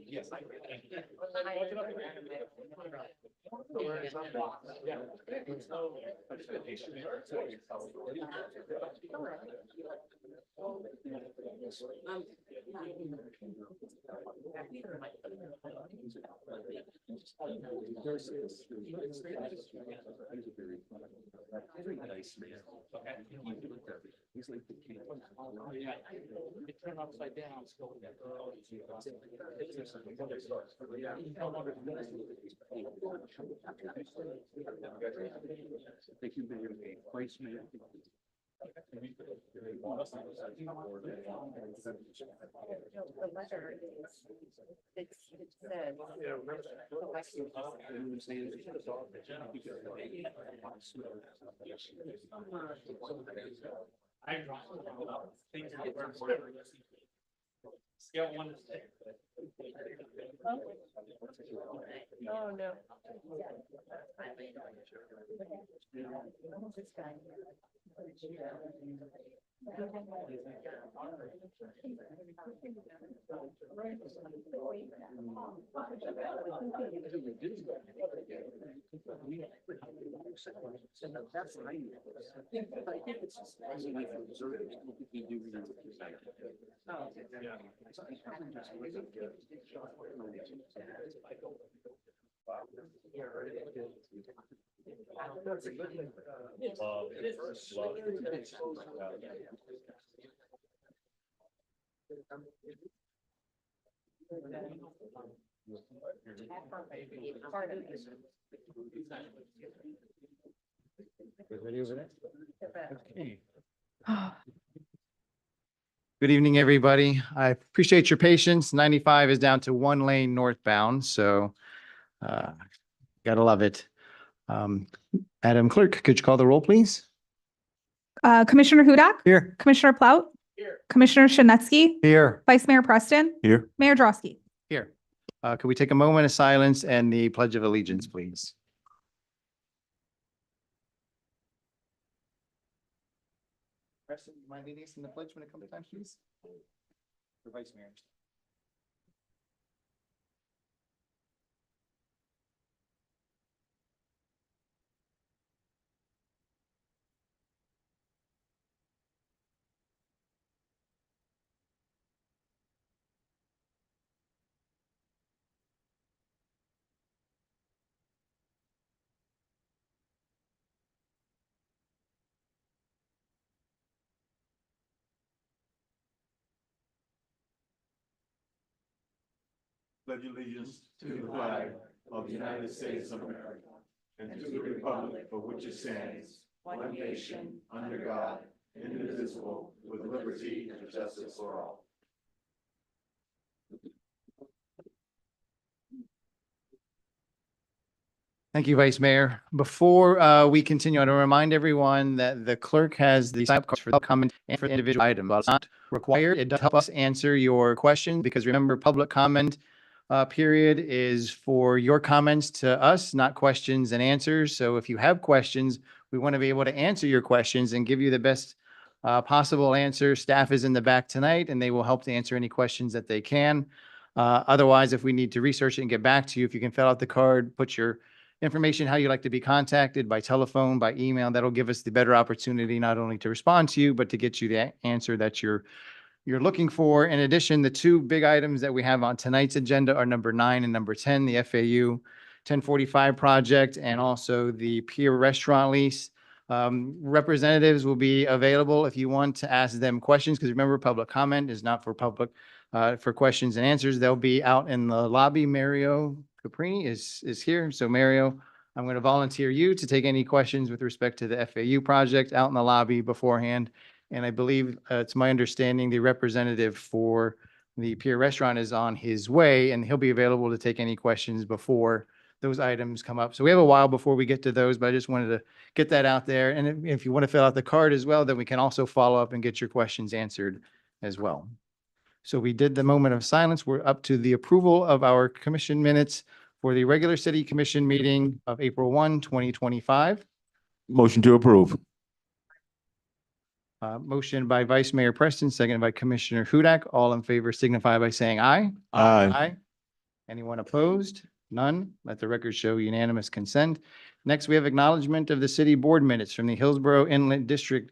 Yes. Very nice man. He's like the king. It turned upside down. Thank you, Mayor. Vice Mayor. The letter is, it said. Scale 1 to 6. Oh, no. This guy. That's what I need. I think it's surprisingly observant. You do really That's a good thing. Good evening, everybody. I appreciate your patience. 95 is down to 1 lane northbound, so gotta love it. Madam Clerk, could you call the roll, please? Commissioner Hudak, Here. Commissioner Plaut, Here. Commissioner Shanetsky, Here. Vice Mayor Preston, Here. Mayor Drosky. Here. Could we take a moment of silence and the Pledge of Allegiance, please? Preston, you mind leading us in the pledge when it comes to time, please? For Vice Mayor. Pledge allegiance to the flag of the United States of America and to the republic for which it stands, one nation, under God, indivisible, with liberty and justice for all. Thank you, Vice Mayor. Before we continue, I want to remind everyone that the clerk has the sign-up cards for the comment and for the individual item. While it's not required, it does help us answer your question because remember, public comment period is for your comments to us, not questions and answers. So if you have questions, we want to be able to answer your questions and give you the best possible answer. Staff is in the back tonight and they will help to answer any questions that they can. Otherwise, if we need to research it and get back to you, if you can fill out the card, put your information, how you like to be contacted by telephone, by email, that'll give us the better opportunity not only to respond to you, but to get you the answer that you're looking for. In addition, the two big items that we have on tonight's agenda are number 9 and number 10, the FAU 1045 project and also the Pier restaurant lease. Representatives will be available if you want to ask them questions, because remember, public comment is not for public, for questions and answers. They'll be out in the lobby. Mario Caprini is here. So Mario, I'm going to volunteer you to take any questions with respect to the FAU project out in the lobby beforehand. And I believe it's my understanding the representative for the Pier Restaurant is on his way and he'll be available to take any questions before those items come up. So we have a while before we get to those, but I just wanted to get that out there. And if you want to fill out the card as well, then we can also follow up and get your questions answered as well. So we did the moment of silence. We're up to the approval of our commission minutes for the regular city commission meeting of April 1, 2025. Motion to approve. Motion by Vice Mayor Preston, seconded by Commissioner Hudak. All in favor signify by saying aye. Aye. Anyone opposed? None. Let the record show unanimous consent. Next, we have acknowledgement of the city board minutes from the Hillsborough Inlet District,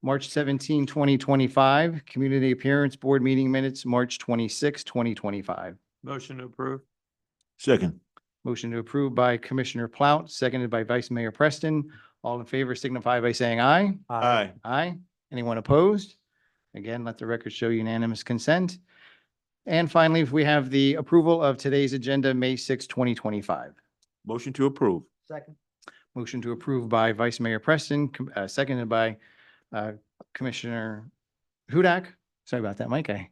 March 17, 2025, Community Appearance Board Meeting Minutes, March 26, 2025. Motion to approve. Second. Motion to approve by Commissioner Plout, seconded by Vice Mayor Preston. All in favor signify by saying aye. Aye. Aye. Anyone opposed? Again, let the record show unanimous consent. And finally, we have the approval of today's agenda, May 6, 2025. Motion to approve. Second. Motion to approve by Vice Mayor Preston, seconded by Commissioner Hudak. Sorry about that, Mike. I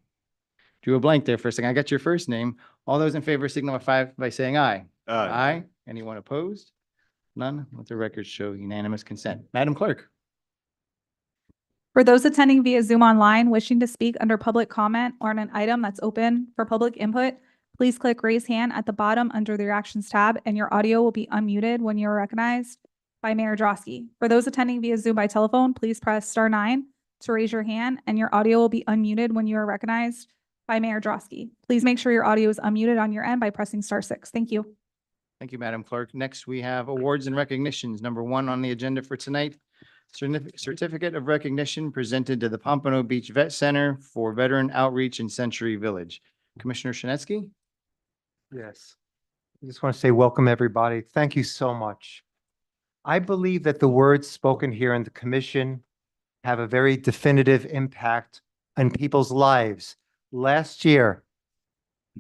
drew a blank there for a second. I got your first name. All those in favor signify by saying aye. Aye. Anyone opposed? None. Let the record show unanimous consent. Madam Clerk. For those attending via Zoom online wishing to speak under public comment or on an item that's open for public input, please click raise hand at the bottom under the reactions tab and your audio will be unmuted when you're recognized by Mayor Drosky. For those attending via Zoom by telephone, please press *9 to raise your hand and your audio will be unmuted when you are recognized by Mayor Drosky. Please make sure your audio is unmuted on your end by pressing *6. Thank you. Thank you, Madam Clerk. Next, we have awards and recognitions. Number 1 on the agenda for tonight, certificate of recognition presented to the Pompano Beach Vet Center for Veteran Outreach in Century Village. Commissioner Shinetsky? Yes. I just want to say welcome, everybody. Thank you so much. I believe that the words spoken here in the commission have a very definitive impact on people's lives. Last year,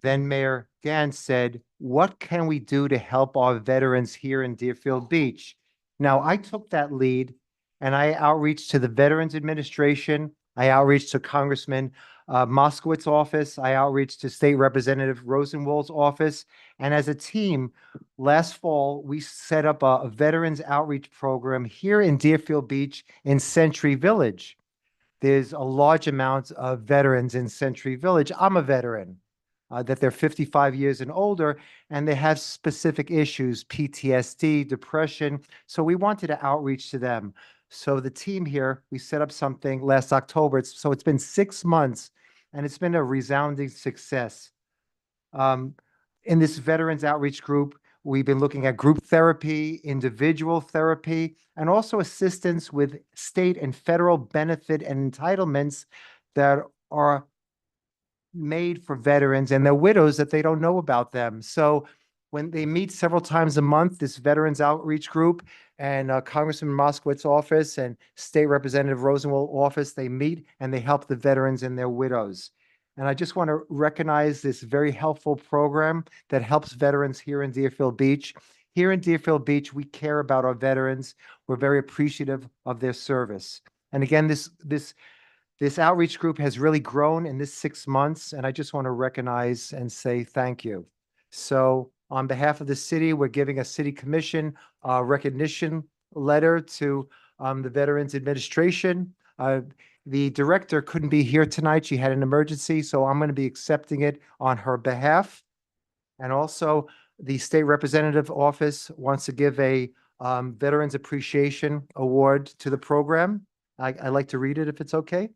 then Mayor Gans said, "What can we do to help our veterans here in Deerfield Beach?" Now, I took that lead and I outreached to the Veterans Administration. I outreached to Congressman Moskowitz's office. I outreached to State Representative Rosenwald's office. And as a team, last fall, we set up a veterans outreach program here in Deerfield Beach in Century Village. There's a large amount of veterans in Century Village. I'm a veteran, that they're 55 years and older, and they have specific issues, PTSD, depression. So we wanted to outreach to them. So the team here, we set up something last October. So it's been 6 months and it's been a resounding success. In this veterans outreach group, we've been looking at group therapy, individual therapy, and also assistance with state and federal benefit and entitlements that are made for veterans and their widows that they don't know about them. So when they meet several times a month, this veterans outreach group and Congressman Moskowitz's office and State Representative Rosenwald office, they meet and they help the veterans and their widows. And I just want to recognize this very helpful program that helps veterans here in Deerfield Beach. Here in Deerfield Beach, we care about our veterans. We're very appreciative of their service. And again, this outreach group has really grown in this 6 months, and I just want to recognize and say thank you. So on behalf of the city, we're giving a city commission recognition letter to the Veterans Administration. The director couldn't be here tonight. She had an emergency, so I'm going to be accepting it on her behalf. And also, the State Representative Office wants to give a Veterans Appreciation Award to the program. I'd like to read it if it's okay.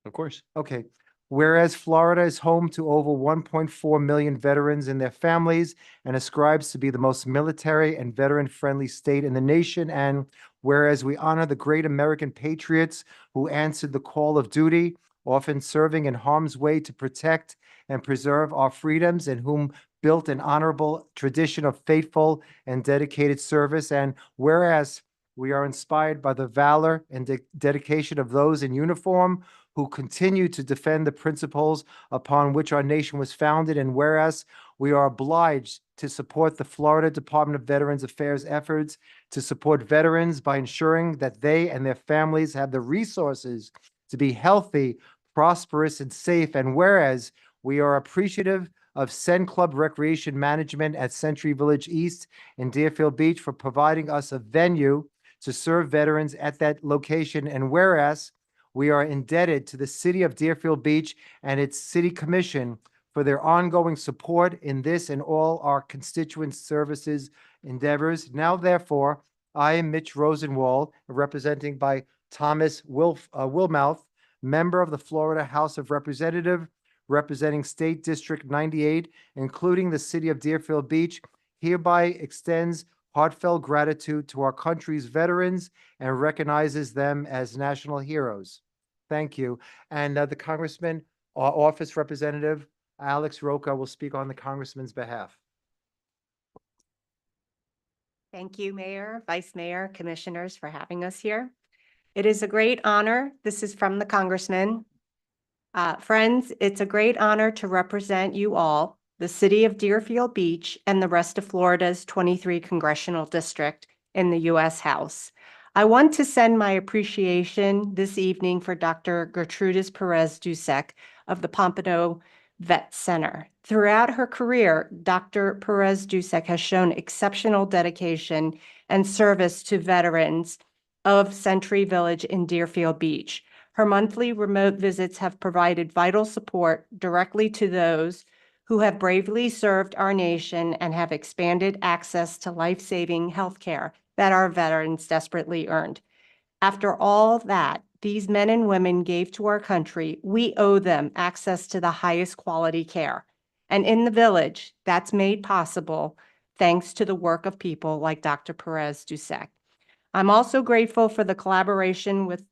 Of course. Okay. Whereas Florida is home to over 1.4 million veterans and their families and ascribes to be the most military and veteran-friendly state in the nation. And whereas we honor the great American patriots who answered the call of duty, often serving in harm's way to protect and preserve our freedoms, and whom built an honorable tradition of faithful and dedicated service. And whereas we are inspired by the valor and dedication of those in uniform who continue to defend the principles upon which our nation was founded. And whereas we are obliged to support the Florida Department of Veterans Affairs efforts to support veterans by ensuring that they and their families have the resources to be healthy, prosperous, and safe. And whereas we are appreciative of Sen Club Recreation Management at Century Village East in Deerfield Beach for providing us a venue to serve veterans at that location. And whereas We are indebted to the City of Deerfield Beach and its City Commission for their ongoing support in this and all our constituent services endeavors. Now therefore, I am Mitch Rosenwald, representing by Thomas Wilmouth, member of the Florida House of Representatives, representing State District 98, including the City of Deerfield Beach, hereby extends heartfelt gratitude to our country's veterans and recognizes them as national heroes. Thank you. And the Congressman, Office Representative Alex Roca will speak on the Congressman's behalf. Thank you, Mayor, Vice Mayor, Commissioners for having us here. It is a great honor. This is from the Congressman. Friends, it's a great honor to represent you all, the City of Deerfield Beach, and the rest of Florida's 23 Congressional District in the U.S. House. I want to send my appreciation this evening for Dr. Gertrudis Perez-Dusek of the Pompano Vet Center. Throughout her career, Dr. Perez-Dusek has shown exceptional dedication and service to veterans of Century Village in Deerfield Beach. Her monthly remote visits have provided vital support directly to those who have bravely served our nation and have expanded access to life-saving health care that our veterans desperately earned. After all that these men and women gave to our country, we owe them access to the highest quality care. And in the village, that's made possible thanks to the work of people like Dr. Perez-Dusek. I'm also grateful for the collaboration with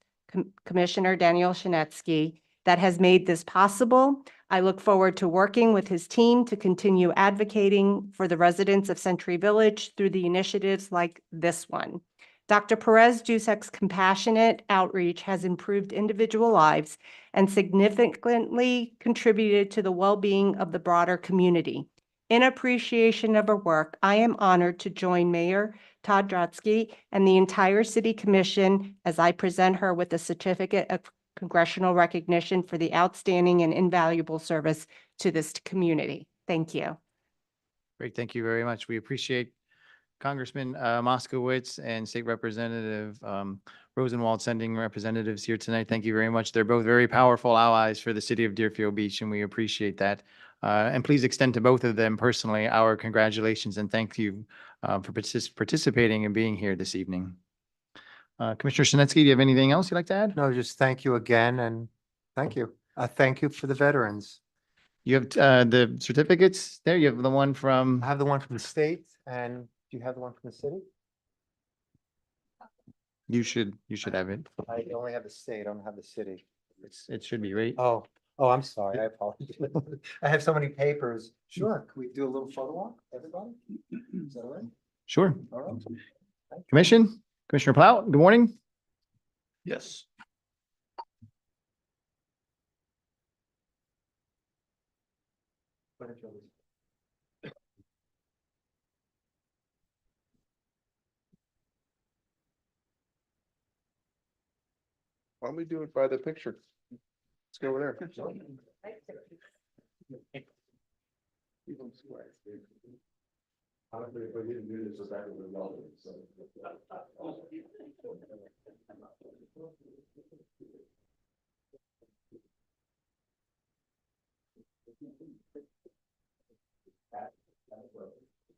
Commissioner Daniel Shinetsky that has made this possible. I look forward to working with his team to continue advocating for the residents of Century Village through the initiatives like this one. Dr. Perez-Dusek's compassionate outreach has improved individual lives and significantly contributed to the well-being of the broader community. In appreciation of her work, I am honored to join Mayor Todd Drotsky and the entire City Commission as I present her with a certificate of congressional recognition for the outstanding and invaluable service to this community. Thank you. Great, thank you very much. We appreciate Congressman Moskowitz and State Representative Rosenwald sending representatives here tonight. Thank you very much. They're both very powerful allies for the City of Deerfield Beach, and we appreciate that. And please extend to both of them personally our congratulations and thank you for participating and being here this evening. Commissioner Shinetsky, do you have anything else you'd like to add? No, just thank you again and thank you. Thank you for the veterans. You have the certificates there? You have the one from, I have the one from the state, and do you have the one from the city? you should have it. I only have the state, I don't have the city. It should be, right? Oh, I'm sorry, I apologize. I have so many papers. Sure, can we do a little photo walk, everybody? Is that all right? Sure. All right. Commissioner Plout, good morning. Yes. Why don't we do it by the picture? Let's go over there.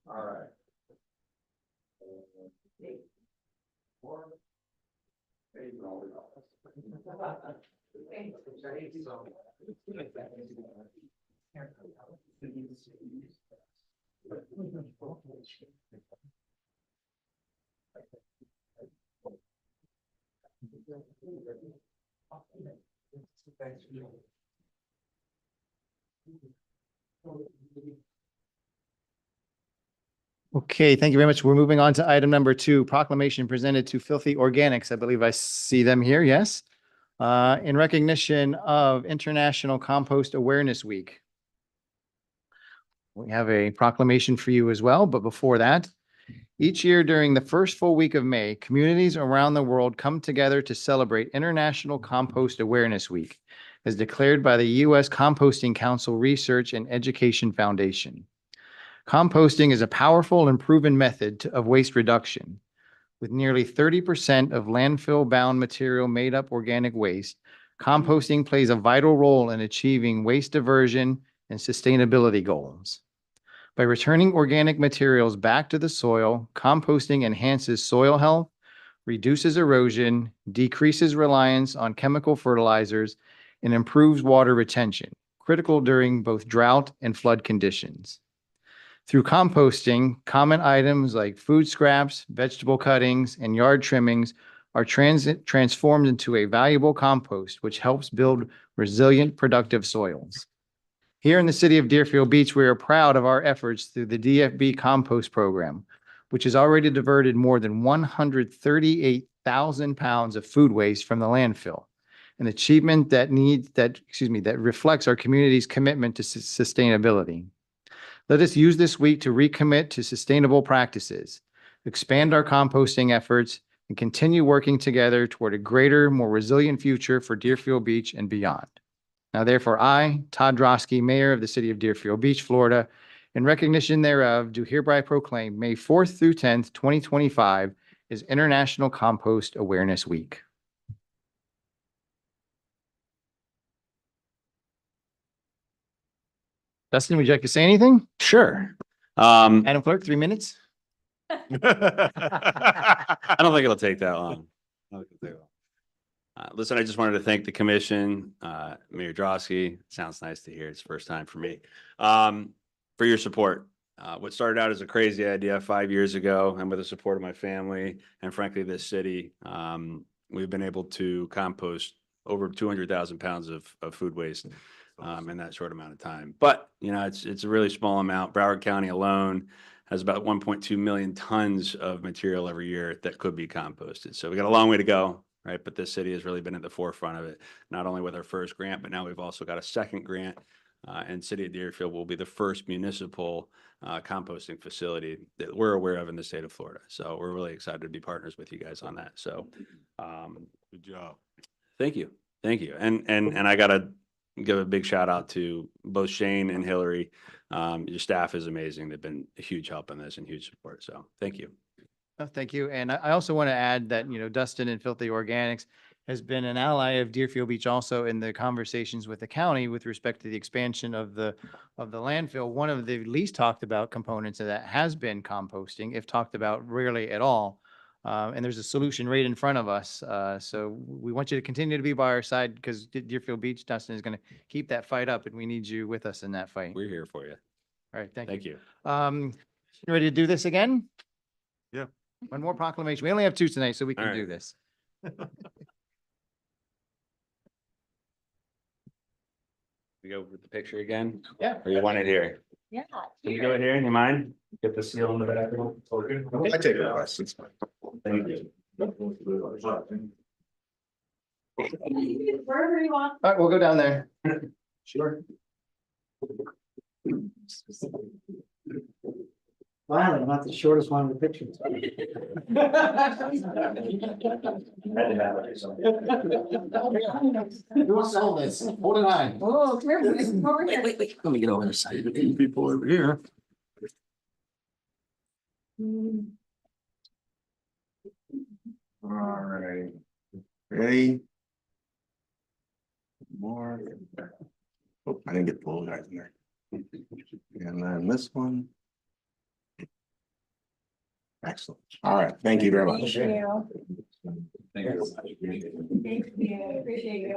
All right. Okay, thank you very much. We're moving on to item number 2, proclamation presented to Filthy Organics. I believe I see them here, yes? In recognition of International Compost Awareness Week. We have a proclamation for you as well, but before that, each year during the first full week of May, communities around the world come together to celebrate International Compost Awareness Week, as declared by the U.S. Composting Council Research and Education Foundation. Composting is a powerful and proven method of waste reduction. With nearly 30% of landfill-bound material made up organic waste, composting plays a vital role in achieving waste diversion and sustainability goals. By returning organic materials back to the soil, composting enhances soil health, reduces erosion, decreases reliance on chemical fertilizers, and improves water retention, critical during both drought and flood conditions. Through composting, common items like food scraps, vegetable cuttings, and yard trimmings are transformed into a valuable compost, which helps build resilient, productive soils. Here in the city of Deerfield Beach, we are proud of our efforts through the DFB compost program, which has already diverted more than 138,000 pounds of food waste from the landfill, an achievement that reflects our community's commitment to sustainability. Let us use this week to recommit to sustainable practices, expand our composting efforts, and continue working together toward a greater, more resilient future for Deerfield Beach and beyond. Now, therefore, I, Todd Drosky, Mayor of the City of Deerfield Beach, Florida, in recognition thereof, do hereby proclaim May 4th through 10th, 2025 is International Compost Awareness Week. Dustin, would you like to say anything? Sure. Madam Clerk, 3 minutes. I don't think it'll take that long. Listen, I just wanted to thank the commission, Mayor Drosky. Sounds nice to hear. It's the first time for me. For your support. What started out as a crazy idea 5 years ago, and with the support of my family and frankly this city, we've been able to compost over 200,000 pounds of food waste in that short amount of time. But you know, it's a really small amount. Broward County alone has about 1.2 million tons of material every year that could be composted. So we got a long way to go, right? But this city has really been at the forefront of it, not only with our first grant, but now we've also got a second grant. And City of Deerfield will be the first municipal composting facility that we're aware of in the state of Florida. So we're really excited to be partners with you guys on that. So Good job. thank you. Thank you. And I got to give a big shout out to both Shane and Hillary. Your staff is amazing. They've been a huge help in this and huge support. So thank you. Oh, thank you. And I also want to add that, you know, Dustin and Filthy Organics has been an ally of Deerfield Beach also in the conversations with the county with respect to the expansion of the landfill. One of the least talked about components of that has been composting, if talked about rarely at all. And there's a solution right in front of us. So we want you to continue to be by our side because Deerfield Beach, Dustin, is going to keep that fight up, and we need you with us in that fight. We're here for you. All right, thank you. Thank you. You ready to do this again? Yeah. One more proclamation. We only have 2 tonight, so we can All do right. this. We go with the picture again, Yeah. or you want it here? Yeah. Can you go it here? You mind? Get the seal in the back. I take your questions. Thank you. Wherever you want. All right, we'll go down there. Sure. Finally, I'm not the shortest one in the picture. Who wants to hold this? Hold it on. Oh, come here. Wait. Let me get over this side. People over here. All right. Ready? More. Oh, I didn't get the little guys in there. And then this one. Excellent. All right. Thank you very much. Thank you. Thank you. Thank you. Appreciate you.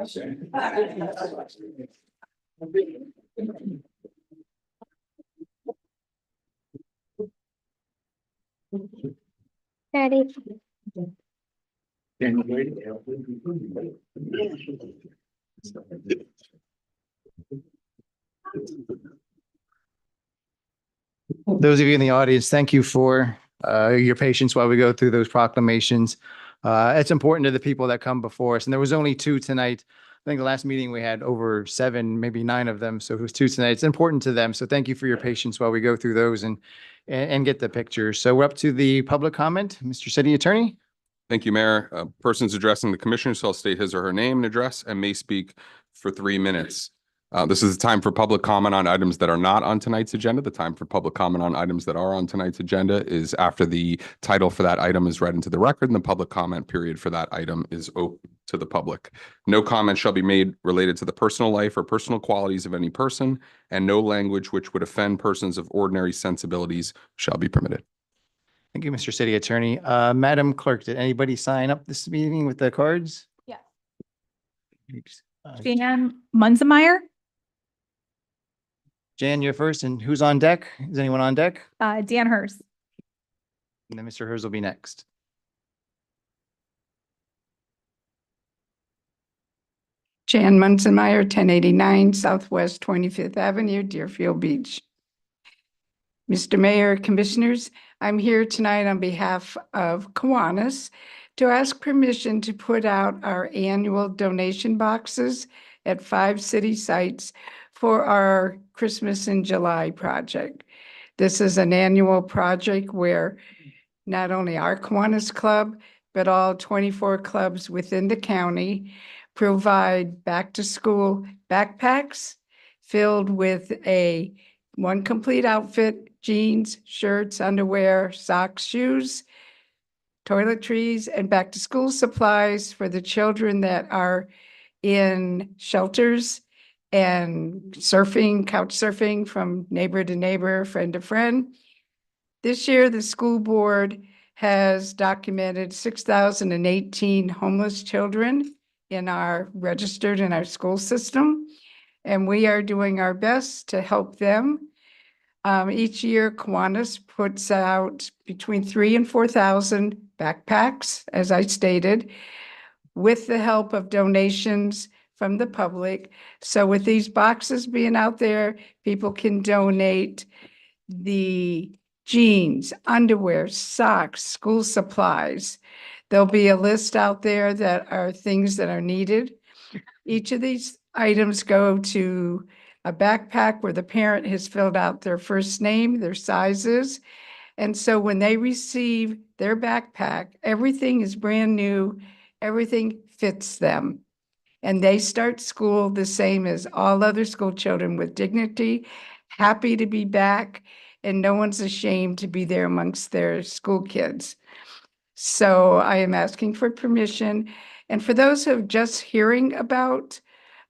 Ready. Those of you in the audience, thank you for your patience while we go through those proclamations. It's important to the people that come before us, and there was only 2 tonight. I think the last meeting we had over 7, maybe 9 of them, so it was 2 tonight. It's important to them, so thank you for your patience while we go through those and get the pictures. So we're up to the public comment. Mr. City Attorney? Thank you, Mayor. Persons addressing the commissioner shall state his or her name and address and may speak for 3 minutes. This is the time for public comment on items that are not on tonight's agenda. The time for public comment on items that are on tonight's agenda is after the title for that item is read into the record and the public comment period for that item is open to the public. No comment shall be made related to the personal life or personal qualities of any person, and no language which would offend persons of ordinary sensibilities shall be permitted. Thank you, Mr. City Attorney. Madam Clerk, did anybody sign up this meeting with the cards? Yes. Uh, Jan Munzemeyer, Jan, you're first, and who's on deck? Is anyone on deck? Dan Hers. And then Mr. Hers will be next. Jan Munzenmeyer, 1089 Southwest 25th Avenue, Deerfield Beach. Mr. Mayor, Commissioners, I'm here tonight on behalf of Kiwanis to ask permission to put out our annual donation boxes at 5 city sites for our Christmas in July project. This is an annual project where not only our Kiwanis Club, but all 24 clubs within the county provide back-to-school backpacks filled with one complete outfit, jeans, shirts, underwear, socks, shoes, toiletries, and back-to-school supplies for the children that are in shelters and surfing, couch surfing from neighbor to neighbor, friend to friend. This year, the school board has documented 6,018 homeless children registered in our school system, and we are doing our best to help them. Each year, Kiwanis puts out between 3,000 and 4,000 backpacks, as I stated, with the help of donations from the public. So with these boxes being out there, people can donate the jeans, underwear, socks, school supplies. There'll be a list out there that are things that are needed. Each of these items go to a backpack where the parent has filled out their first name, their sizes. And so when they receive their backpack, everything is brand new, everything fits them. And they start school the same as all other school children, with dignity, happy to be back, and no one's ashamed to be there amongst their school kids. So I am asking for permission. And for those who are just hearing about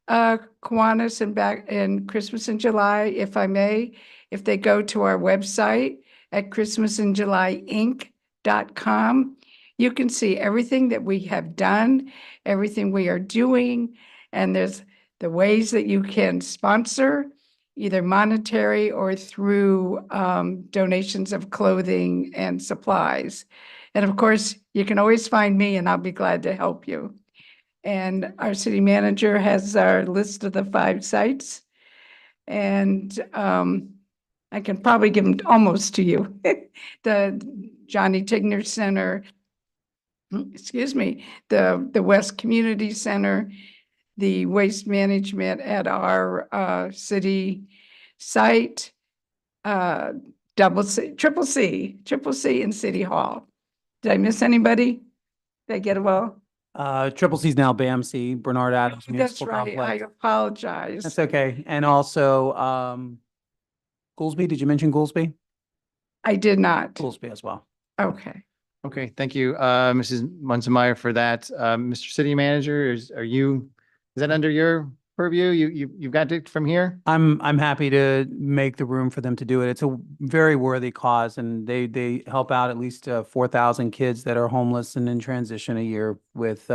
Kiwanis and Christmas in July, if I may, if they go to our website at christmasinjulyinc.com, you can see everything that we have done, everything we are doing, and there's the ways that you can sponsor, either monetary or through donations of clothing and supplies. And of course, you can always find me and I'll be glad to help you. And our city manager has our list of the 5 sites. And I can probably give them almost to you. The Johnny Tigner Center, the West Community Center, the waste management at our city site, Triple C and City Hall. Did I miss anybody? Did I get it well? Triple C's now BAMC, Bernard Adams That's Municipal right. I Complex. apologize. That's okay. And also, Goolsby, did you mention Goolsby? I did not. Goolsby as well. Okay. Okay, thank you, Mrs. Munzemeyer, for that. Mr. City Manager, is that under your purview? You've got it from here? I'm happy to make the room for them to do it. It's a very worthy cause, and they help out at least 4,000 kids that are homeless and in transition a year with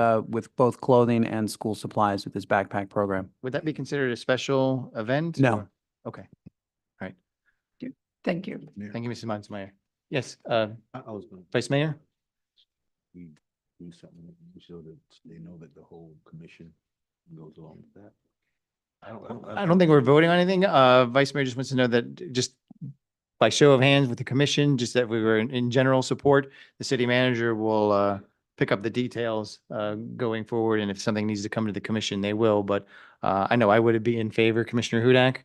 both clothing and school supplies with this backpack program. Would that be considered a special event? No. or- Okay, Thank you. thank you, Mrs. Munzemeyer. Yes, I was gonna Vice Mayor? we do something so that they know that the whole commission goes along with that. I don't think we're voting on anything. Vice Mayor just wants to know that just by show of hands with the commission, just that we were in general support, the city manager will pick up the details going forward. And if something needs to come to the commission, they will. But I know I would be in favor. Commissioner Hudak,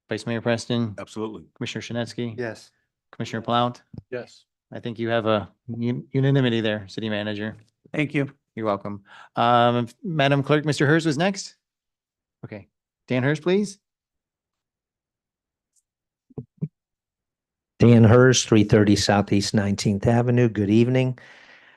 Vice Mayor Preston, Absolutely. Commissioner Shinetsky, Yes. Commissioner Plount. Yes. I think you have a unanimity there, city manager. Thank you. You're welcome. Madam Clerk, Mr. Hers was next? Okay. Dan Hurst, please. Dan Hurst, 330 Southeast 19th Avenue. Good evening.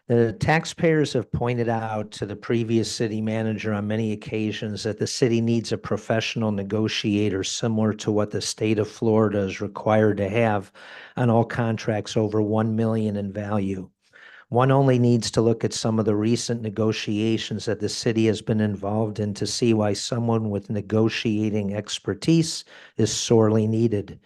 The taxpayers have pointed out to the previous city manager on many occasions that the city needs a professional negotiator similar to what the state of Florida is required to have on all contracts over 1 million in value. One only needs to look at some of the recent negotiations that the city has been involved in to see why someone with negotiating expertise is sorely needed.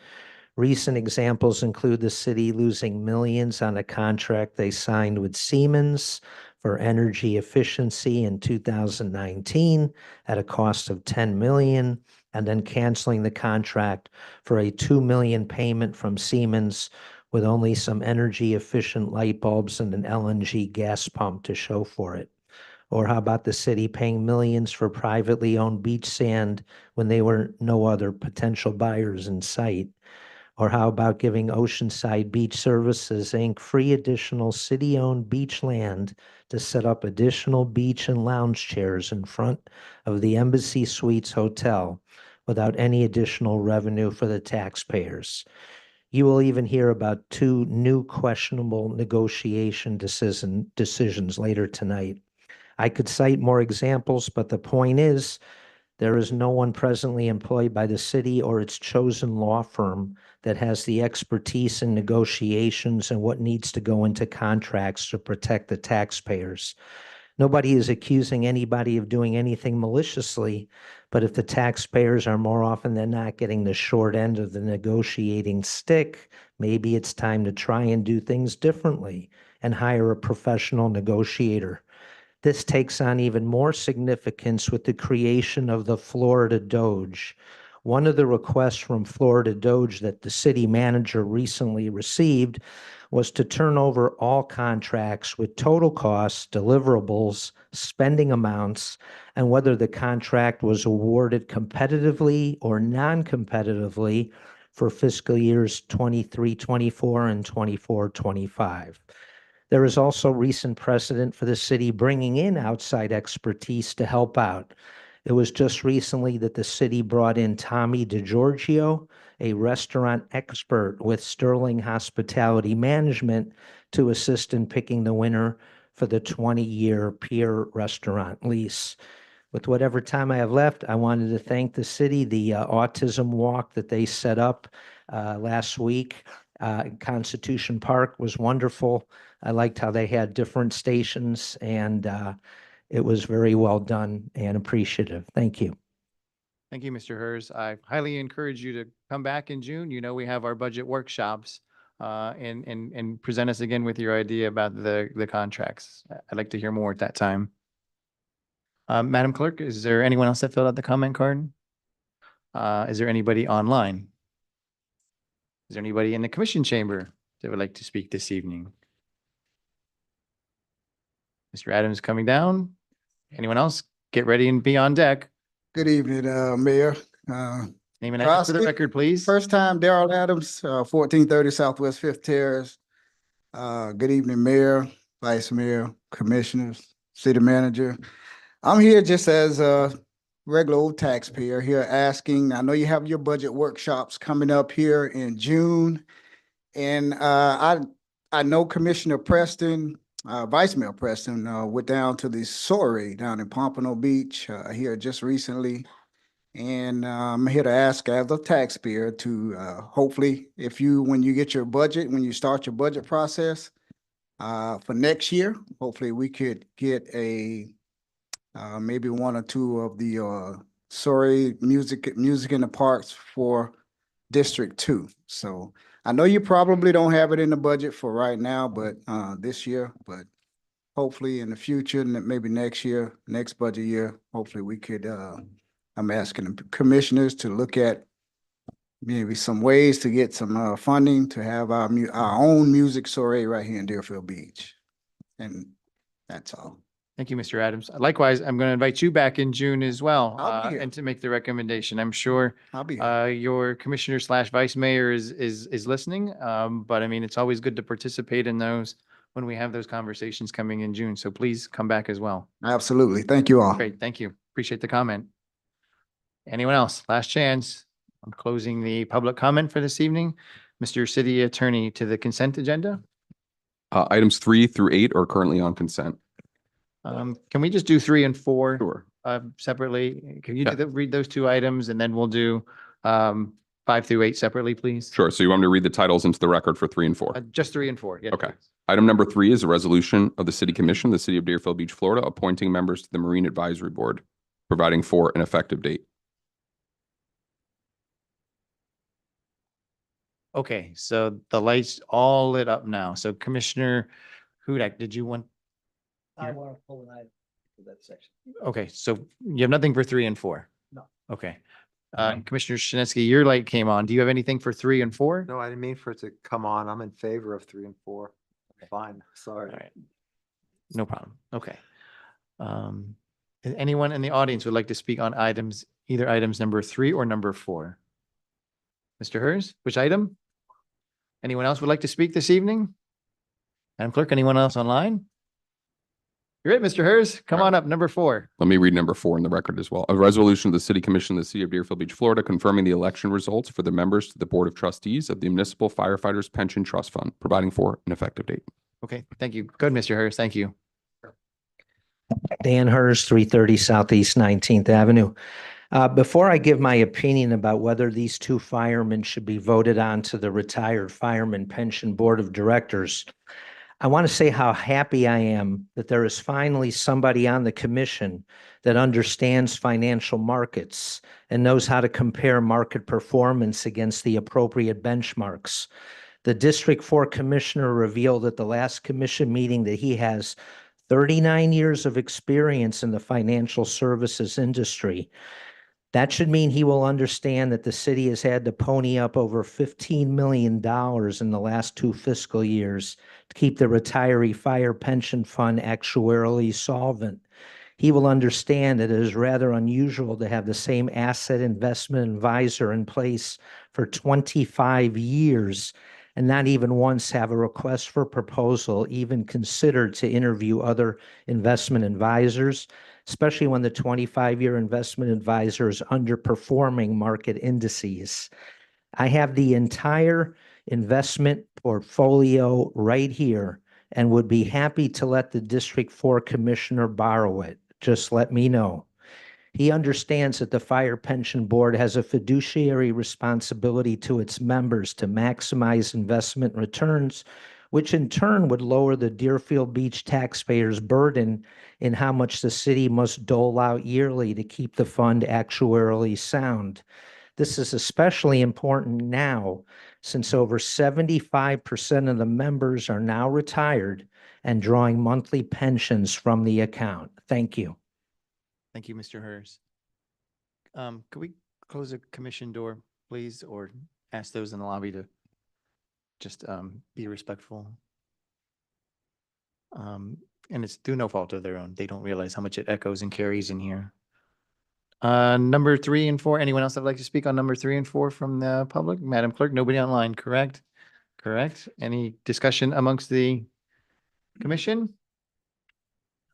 Recent examples include the city losing millions on a contract they signed with Siemens for energy efficiency in 2019 at a cost of 10 million, and then canceling the contract for a 2 million payment from Siemens with only some energy efficient light bulbs and an LNG gas pump to show for it. Or how about the city paying millions for privately owned beach sand when there were no other potential buyers in sight? Or how about giving Oceanside Beach Services, Inc. free additional city-owned beach land to set up additional beach and lounge chairs in front of the Embassy Suites Hotel without any additional revenue for the taxpayers? You will even hear about 2 new questionable negotiation decisions later tonight. I could cite more examples, but the point is, there is no one presently employed by the city or its chosen law firm that has the expertise in negotiations and what needs to go into contracts to protect the taxpayers. Nobody is accusing anybody of doing anything maliciously, but if the taxpayers are more often than not getting the short end of the negotiating stick, maybe it's time to try and do things differently and hire a professional negotiator. This takes on even more significance with the creation of the Florida Doge. One of the requests from Florida Doge that the city manager recently received was to turn over all contracts with total costs, deliverables, spending amounts, and whether the contract was awarded competitively or non-competitively for fiscal years 23-24 and 24-25. There is also recent precedent for the city bringing in outside expertise to help out. It was just recently that the city brought in Tommy DiGiorgio, a restaurant expert with Sterling Hospitality Management, to assist in picking the winner for the 20-year Pier restaurant lease. With whatever time I have left, I wanted to thank the city, the autism walk that they set up last week. Constitution Park was wonderful. I liked how they had different stations, and it was very well done and appreciative. Thank you. Thank you, Mr. Hers. I highly encourage you to come back in June. You know, we have our budget workshops and present us again with your idea about the contracts. I'd like to hear more at that time. Madam Clerk, is there anyone else that filled out the comment card? Is there anybody online? Is there anybody in the commission chamber that would like to speak this evening? Mr. Adams coming down. Anyone else? Get ready and be on deck. Good evening, Mayor. Name and address for the Drosky, record, please. First time, Darrell Adams, 1430 Southwest Fifth Terrace. Good evening, Mayor, Vice Mayor, Commissioners, City Manager. I'm here just as a regular old taxpayer here asking, I know you have your budget workshops coming up here in June. And I know Commissioner Preston, Vice Mayor Preston went down to the Soiree down in Pompano Beach here just recently. And I'm here to ask as a taxpayer to hopefully, when you get your budget, when you start your budget process for next year, hopefully we could get maybe 1 or 2 of the Soiree music in the parks for District 2. So I know you probably don't have it in the budget for right now, but this year, but hopefully in the future, maybe next year, next budget year, hopefully we could, I'm asking the commissioners to look at maybe some ways to get some funding to have our own music soiree right here in Deerfield Beach. And that's all. Thank you, Mr. Adams. Likewise, I'm going to invite you back in June as well, I'll be here. and to make the recommendation. I'm sure I'll be here. your commissioner / vice mayor is listening. But I mean, it's always good to participate in those when we have those conversations coming in June. So please come back as well. Absolutely. Thank you all. Great, thank you. Appreciate the comment. Anyone else? Last chance. I'm closing the public comment for this evening. Mr. City Attorney, to the consent agenda. Items 3 through 8 are currently on consent. Can we just do 3 and 4? Sure. Separately? Can you Yeah. read those two items and then we'll do 5 through 8 separately, please? Sure. So you want me to read the titles into the record for 3 and 4? Just 3 and 4. Yes, Okay. please. Item number 3 is a resolution of the City Commission, the City of Deerfield Beach, Florida, appointing members to the Marine Advisory Board, providing for an effective date. Okay, so the lights all lit up now. So Commissioner Hudak, did you want? I want to pull an item for that section. Okay, so you have nothing for 3 and 4? No. Okay. Commissioner Shinesky, your light came on. Do you have anything for 3 and 4? No, I didn't mean for it to come on. I'm in favor of 3 and 4. Fine, All sorry. right. No problem. Okay. Anyone in the audience would like to speak on items, either items number 3 or number 4? Mr. Hers, which item? Anyone else would like to speak this evening? Madam Clerk, anyone else online? You're it, Mr. Hers. Come All on up, number 4. Let me read number 4 in the record as well. A resolution of the City Commission of the City of Deerfield Beach, Florida, confirming the election results for the members to the Board of Trustees of the Municipal Firefighters Pension Trust Fund, providing for an effective date. Okay, thank you. Good, Mr. Hers. Thank you. Dan Hers, 330 Southeast 19th Avenue. Before I give my opinion about whether these two firemen should be voted on to the Retired Fireman Pension Board of Directors, I want to say how happy I am that there is finally somebody on the commission that understands financial markets and knows how to compare market performance against the appropriate benchmarks. The District 4 Commissioner revealed at the last commission meeting that he has 39 years of experience in the financial services industry. That should mean he will understand that the city has had to pony up over $15 million in the last 2 fiscal years to keep the retiree fire pension fund actuarially solvent. He will understand that it is rather unusual to have the same asset investment advisor in place for 25 years and not even once have a request for proposal even considered to interview other investment advisors, especially when the 25-year investment advisor is underperforming market indices. I have the entire investment portfolio right here and would be happy to let the District 4 Commissioner borrow it. Just let me know. He understands that the Fire Pension Board has a fiduciary responsibility to its members to maximize investment returns, which in turn would lower the Deerfield Beach taxpayers' burden in how much the city must dole out yearly to keep the fund actuarially sound. This is especially important now, since over 75% of the members are now retired and drawing monthly pensions from the account. Thank you. Thank you, Mr. Hers. Could we close the commission door, please, or ask those in the lobby to just be respectful? And it's through no fault of their own. They don't realize how much it echoes and carries in here. Number 3 and 4, anyone else that would like to speak on number 3 and 4 from the public? Madam Clerk, nobody online, correct? Correct. Any discussion amongst the commission?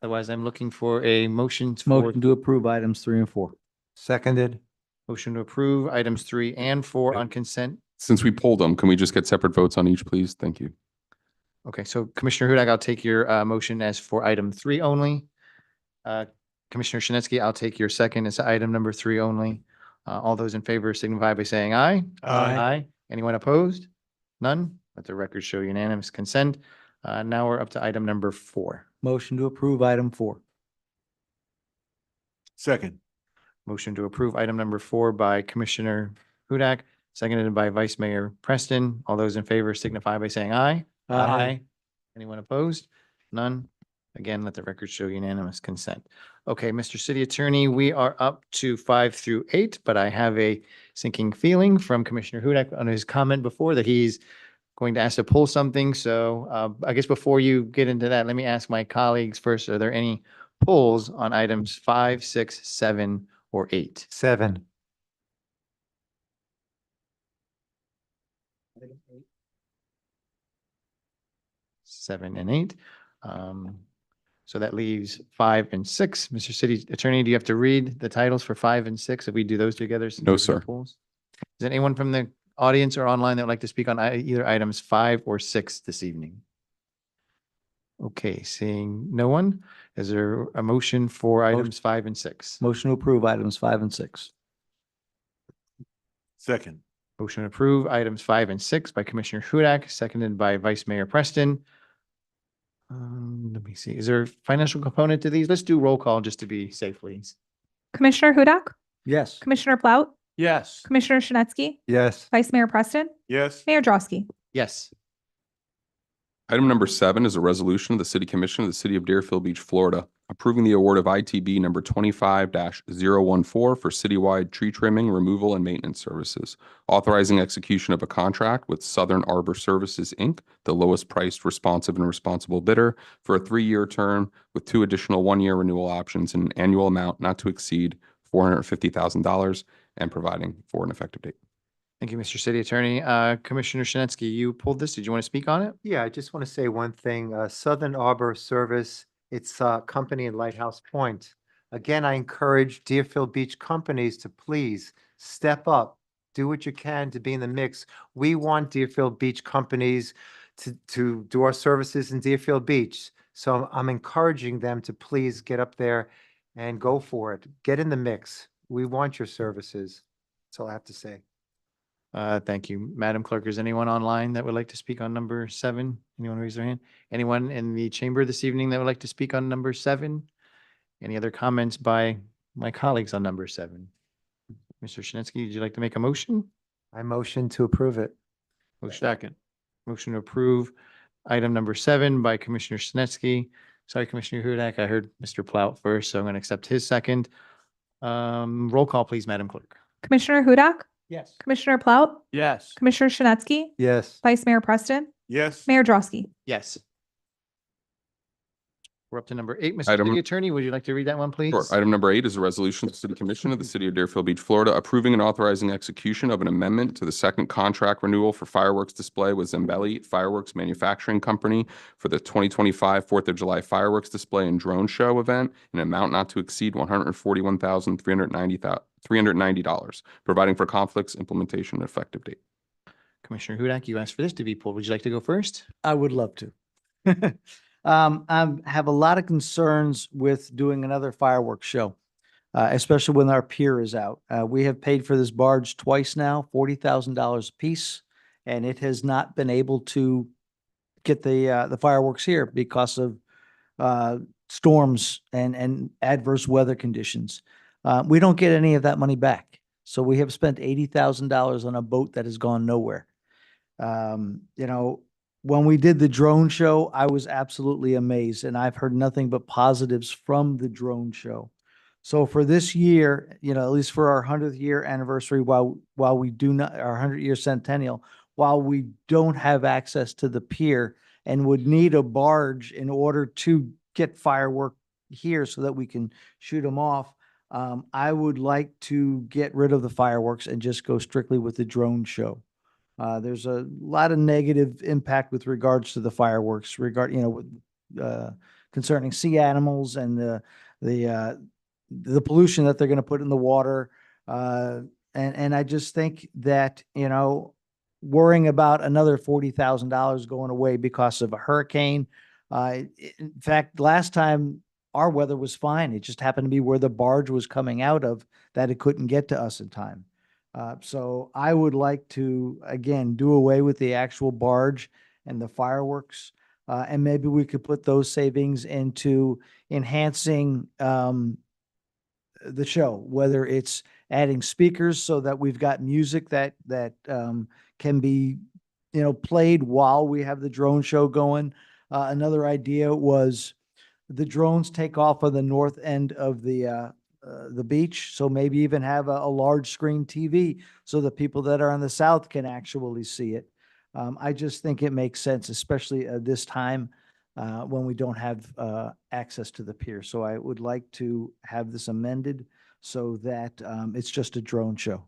Otherwise, I'm looking for a motion To approve items 3 and 4. Seconded. motion to approve items 3 and 4 on consent. Since we pulled them, can we just get separate votes on each, please? Thank you. Okay, so Commissioner Hudak, I'll take your motion as for item 3 only. Commissioner Shinesky, I'll take your second as item number 3 only. All those in favor signify by saying aye. Aye. Anyone opposed? None? Let the record show unanimous consent. Now we're up to item number 4. Motion to approve item 4. Second. Motion to approve item number 4 by Commissioner Hudak, seconded by Vice Mayor Preston. All those in favor signify by saying aye. Anyone opposed? None? Again, let the record show unanimous consent. Okay, Mr. City Attorney, we are up to 5 through 8, but I have a sinking feeling from Commissioner Hudak on his comment before that he's going to ask to pull something. So I guess before you get into that, let me ask my colleagues first, are there any pulls on items 5, 6, 7, or 8? 7. 7 and 8. So that leaves 5 and 6. Mr. City Attorney, do you have to read the titles for 5 and 6 if we do those together? since No, we're sir. pools? Is there anyone from the audience or online that would like to speak on either items 5 or 6 this evening? Okay, seeing no one, is there a motion for items 5 and 6? Motion to approve items 5 and 6. Second. Motion to approve items 5 and 6 by Commissioner Hudak, seconded by Vice Mayor Preston. Let me see, is there a financial component to these? Let's do roll call just to be safe, please. Commissioner Hudak, Yes. Commissioner Plaut, Yes. Commissioner Shinseki, Yes. Vice Mayor Preston, Yes. Mayor Drosky. Yes. Item number 7 is a resolution of the City Commission of the City of Deerfield Beach, Florida, approving the award of ITB number 25-014 for citywide tree trimming, removal, and maintenance services, authorizing execution of a contract with Southern Arbor Services, Inc., the lowest priced responsive and responsible bidder, for a 3-year term with 2 additional 1-year renewal options and an annual amount not to exceed $450,000, and providing for an effective date. Thank you, Mr. City Attorney. Commissioner Shinseki, you pulled this. Did you want to speak on it? Yeah, I just want to say one thing. Southern Arbor Service, it's a company in Lighthouse Point. Again, I encourage Deerfield Beach companies to please step up, do what you can to be in the mix. We want Deerfield Beach companies to do our services in Deerfield Beach. So I'm encouraging them to please get up there and go for it. Get in the mix. We want your services. That's all I have to say. Thank you. Madam Clerk, is anyone online that would like to speak on number 7? Anyone raise their hand? Anyone in the chamber this evening that would like to speak on number 7? Any other comments by my colleagues on number 7? Mr. Shinseki, would you like to make a motion? I motion to approve it. Second. Motion to approve item number 7 by Commissioner Shinseki. Sorry, Commissioner Hudak, I heard Mr. Plout first, so I'm going to accept his second. Roll call, please, Madam Clerk. Commissioner Hudak, Yes. Commissioner Plaut, Yes. Commissioner Shinseki, Yes. Vice Mayor Preston, Yes. Mayor Drosky. Yes. We're up to number 8. Mr. Item- City Attorney, would you like to read that one, please? Sure. Item number 8 is a resolution of the City Commission of the City of Deerfield Beach, Florida, approving and authorizing execution of an amendment to the second contract renewal for fireworks display with Zambelli Fireworks Manufacturing Company for the 2025 4th of July fireworks display and drone show event in an amount not to exceed $141,390, providing for conflicts, implementation, and effective date. Commissioner Hudak, you asked for this to be pulled. Would you like to go first? I would love to. I have a lot of concerns with doing another fireworks show, especially when our pier is out. We have paid for this barge twice now, $40,000 a piece, and it has not been able to get the fireworks here because of storms and adverse weather conditions. We don't get any of that money back. So we have spent $80,000 on a boat that has gone nowhere. When we did the drone show, I was absolutely amazed, and I've heard nothing but positives from the drone show. So for this year, at least for our 100th year anniversary, while we do not, our 100-year centennial, while we don't have access to the pier and would need a barge in order to get firework here so that we can shoot them off, I would like to get rid of the fireworks and just go strictly with the drone show. There's a lot of negative impact with regards to the fireworks, concerning sea animals and the pollution that they're going to put in the water. And I just think that, worrying about another $40,000 going away because of a hurricane. In fact, last time our weather was fine. It just happened to be where the barge was coming out of that it couldn't get to us in time. So I would like to, again, do away with the actual barge and the fireworks. And maybe we could put those savings into enhancing the show, whether it's adding speakers so that we've got music that can be, played while we have the drone show going. Another idea was the drones take off on the north end of the beach. So maybe even have a large screen TV so the people that are on the south can actually see it. I just think it makes sense, especially this time when we don't have access to the pier. So I would like to have this amended so that it's just a drone show.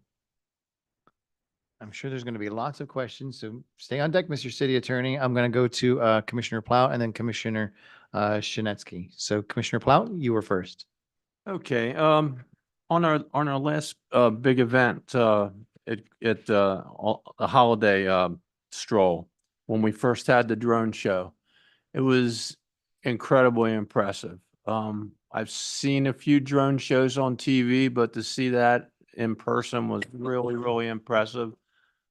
I'm sure there's going to be lots of questions, so stay on deck, Mr. City Attorney. I'm going to go to Commissioner Plow and then Commissioner Shinetsky. So Commissioner Plout, you were first. Okay, on our last big event, at the holiday stroll, when we first had the drone show, it was incredibly impressive. I've seen a few drone shows on TV, but to see that in person was really, really impressive.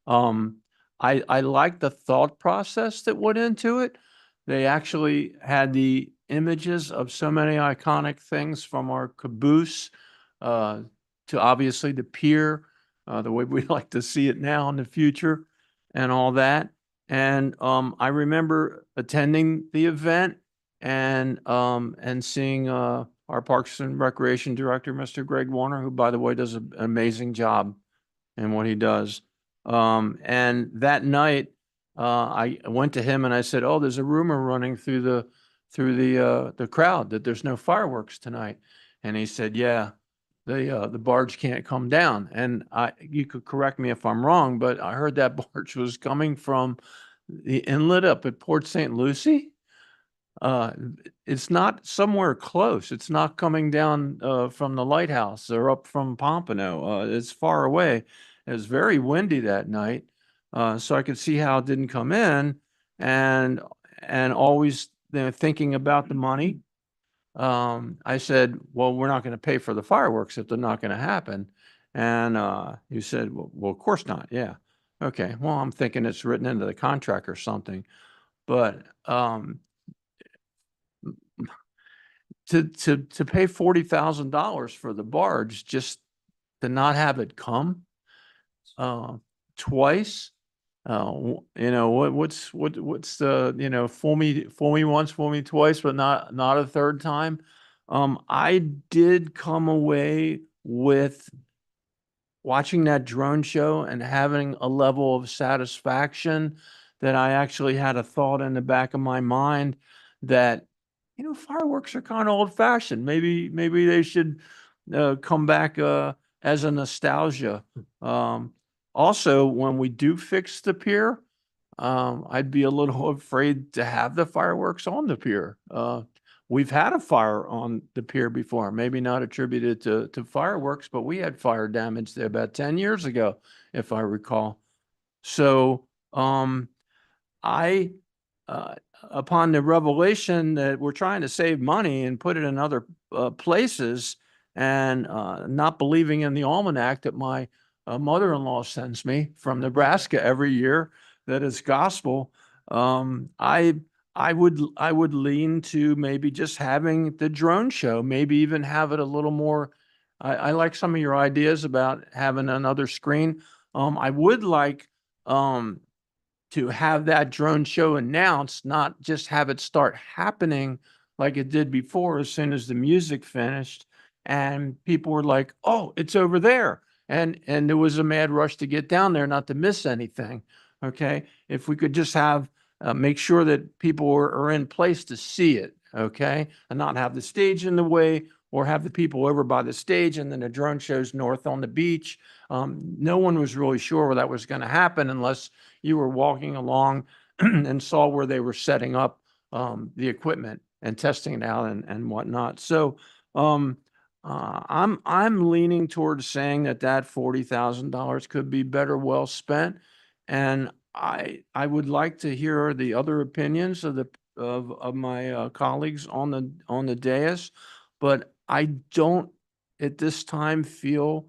I like the thought process that went into it. They actually had the images of so many iconic things, from our caboose to obviously the pier, the way we like to see it now in the future and all that. And I remember attending the event and seeing our Parks and Recreation Director, Mr. Greg Warner, who, by the way, does an amazing job in what he does. And that night, I went to him and I said, "Oh, there's a rumor running through the crowd that there's no fireworks tonight." And he said, "Yeah, the barge can't come down." And you could correct me if I'm wrong, but I heard that barge was coming from the inlet up at Port St. Lucie. It's not somewhere close. It's not coming down from the lighthouse or up from Pompano. It's far away. It was very windy that night, so I could see how it didn't come in, and always, thinking about the money. I said, "Well, we're not going to pay for the fireworks if they're not going to happen." And he said, "Well, of course not. Yeah, okay. Well, I'm thinking it's written into the contract or something, but." To pay $40,000 for the barge, just to not have it come twice, what's the, fool me once, fool me twice, but not a third time. I did come away with watching that drone show and having a level of satisfaction that I actually had a thought in the back of my mind that, fireworks are kind of old fashioned. Maybe they should come back as a nostalgia. Also, when we do fix the pier, I'd be a little afraid to have the fireworks on the pier. We've had a fire on the pier before, maybe not attributed to fireworks, but we had fire damage there about 10 years ago, if I recall. So upon the revelation that we're trying to save money and put it in other places, and not believing in the almanac that my mother-in-law sends me from Nebraska every year, that it's gospel, I would lean to maybe just having the drone show, maybe even have it a little more. I like some of your ideas about having another screen. I would like to have that drone show announced, not just have it start happening like it did before as soon as the music finished and people were like, "Oh, it's over there." And there was a mad rush to get down there not to miss anything. Okay. If we could just have, make sure that people are in place to see it. Okay. And not have the stage in the way, or have the people over by the stage and then the drone shows north on the beach. No one was really sure where that was going to happen unless you were walking along and saw where they were setting up the equipment and testing it out and whatnot. So I'm leaning towards saying that $40,000 could be better well spent, and I would like to hear the other opinions of my colleagues on the dais, but I don't at this time feel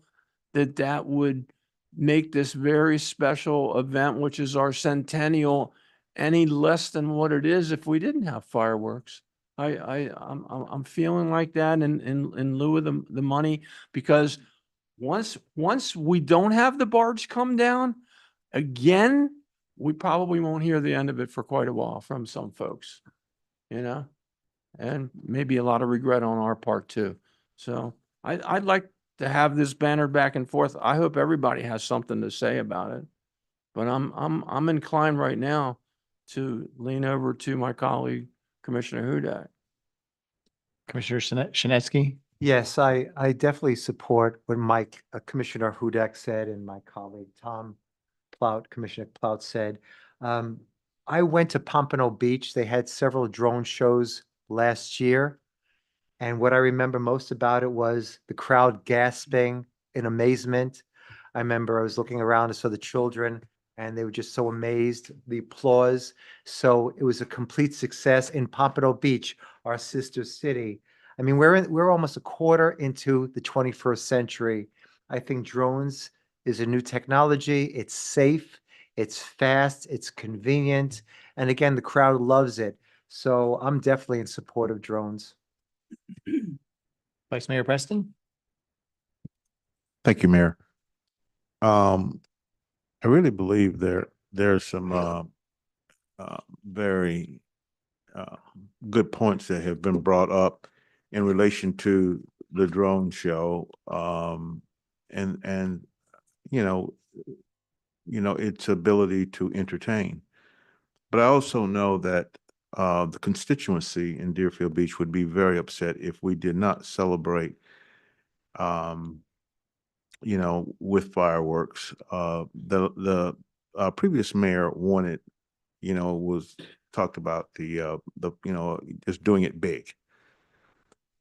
that would make this very special event, which is our centennial, any less than what it is if we didn't have fireworks. I'm feeling like that in lieu of the money, because once we don't have the barge come down again, we probably won't hear the end of it for quite a while from some folks, and maybe a lot of regret on our part too. So I'd like to have this banner back and forth. I hope everybody has something to say about it, but I'm inclined right now to lean over to my colleague, Commissioner Hudak. Commissioner Shinetsky? Yes, I definitely support what Commissioner Hudak said and my colleague Commissioner Plout said. I went to Pompano Beach. They had several drone shows last year. And what I remember most about it was the crowd gasping in amazement. I remember I was looking around and saw the children and they were just so amazed, the applause. So it was a complete success in Pompano Beach, our sister city. I mean, we're almost a quarter into the 21st century. I think drones is a new technology. It's safe, it's fast, it's convenient. And again, the crowd loves it. So I'm definitely in support of drones. Vice Mayor Preston? Thank you, Mayor. I really believe there's some very good points that have been brought up in relation to the drone show. And you know, its ability to entertain. But I also know that the constituency in Deerfield Beach would be very upset if we did not celebrate with fireworks. The previous mayor wanted, was talked about the just doing it big.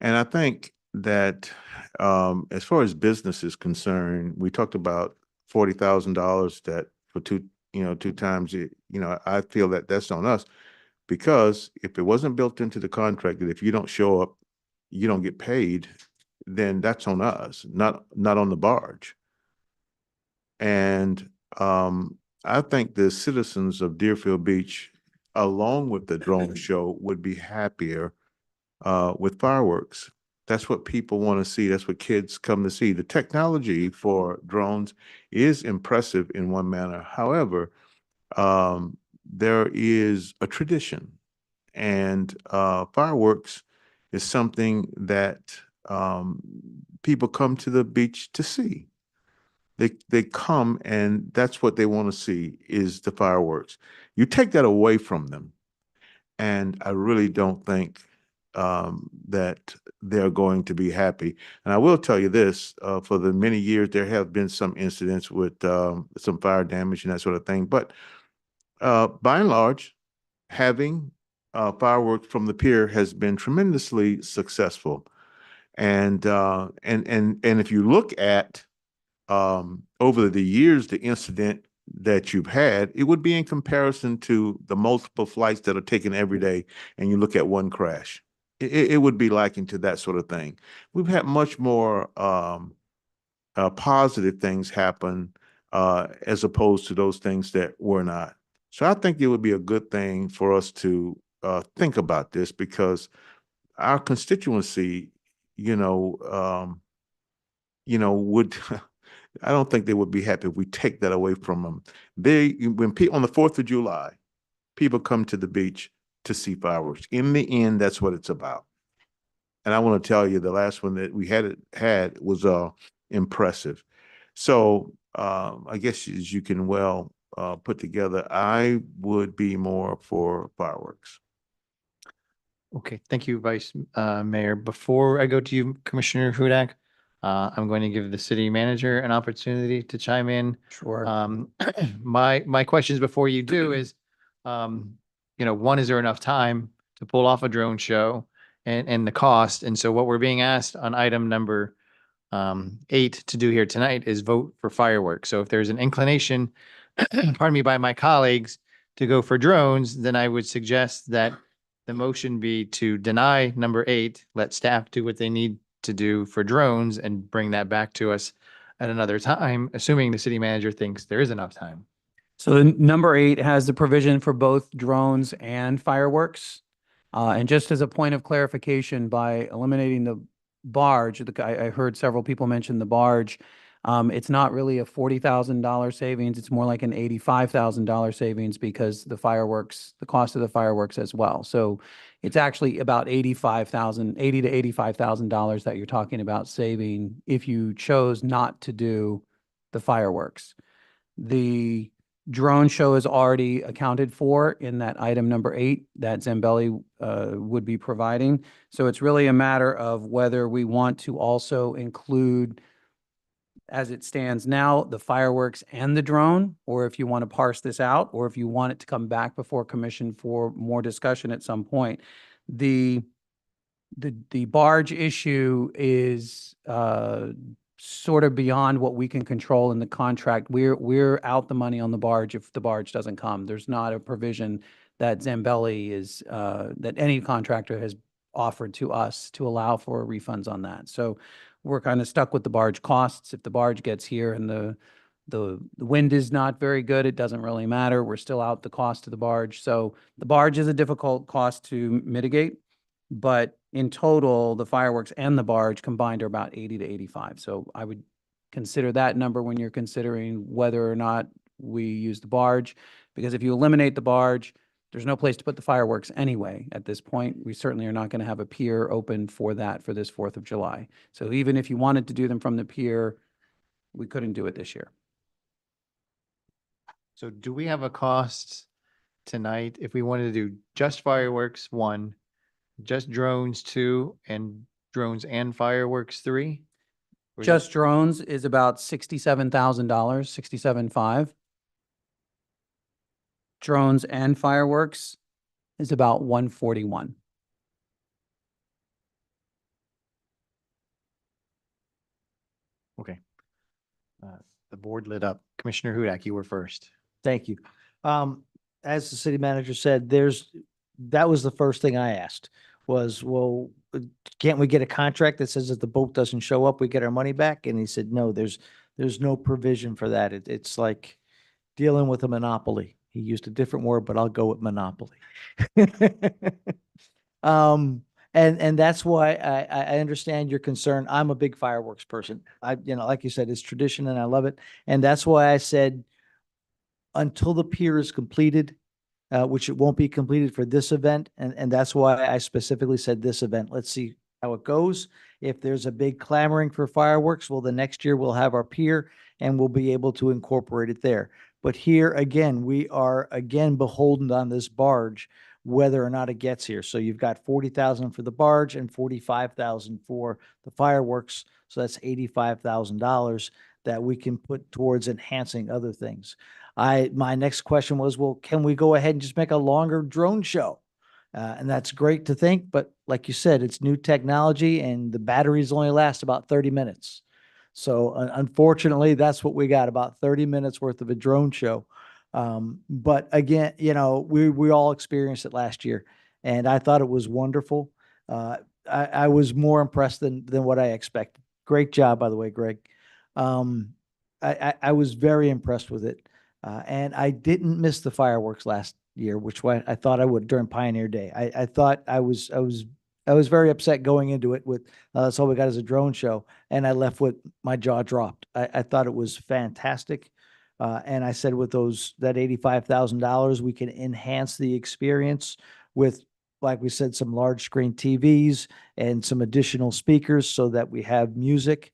And I think that as far as business is concerned, we talked about $40,000 that for two times. I feel that that's on us, because if it wasn't built into the contract that if you don't show up, you don't get paid, then that's on us, not on the barge. And I think the citizens of Deerfield Beach, along with the drone show, would be happier with fireworks. That's what people want to see. That's what kids come to see. The technology for drones is impressive in one manner. However, there is a tradition, and fireworks is something that people come to the beach to see. They come, and that's what they want to see, is the fireworks. You take that away from them, and I really don't think that they're going to be happy. And I will tell you this, for the many years, there have been some incidents with some fire damage and that sort of thing. But by and large, having fireworks from the pier has been tremendously successful. And if you look at over the years, the incident that you've had, it would be in comparison to the multiple flights that are taken every day, and you look at one crash. It would be likened to that sort of thing. We've had much more positive things happen as opposed to those things that were not. So I think it would be a good thing for us to think about this, because our constituency, would I don't think they would be happy if we take that away from them. On the 4th of July, people come to the beach to see fireworks. In the end, that's what it's about. And I want to tell you, the last one that we had was impressive. So I guess, as you can well put together, I would be more for fireworks. Okay, thank you, Vice Mayor. Before I go to you, Commissioner Hudak, I'm going to give the city manager an opportunity to chime in. Sure. My questions before you do is, one, is there enough time to pull off a drone show, and the cost? And so what we're being asked on item number 8 to do here tonight is vote for fireworks. So if there's an inclination, pardon me, by my colleagues to go for drones, then I would suggest that the motion be to deny number 8, let staff do what they need to do for drones, and bring that back to us at another time, assuming the city manager thinks there is enough time. So number 8 has the provision for both drones and fireworks. And just as a point of clarification, by eliminating the barge, I heard several people mention the barge. It's not really a $40,000 savings. It's more like an $85,000 savings, because the cost of the fireworks as well. So it's actually about $80,000 to $85,000 that you're talking about saving if you chose not to do the fireworks. The drone show is already accounted for in that item number 8 that Zambelli would be providing. So it's really a matter of whether we want to also include, as it stands now, the fireworks and the drone, or if you want to parse this out, or if you want it to come back before commission for more discussion at some point. The the barge issue is sort of beyond what we can control in the contract. We're out the money on the barge if the barge doesn't come. There's not a provision that Zambelli is that any contractor has offered to us to allow for refunds on that. So we're kind of stuck with the barge costs. If the barge gets here and the wind is not very good, it doesn't really matter. We're still out the cost of the barge. So the barge is a difficult cost to mitigate, but in total, the fireworks and the barge combined are about 80 to 85. So I would consider that number when you're considering whether or not we use the barge, because if you eliminate the barge, there's no place to put the fireworks anyway at this point. We certainly are not going to have a pier open for that for this 4th of July. So even if you wanted to do them from the pier, we couldn't do it this year. So do we have a cost tonight if we wanted to do just fireworks 1, just drones 2, and drones and fireworks 3? Or is Just drones is about $67,000, $67,500. Drones and fireworks is about $141,000. Okay. The board lit up. Commissioner Hudak, you were first. Thank you. As the city manager said, that was the first thing I asked was, well, can't we get a contract that says if the boat doesn't show up, we get our money back? And he said, no, there's no provision for that. It's like dealing with a monopoly. He used a different word, but I'll go with monopoly. And that's why I understand your concern. I'm a big fireworks person. Like you said, it's tradition and I love it. And that's why I said, until the pier is completed, which it won't be completed for this event. And that's why I specifically said this event. Let's see how it goes. If there's a big clamoring for fireworks, well, the next year we'll have our pier and we'll be able to incorporate it there. But here again, we are again beholden on this barge, whether or not it gets here. So you've got 40,000 for the barge and 45,000 for the fireworks. So that's $85,000 that we can put towards enhancing other things. My next question was, well, can we go ahead and just make a longer drone show? And that's great to think, but like you said, it's new technology and the batteries only last about 30 minutes. So unfortunately, that's what we got, about 30 minutes worth of a drone show. But again, we all experienced it last year and I thought it was wonderful. I was more impressed than what I expected. Great job, by the way, Greg. I was very impressed with it. And I didn't miss the fireworks last year, which I thought I would during Pioneer Day. I thought I was very upset going into it with, that's all we got is a drone show. And I left with my jaw dropped. I thought it was fantastic. And I said with that $85,000, we can enhance the experience with, like we said, some large screen TVs and some additional speakers so that we have music.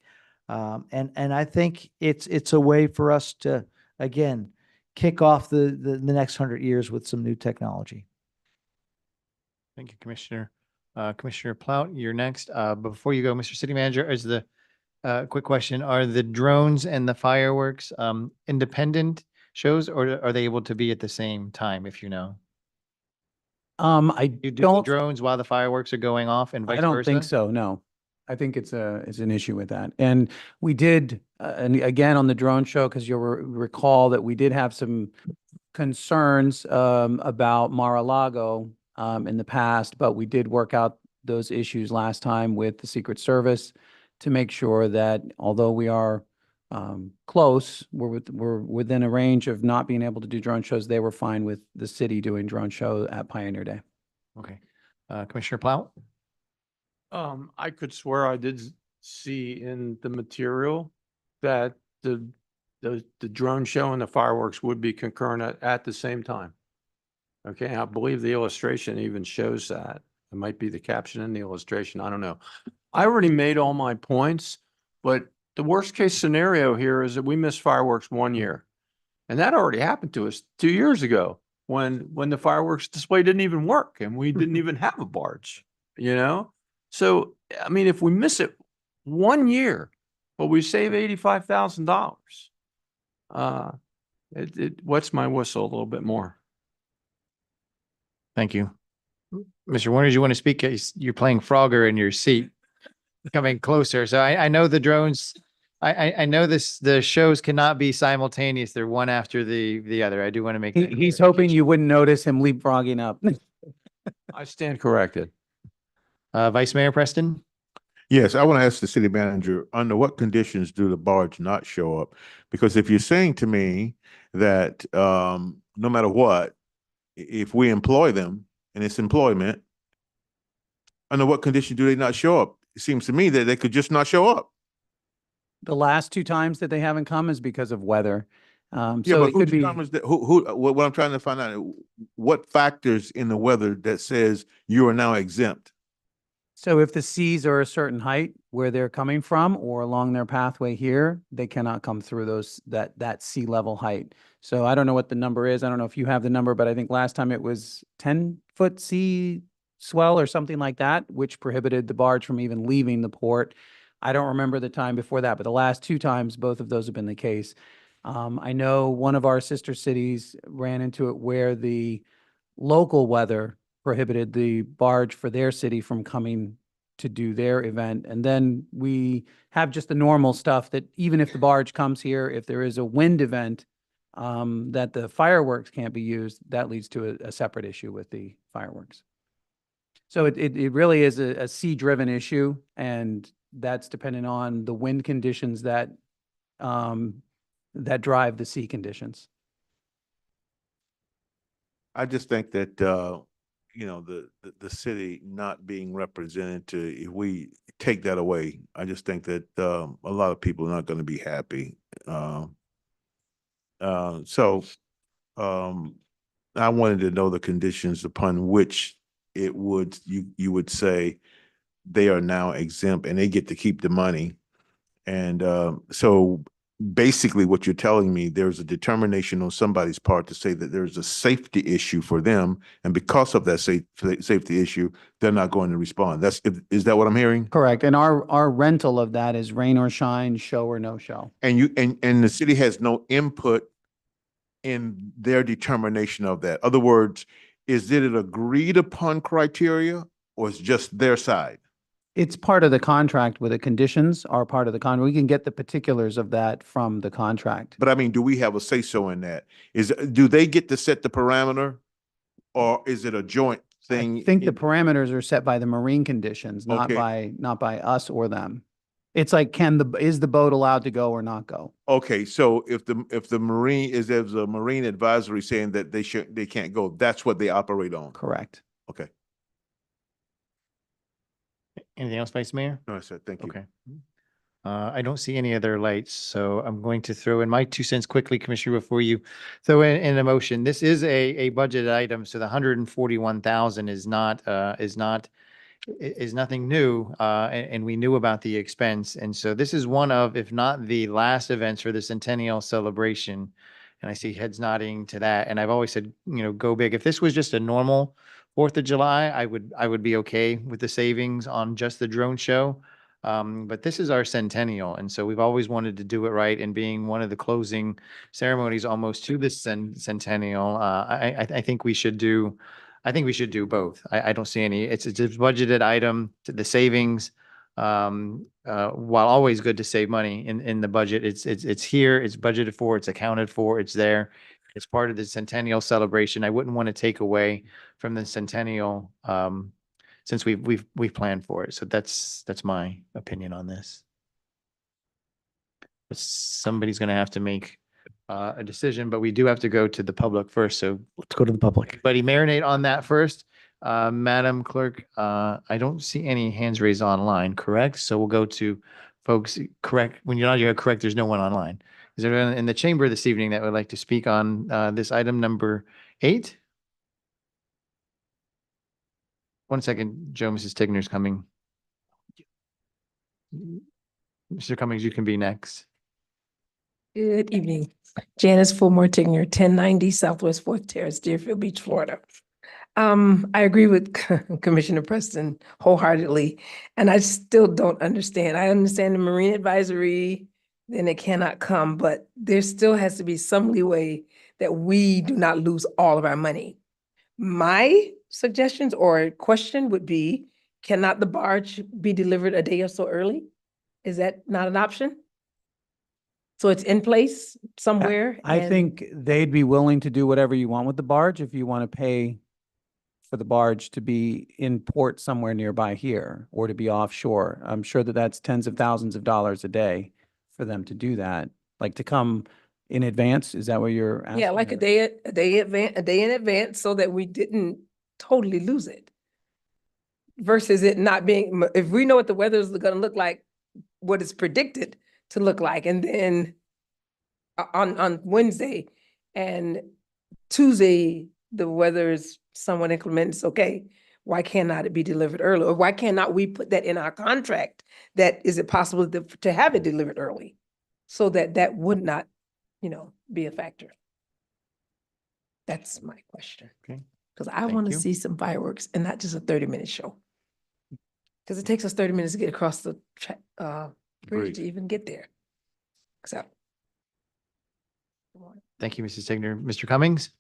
And I think it's a way for us to, again, kick off the next 100 years with some new technology. Thank you, Commissioner. Commissioner Plout, you're next. Before you go, Mr. City Manager, is the quick question, are the drones and the fireworks independent shows or are they able to be at the same time, if you know? I You do the don't, drones while the fireworks are going off and vice I versa? don't think so, no. I think it's an issue with that. And we did, and again, on the drone show, because you'll recall that we did have some concerns about Mar-a-Lago in the past, but we did work out those issues last time with the Secret Service to make sure that although we are close, we're within a range of not being able to do drone shows. They were fine with the city doing drone show at Pioneer Day. Okay. Commissioner Plout? I could swear I did see in the material that the drone show and the fireworks would be concurrent at the same time. Okay, I believe the illustration even shows that. It might be the caption in the illustration, I don't know. I already made all my points, but the worst case scenario here is that we missed fireworks 1 year. And that already happened to us 2 years ago when the fireworks display didn't even work and we didn't even have a barge, So, I mean, if we miss it 1 year, but we save $85,000, it wets my whistle a little bit more. Thank you. Mr. Warner, you want to speak? You're playing Frogger in your seat, coming closer. So I know the drones, I know the shows cannot be simultaneous. They're one after the other. I do want to make. that He's hoping clarification. you wouldn't notice him leapfrogging up. I stand corrected. Vice Mayor Preston? Yes, I want to ask the city manager, under what conditions do the barge not show up? Because if you're saying to me that no matter what, if we employ them and it's employment, under what condition do they not show up? It seems to me that they could just not show up. The last two times that they haven't come is because of weather. Yeah, So but it who could be, determines that, what I'm trying to find out, what factors in the weather that says you are now exempt? so if the seas are a certain height where they're coming from or along their pathway here, they cannot come through that sea level height. So I don't know what the number is. I don't know if you have the number, but I think last time it was 10-foot sea swell or something like that, which prohibited the barge from even leaving the port. I don't remember the time before that, but the last two times, both of those have been the case. I know one of our sister cities ran into it where the local weather prohibited the barge for their city from coming to do their event. And then we have just the normal stuff that even if the barge comes here, if there is a wind event, that the fireworks can't be used, that leads to a separate issue with the fireworks. So it really is a sea-driven issue, and that's dependent on the wind conditions that that drive the sea conditions. I just think that, the city not being represented, if we take that away, I just think that, a lot of people are not going to be happy. So I wanted to know the conditions upon which you would say they are now exempt and they get to keep the money. And, so basically what you're telling me, there's a determination on somebody's part to say that there's a safety issue for them. And because of that safety issue, they're not going to respond. Is that what I'm hearing? Correct. And our rental of that is rain or shine, show or no show. And the city has no input in their determination of that. Other words, is it an agreed upon criteria or is just their side? It's part of the contract where the conditions are part of the contract. We can get the particulars of that from the contract. But I mean, do we have a say-so in that? Do they get to set the parameter or is it a joint thing? I think the parameters are set by the marine conditions, not Okay. by us or them. It's like, is the boat allowed to go or not go? Okay, so if there's a marine advisory saying that they can't go, that's what they operate on. Correct. Okay, Anything else, Vice Mayor? no, I said, thank you. Okay. I don't see any other lights, so I'm going to throw in my 2 cents quickly, Commissioner, before you throw in a motion. This is a budget item, so the 141,000 is nothing new, and we knew about the expense. And so this is one of, if not the last events for the centennial celebration. And I see heads nodding to that. And I've always said, go big. If this was just a normal 4th of July, I would be okay with the savings on just the drone show. But this is our centennial. And so we've always wanted to do it right. And being one of the closing ceremonies almost to this centennial, I think we should do both. I don't see any, it's a budgeted item to the savings. While always good to save money in the budget, it's here, it's budgeted for, it's accounted for, it's there. It's part of the centennial celebration. I wouldn't want to take away from the centennial, since we've planned for it. So that's my opinion on this. But somebody's going to have to make a decision, but we do have to go to the public first. So Let's go to the public. buddy, marinate on that first. Madam Clerk, I don't see any hands raised online, correct? So we'll go to folks, correct? When you're not here, correct, there's no one online. Is there anyone in the chamber this evening that would like to speak on this item number 8? One second, Joe, Mrs. Tigner's coming. Mr. Cummings, you can be next. Good evening. Janice Fulmore Tigner, 1090 Southwest 4th Terrace, Deerfield Beach, Florida. I agree with Commissioner Preston wholeheartedly, and I still don't understand. I understand the marine advisory, then it cannot come, but there still has to be some leeway that we do not lose all of our money. My suggestions or question would be, cannot the barge be delivered a day or so early? Is that not an option? So it's in place somewhere? I and- think they'd be willing to do whatever you want with the barge if you want to pay for the barge to be in port somewhere nearby here or to be offshore. I'm sure that that's tens of thousands of dollars a day for them to do that, like to come in advance. Is that what you're asking? Yeah, like or- a day in advance so that we didn't totally lose it. Versus it not being, if we know what the weather is gonna look like, what it's predicted to look like, and then on Wednesday and Tuesday, the weather is somewhat inclement, it's okay. Why cannot it be delivered early? Or why cannot we put that in our contract? That, is it possible to have it delivered early? So that that would not, be a factor. That's my question. Okay. Because I Thank want to you. see some fireworks and not just a 30-minute show. Because it takes us 30 minutes to get across the bridge Agreed. to even get there. So. Thank you, Mrs. Signer. Mr. Cummings?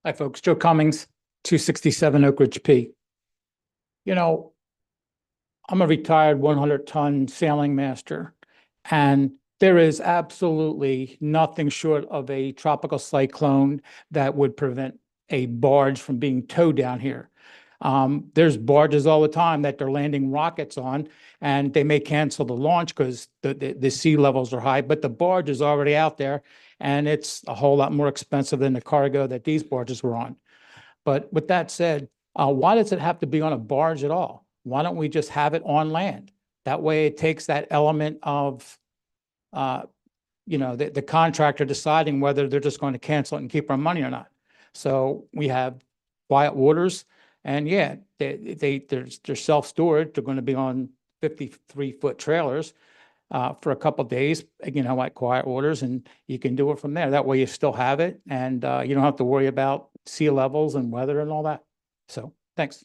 Hi, folks. Joe Cummings, 267 Oak Ridge P. You know, I'm a retired 100-ton sailing master, and there is absolutely nothing short of a tropical cyclone that would prevent a barge from being towed down here. There's barges all the time that they're landing rockets on, and they may cancel the launch because the sea levels are high, but the barge is already out there, and it's a whole lot more expensive than the cargo that these barges were on. But with that said, why does it have to be on a barge at all? Why don't we just have it on land? That way it takes that element of, the contractor deciding whether they're just going to cancel it and keep our money or not. So we have quiet waters, and yeah, they're self-storage. They're going to be on 53-foot trailers for a couple of days, like quiet waters, and you can do it from there. That way you still have it, and you don't have to worry about sea levels and weather and all that. So, thanks.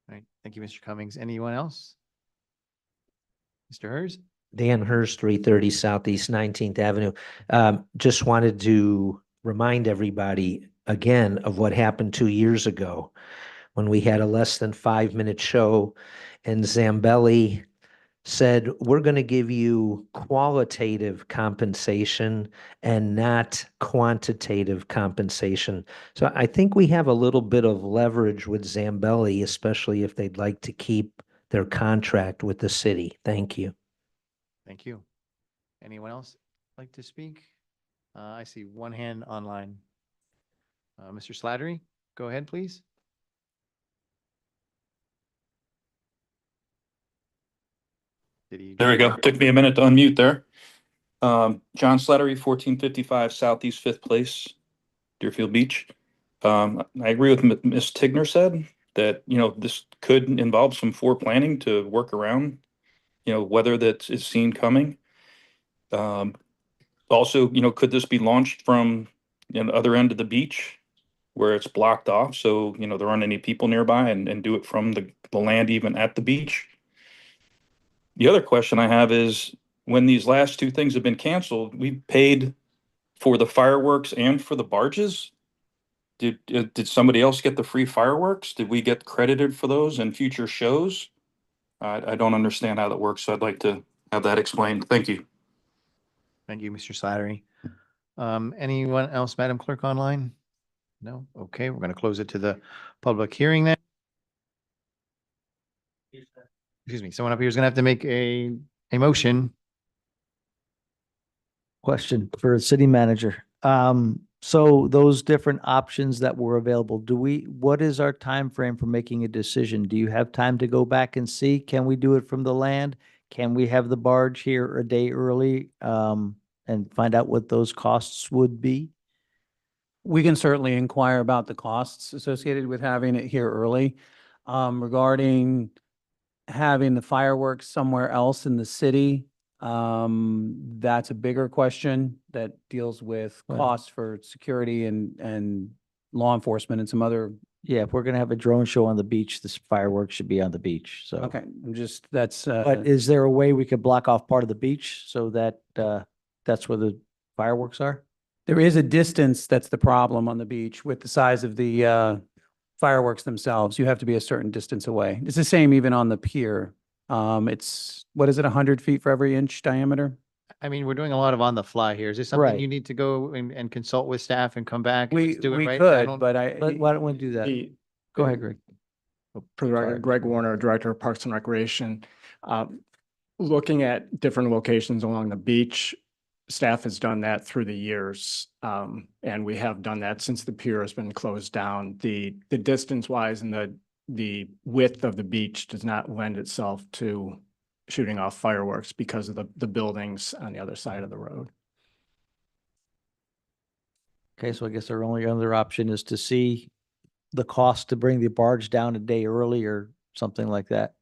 All right. Thank you, Mr. Cummings. Anyone else? Mr. Hers? Dan Hurst, 330 Southeast 19th Avenue. Just wanted to remind everybody again of what happened 2 years ago when we had a less than 5-minute show and Zambelli said, we're going to give you qualitative compensation and not quantitative compensation. So I think we have a little bit of leverage with Zambelli, especially if they'd like to keep their contract with the city. Thank you. Thank you. Anyone else like to speak? I see one hand online. Mr. Slattery, go ahead, please. There we go. Took me a minute to unmute there. John Slattery, 1455 Southeast 5th Place, Deerfield Beach. I agree with Ms. Tigner said that, this could involve some planning to work around, weather that is seen coming. Also, could this be launched from the other end of the beach where it's blocked off? So, there aren't any people nearby and do it from the land even at the beach. The other question I have is, when these last two things have been canceled, we paid for the fireworks and for the barges. Did somebody else get the free fireworks? Did we get credited for those in future shows? I don't understand how that works, so I'd like to have that explained. Thank you. Thank you, Mr. Slattery. Anyone else, Madam Clerk, online? No? Okay, we're going to close it to the public hearing then. Excuse me, someone up here is going to have to make a motion. Question for the city manager. So those different options that were available, what is our time frame for making a decision? Do you have time to go back and see? Can we do it from the land? Can we have the barge here a day early, and find out what those costs would be? We can certainly inquire about the costs associated with having it here early. Regarding having the fireworks somewhere else in the city, that's a bigger question that deals with Well- costs for security and law enforcement and some other. Yeah, if we're gonna have a drone show on the beach, this fireworks should be on the beach, so. Okay, that's. But is there a way we could block off part of the beach so that, that's where the fireworks are? There is a distance that's the problem on the beach with the size of the fireworks themselves. You have to be a certain distance away. It's the same even on the pier. It's, what is it, 100 feet for every inch diameter? I mean, we're doing a lot of on the fly here. Is this something Right. you need to go and consult with staff and come back? and We, just do it we right? I could, don't- but Why don't we do that? Go ahead, Greg. For the record, Greg Warner, Director of Parks and Recreation. Looking at different locations along the beach, staff has done that through the years. And we have done that since the pier has been closed down. The distance wise and the width of the beach does not lend itself to shooting off fireworks because of the buildings on the other side of the road. Okay, so I guess our only other option is to see the cost to bring the barge down a day early or something like that.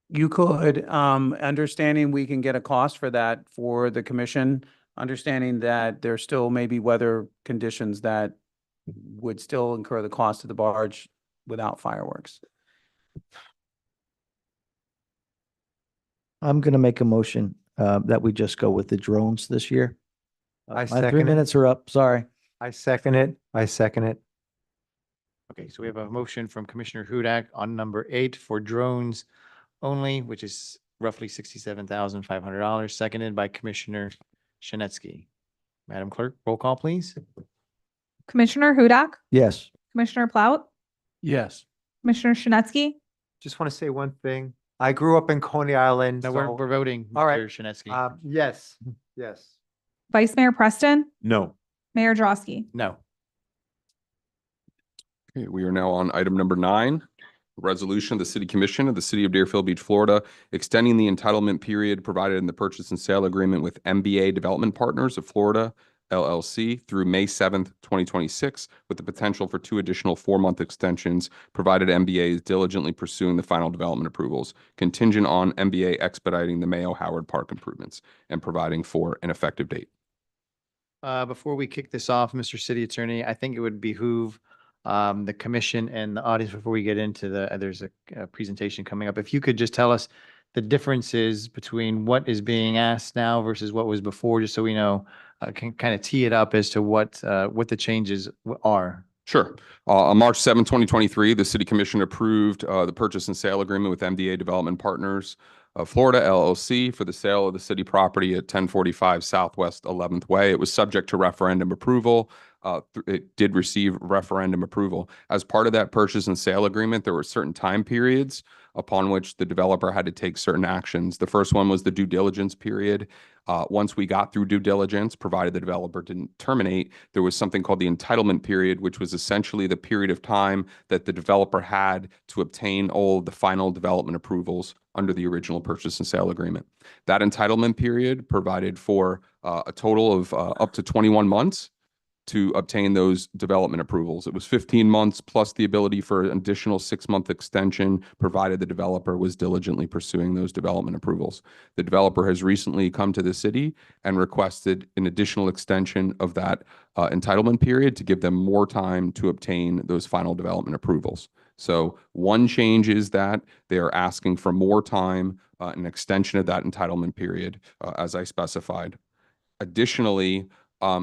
You could, understanding we can get a cost for that for the commission, understanding that there still may be weather conditions that would still incur the cost of the barge without fireworks. I'm gonna make a motion that we just go with the drones this year. I My 3 second it. minutes are up, sorry. I second it. I second it. Okay, so we have a motion from Commissioner Hudak on number 8 for drones only, which is roughly $67,500, seconded by Commissioner Shinetsky. Madam Clerk, roll call, please. Commissioner Hudak, Yes. Commissioner Plaut, Yes. Commissioner Shinetsky, Just want to say one thing. I grew up in Coney Island. No, so- we're voting, All right. Mr. Shinetsky. Yes, yes. Vice Mayor Preston, No. Mayor Drosky. No. Okay, we are now on item number 9, resolution of the City Commission of the City of Deerfield Beach, Florida, extending the entitlement period provided in the purchase and sale agreement with MBA Development Partners of Florida, LLC, through May 7th, 2026, with the potential for 2 additional 4-month extensions, provided MBA is diligently pursuing the final development approvals, contingent on MBA expediting the Mayo Howard Park improvements and providing for an effective date. Before we kick this off, Mr. City Attorney, I think it would behoove the commission and the audience before we get into there's a presentation coming up. If you could just tell us the differences between what is being asked now versus what was before, just so we know, can kind of tee it up as to what the changes are. Sure. On March 7, 2023, the City Commission approved the purchase and sale agreement with MDA Development Partners of Florida, LLC, for the sale of the city property at 1045 Southwest 11th Way. It was subject to referendum approval. It did receive referendum approval. As part of that purchase and sale agreement, there were certain time periods upon which the developer had to take certain actions. The first one was the due diligence period. Once we got through due diligence, provided the developer didn't terminate, there was something called the entitlement period, which was essentially the period of time that the developer had to obtain all of the final development approvals under the original purchase and sale agreement. That entitlement period provided for a total of up to 21 months to obtain those development approvals. It was 15 months plus the ability for an additional 6-month extension, provided the developer was diligently pursuing those development approvals. The developer has recently come to the city and requested an additional extension of that entitlement period to give them more time to obtain those final development approvals. So one change is that they are asking for more time, an extension of that entitlement period, as I specified. Additionally,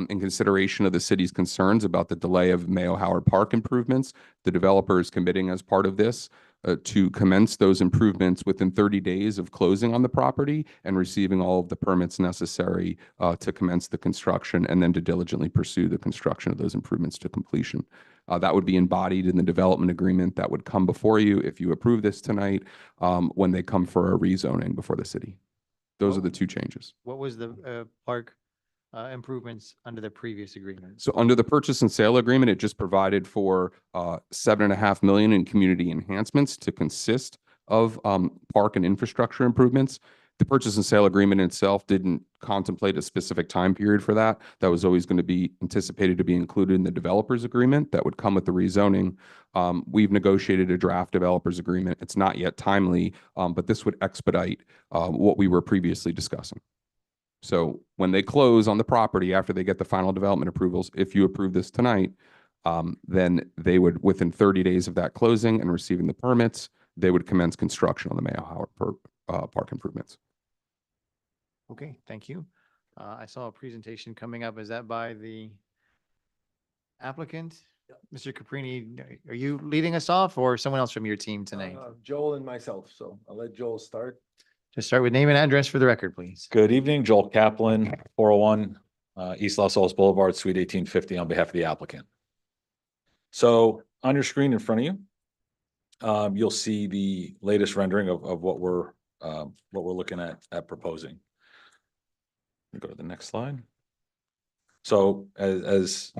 in consideration of the city's concerns about the delay of Mayo Howard Park improvements, the developer is committing as part of this to commence those improvements within 30 days of closing on the property and receiving all of the permits necessary to commence the construction, and then to diligently pursue the construction of those improvements to completion. That would be embodied in the development agreement that would come before you if you approve this tonight, when they come for a rezoning before the city. Those are the 2 changes. What was the park improvements under the previous agreement? So under the purchase and sale agreement, it just provided for $7.5 million in community enhancements to consist of park and infrastructure improvements. The purchase and sale agreement itself didn't contemplate a specific time period for that. That was always going to be anticipated to be included in the developer's agreement that would come with the rezoning. We've negotiated a draft developer's agreement. It's not yet timely, but this would expedite what we were previously discussing. So when they close on the property after they get the final development approvals, if you approve this tonight, then they would, within 30 days of that closing and receiving the permits, they would commence construction on the Mayo Howard Park improvements. Okay, thank you. I saw a presentation coming up. Is that by the applicant? Mr. Caprini, are you leading us off or someone else from your team tonight? Joel and myself, so I'll let Joel start. Just start with name and address for the record, please. Good evening, Joel Kaplan, 401 East Los Altos Boulevard, Suite 1850 on behalf of the applicant. So on your screen in front of you, you'll see the latest rendering of what we're looking at proposing. Go to the next slide. So as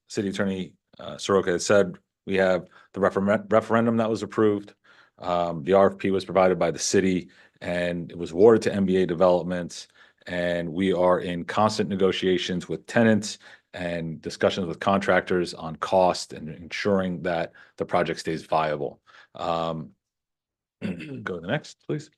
City Attorney Soroka had said, we have the referendum that was approved. The RFP was provided by the city and it was awarded to MBA Developments. And we are in constant negotiations with tenants and discussions with contractors on cost and ensuring that the project stays viable. Go to the next, please.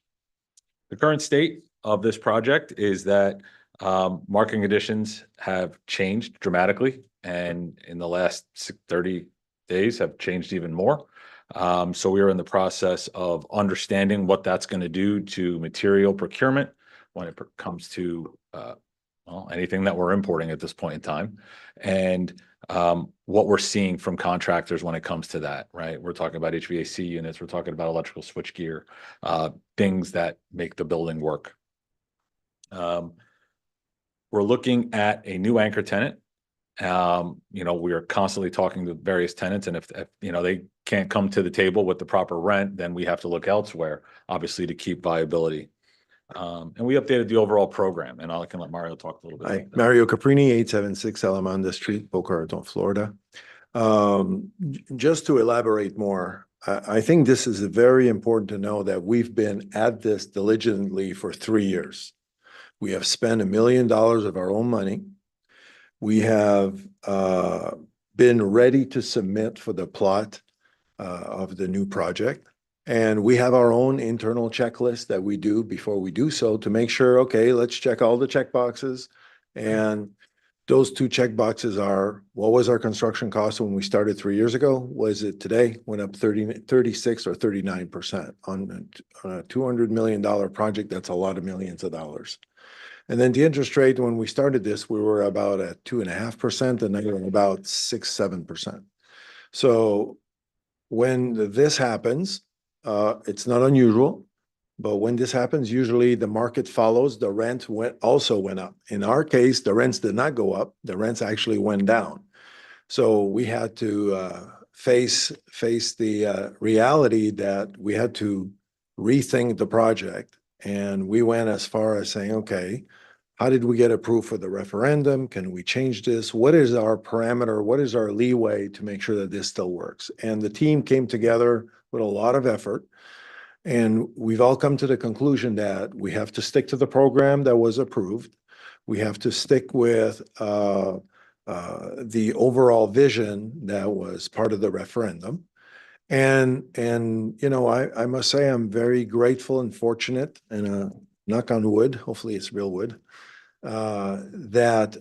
The current state of this project is that marketing conditions have changed dramatically, and in the last 30 days have changed even more. So we are in the process of understanding what that's going to do to material procurement when it comes to well, anything that we're importing at this point in time, and what we're seeing from contractors when it comes to that, right? We're talking about HVAC units, we're talking about electrical switchgear, things that make the building work. We're looking at a new anchor tenant. You know, we are constantly talking to various tenants, and if you know they can't come to the table with the proper rent, then we have to look elsewhere, obviously, to keep viability. And we updated the overall program, and I can let Mario talk a little bit. Hi, about that. Mario Caprini, 876 Alamanda Street, Boca Raton, Florida. Just to elaborate more, I think this is very important to know that we've been at this diligently for 3 years. We have spent $1 million of our own money. We have been ready to submit for the plot of the new project. And we have our own internal checklist that we do before we do so to make sure, okay, let's check all the check boxes. And those 2 check boxes are, what was our construction cost when we started 3 years ago? Was it today? Went up 36 or 39% on a $200 million project. That's a lot of millions of dollars. And then the interest rate, when we started this, we were about at 2.5%, and now we're about 6-7%. So when this happens, it's not unusual, but when this happens, usually the market follows. The rent also went up. In our case, the rents did not go up. The rents actually went down. So we had to face the reality that we had to rethink the project. And we went as far as saying, okay, how did we get approved for the referendum? Can we change this? What is our parameter? What is our leeway to make sure that this still works? And the team came together with a lot of effort. And we've all come to the conclusion that we have to stick to the program that was approved. We have to stick with the overall vision that was part of the referendum. And you know, I must say I'm very grateful and fortunate, and knock on wood, hopefully it's real wood, that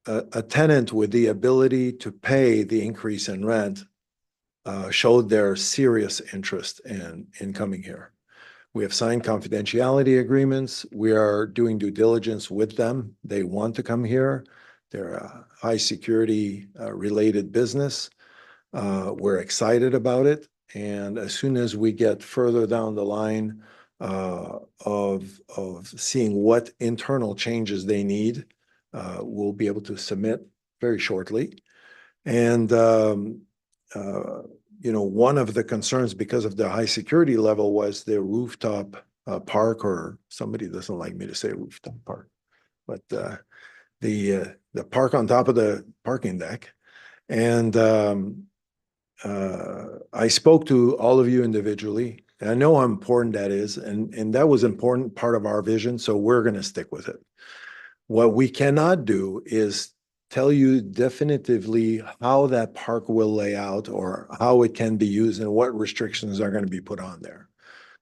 a tenant with the ability to pay the increase in rent showed their serious interest in coming here. We have signed confidentiality agreements. We are doing due diligence with them. They want to come here. They're a high security related business. We're excited about it. And as soon as we get further down the line of seeing what internal changes they need, we'll be able to submit very shortly. And you know, one of the concerns because of the high security level was the rooftop park, or somebody doesn't like me to say rooftop park, but the park on top of the parking deck. And I spoke to all of you individually. And I know how important that is. And that was an important part of our vision. So we're going to stick with it. What we cannot do is tell you definitively how that park will lay out or how it can be used and what restrictions are going to be put on there.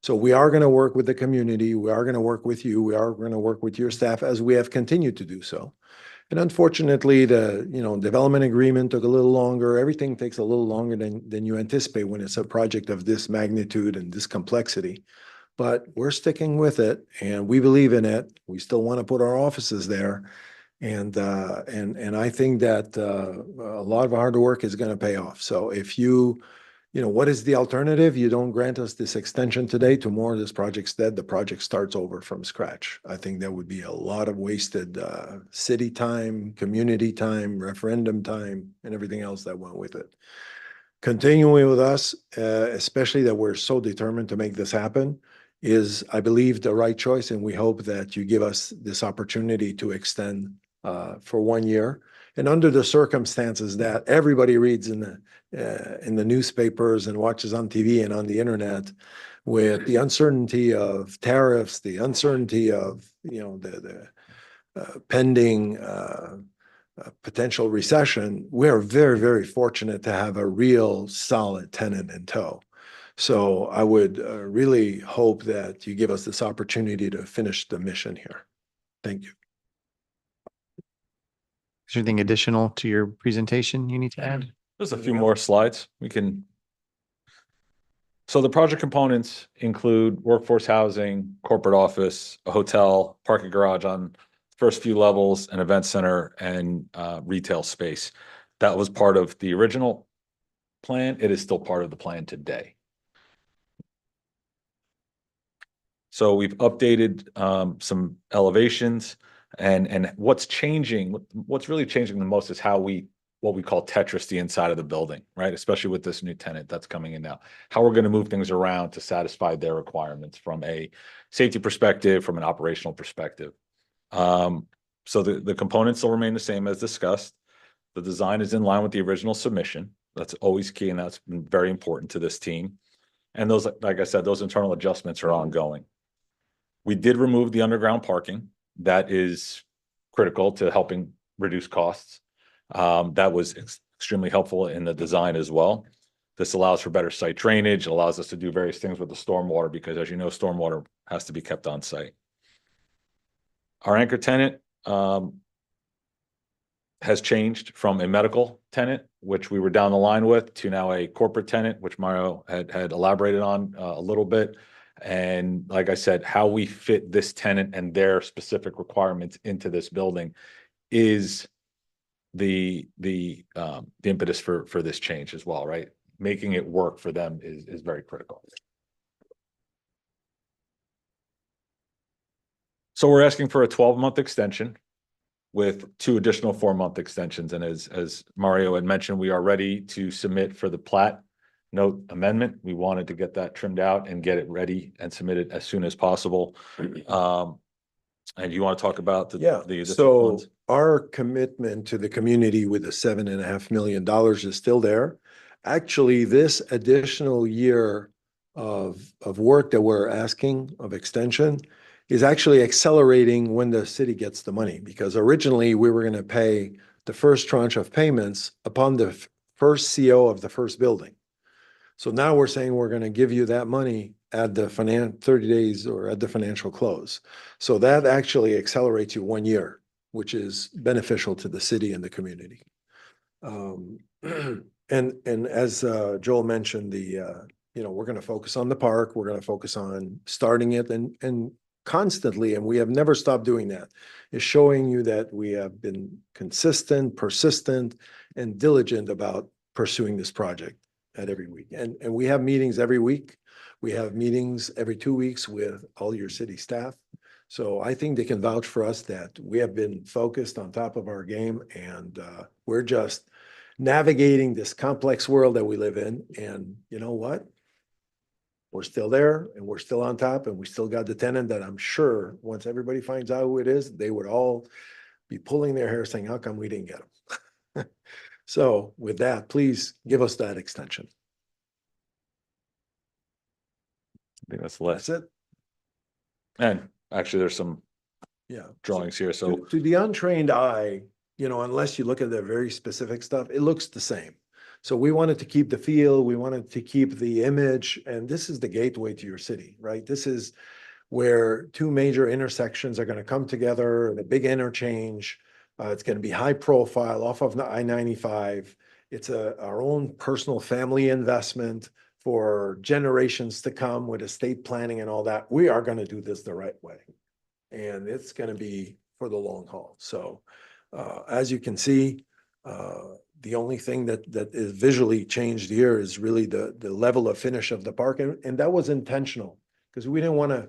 So we are going to work with the community. We are going to work with you. We are going to work with your staff as we have continued to do so. And unfortunately, the development agreement took a little longer. Everything takes a little longer than you anticipate when it's a project of this magnitude and this complexity. but we're sticking with it and we believe in it. We still want to put our offices there. And I think that a lot of hard work is going to pay off. So if you know, what is the alternative? You don't grant us this extension today. Tomorrow, this project's dead. The project starts over from scratch. I think that would be a lot of wasted city time, community time, referendum time, and everything else that went with it. Continuing with us, especially that we're so determined to make this happen, is, I believe, the right choice. And we hope that you give us this opportunity to extend for 1 year. And under the circumstances that everybody reads in the newspapers and watches on TV and on the internet, with the uncertainty of tariffs, the uncertainty of, you know, the pending potential recession, we're very, very fortunate to have a real solid tenant in tow. So I would really hope that you give us this opportunity to finish the mission here. Thank you. Is there anything additional to your presentation you need to add? There's a few more slides. We can. So the project components include workforce housing, corporate office, a hotel, parking garage on first few levels, an event center, and retail space. That was part of the original plan. It is still part of the plan today. So we've updated some elevations, and what's changing, what's really changing the most is how what we call Tetris the inside of the building, right? Especially with this new tenant that's coming in now. How we're going to move things around to satisfy their requirements from a safety perspective, from an operational perspective. So the components will remain the same as discussed. The design is in line with the original submission. That's always key, and that's been very important to this team. And those, like I said, those internal adjustments are ongoing. We did remove the underground parking. That is critical to helping reduce costs. That was extremely helpful in the design as well. This allows for better site drainage. It allows us to do various things with the stormwater because, as you know, stormwater has to be kept on site. Our anchor tenant has changed from a medical tenant, which we were down the line with, to now a corporate tenant, which Mario had elaborated on a little bit. And like I said, how we fit this tenant and their specific requirements into this building is the impetus for this change as well, right? Making it work for them is very critical. So we're asking for a 12-month extension with 2 additional 4-month extensions. And as Mario had mentioned, we are ready to submit for the plat note amendment. We wanted to get that trimmed out and get it ready and submitted as soon as possible. And you want to talk about the additional funds? Our commitment to the community with the $7.5 million is still there. Actually, this additional year of work that we're asking of extension is actually accelerating when the city gets the money, because originally we were going to pay the first tranche of payments upon the first CO of the first building. So now we're saying we're going to give you that money at the 30 days or at the financial close. So that actually accelerates you 1 year, which is beneficial to the city and the community. And as Joel mentioned, we're going to focus on the park. We're going to focus on starting it and constantly, and we have never stopped doing that, is showing you that we have been consistent, persistent, and diligent about pursuing this project at every week. And we have meetings every week. We have meetings every 2 weeks with all your city staff. So I think they can vouch for us that we have been focused on top of our game, and we're just navigating this complex world that we live in. And you know what? We're still there, and we're still on top, and we still got the tenant that I'm sure once everybody finds out who it is, they would all be pulling their hair saying, how come we didn't get them? So with that, please give us that extension. I think that's less. That's it. And actually, there's some drawings here. So to the untrained eye, unless you look at the very specific stuff, it looks the same. So we wanted to keep the feel, we wanted to keep the image, and this is the gateway to your city, right? This is where 2 major intersections are going to come together, the big interchange. It's going to be high profile off of the I-95. It's our own personal family investment for generations to come with estate planning and all that. We are going to do this the right way. And it's going to be for the long haul. So as you can see, the only thing that is visually changed here is really the level of finish of the park. And that was intentional because we didn't want to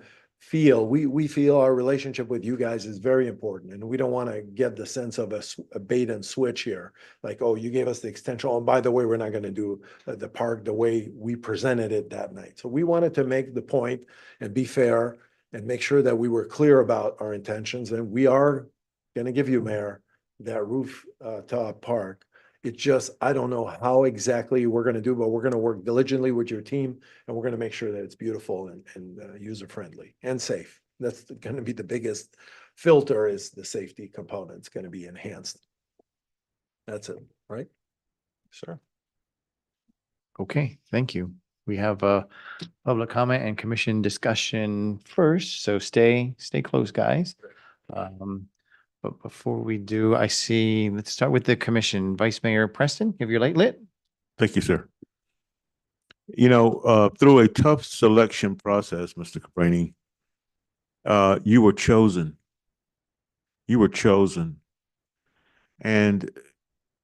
we feel our relationship with you guys is very important. And we don't want to get the sense of a bait and switch here. Like, oh, you gave us the extension. Oh, and by the way, we're not going to do the park the way we presented it that night. So we wanted to make the point and be fair and make sure that we were clear about our intentions. And we are going to give you, Mayor, that rooftop park. It's just, I don't know how exactly we're going to do, but we're going to work diligently with your team and we're going to make sure that it's beautiful and user-friendly and safe. That's going to be the biggest filter, is the safety component. It's going to be enhanced. That's it, right? Sure. Okay, thank you. We have a public comment and commission discussion first, so stay close, guys. But before we do, I see, let's start with the commission. Vice Mayor Preston, have your light lit? Thank you, sir. You know, through a tough selection process, Mr. Cabrini, you were chosen. You were chosen. And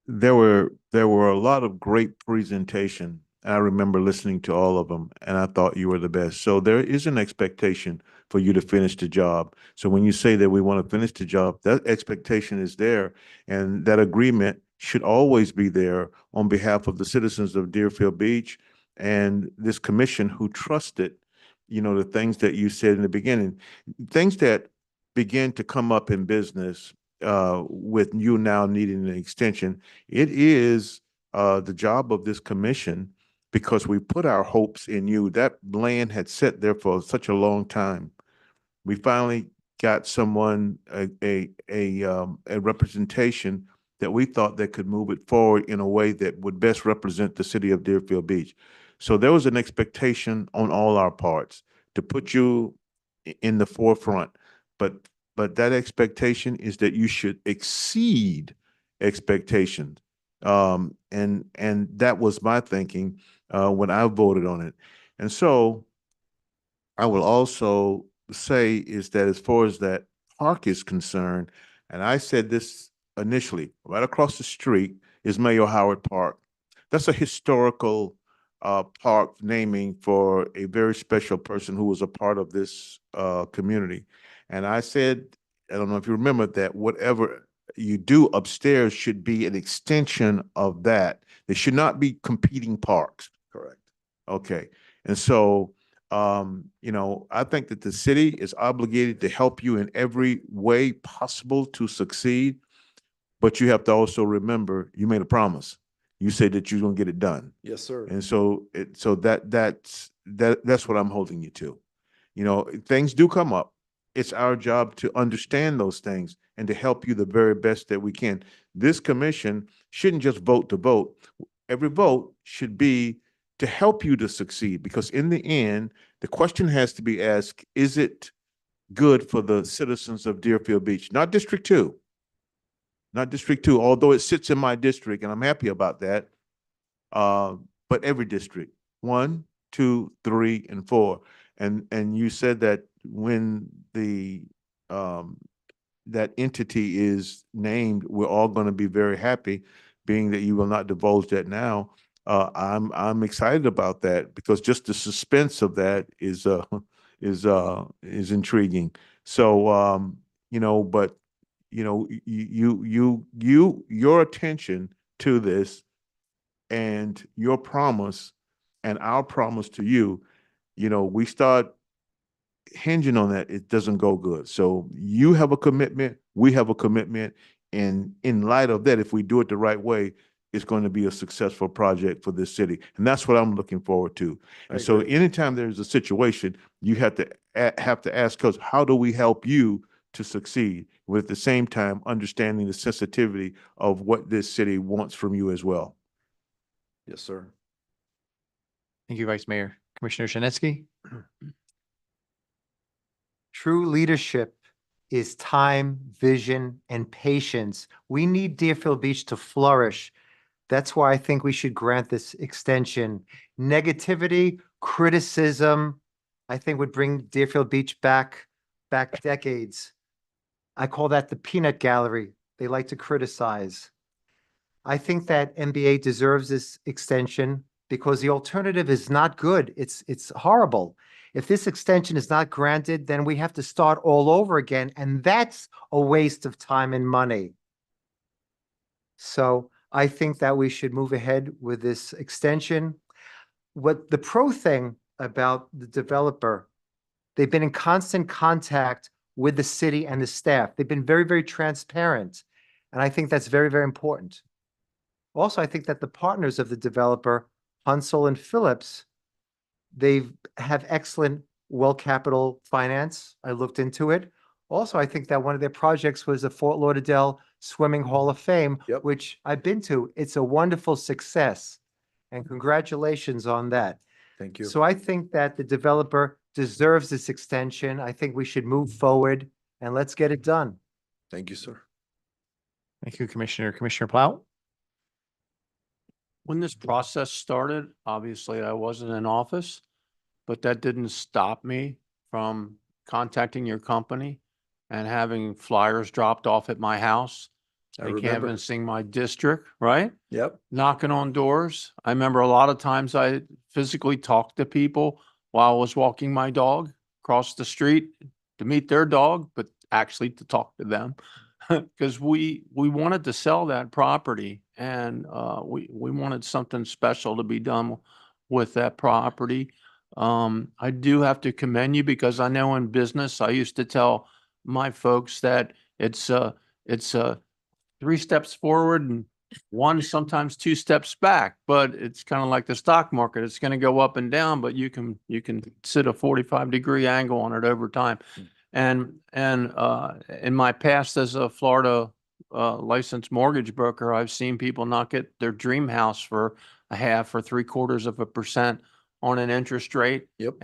there were a lot of great presentation. I remember listening to all of them, and I thought you were the best. So there is an expectation for you to finish the job. So when you say that we want to finish the job, that expectation is there, and that agreement should always be there on behalf of the citizens of Deerfield Beach and this commission who trusted, you know, the things that you said in the beginning, things that begin to come up in business with you now needing an extension. It is the job of this commission, because we put our hopes in you. That land had sat there for such a long time. We finally got someone, a representation that we thought that could move it forward in a way that would best represent the city of Deerfield Beach. So there was an expectation on all our parts to put you in the forefront, but that expectation is that you should exceed expectations. And that was my thinking when I voted on it. And so I will also say is that as far as that park is concerned, and I said this initially, right across the street is Mayor Howard Park. That's a historical park naming for a very special person who was a part of this community. And I said, I don't know if you remember, that whatever you do upstairs should be an extension of that. They should not be competing parks. Correct. Okay. And so, you know, I think that the city is obligated to help you in every way possible to succeed. But you have to also remember, you made a promise. You said that you're going to get it done. Yes, sir. And so that's what I'm holding you to. You know, things do come up. It's our job to understand those things and to help you the very best that we can. This commission shouldn't just vote to vote. Every vote should be to help you to succeed, because in the end, the question has to be asked, is it good for the citizens of Deerfield Beach? Not District 2. Not District 2, although it sits in my district, and I'm happy about that. But every district, 1, 2, 3, and 4. And you said that when the that entity is named, we're all going to be very happy, being that you will not divulge that now. I'm excited about that, because just the suspense of that is intriguing. So you know, but you know, your attention to this and your promise and our promise to you, you know, we start hinging on that, it doesn't go good. So you have a commitment, we have a commitment, and in light of that, if we do it the right way, it's going to be a successful project for this city. And that's what I'm looking forward to. And so anytime there's a situation, you have to ask us, how do we help you to succeed, with at the same time understanding the sensitivity of what this city wants from you as well. Yes, sir. Thank you, Vice Mayor. Commissioner Shanetsky? True leadership is time, vision, and patience. We need Deerfield Beach to flourish That's why I think we should grant this extension. Negativity, criticism, I think would bring Deerfield Beach back decades. I call that the peanut gallery. They like to criticize. I think that MBA deserves this extension because the alternative is not good. It's horrible. If this extension is not granted, then we have to start all over again, and that's a waste of time and money. So I think that we should move ahead with this extension. What the pro thing about the developer, they've been in constant contact with the city and the staff. They've been very, very transparent. And I think that's very, very important. Also, I think that the partners of the developer, Hunsel and Phillips, they have excellent, well-capital finance. I looked into it. Also, I think that one of their projects was the Fort Lauderdale Swimming Hall of Fame, which I've been to. It's a wonderful success. And congratulations on that. Thank you. So I think that the developer deserves this extension. I think we should move forward and let's get it done. Thank you, sir. Thank you, Commissioner. Commissioner Plow? When this process started, obviously I wasn't in office, but that didn't stop me from contacting your company and having flyers dropped off at my house, I remember. canvassing my district, right? Yep. Knocking on doors. I remember a lot of times I physically talked to people while I was walking my dog across the street to meet their dog, but actually to talk to them. Because we wanted to sell that property and we wanted something special to be done with that property. I do have to commend you because I know in business, I used to tell my folks that it's 3 steps forward and 1, sometimes 2 steps back, but it's kind of like the stock market. It's going to go up and down, but you can sit a 45-degree angle on it over time. And in my past as a Florida licensed mortgage broker, I've seen people not get their dream house for 0.5 or 3/4% on an interest rate. Yep.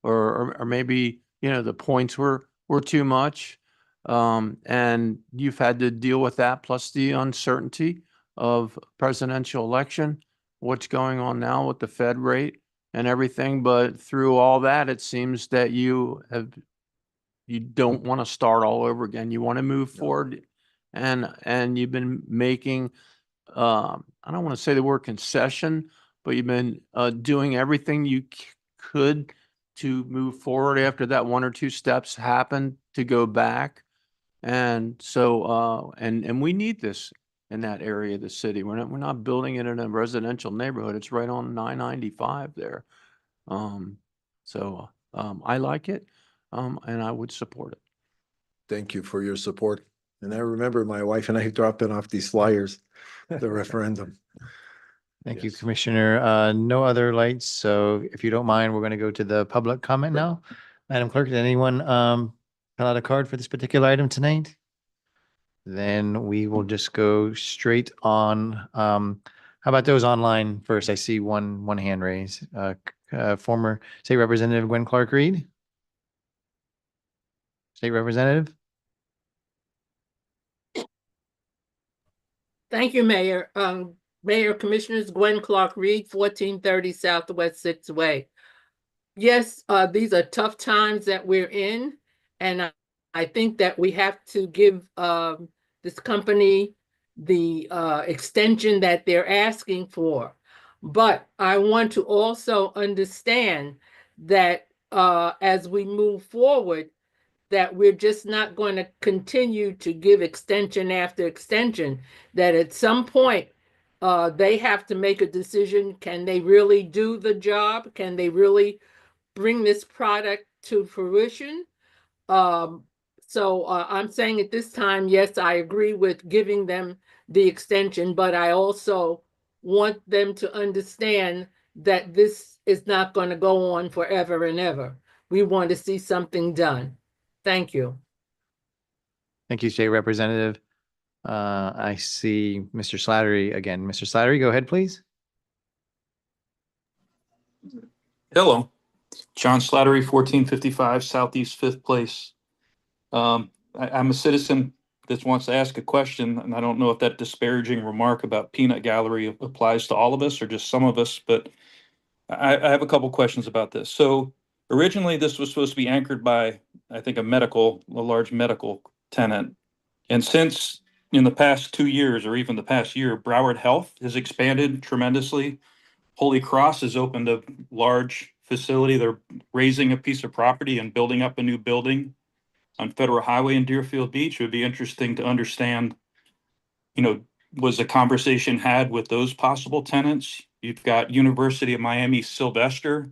Or maybe, the points were too much. And you've had to deal with that plus the uncertainty of presidential election, what's going on now with the Fed rate and everything. But through all that, it seems that you don't want to start all over again. You want to move forward and you've been making, I don't want to say the word concession, but you've been doing everything you could to move forward after that 1 or 2 steps happened to go back. And so, and we need this in that area of the city. We're not building it in a residential neighborhood. It's right on 995 there. I like it, and I would support it. Thank you for your support. And I remember my wife and I dropping off these flyers, the referendum. Thank you, Commissioner. No other lights. So if you don't mind, we're going to go to the public comment now. Madam Clerk, did anyone fill out a card for this particular item tonight? Then we will just go straight on. How about those online first? I see one hand raised. Former State Representative Gwen Clark Reed. State Representative. Thank you, Mayor. Mayor, Commissioners, Gwen Clark Reed, 1430 Southwest 6th Way. Yes, these are tough times that we're in, and I think that we have to give this company the extension that they're asking for. But I want to also understand that as we move forward, that we're just not going to continue to give extension after extension, that at some point, they have to make a decision. Can they really do the job? Can they really bring this product to fruition? So I'm saying at this time, yes, I agree with giving them the extension, but I also want them to understand that this is not going to go on forever and ever. We want to see something done. Thank you. Thank you, State Representative. I see Mr. Slattery again. Mr. Slattery, go ahead, please. Hello, John Slattery, 1455 Southeast 5th Place. I'm a citizen that wants to ask a question, and I don't know if that disparaging remark about peanut gallery applies to all of us or just some of us, but I have a couple questions about this. So originally, this was supposed to be anchored by, I think, a large medical tenant. And since in the past 2 years, or even the past year, Broward Health has expanded tremendously. Holy Cross has opened a large facility. They're raising a piece of property and building up a new building on Federal Highway in Deerfield Beach. It would be interesting to understand, was a conversation had with those possible tenants? You've got University of Miami Sylvester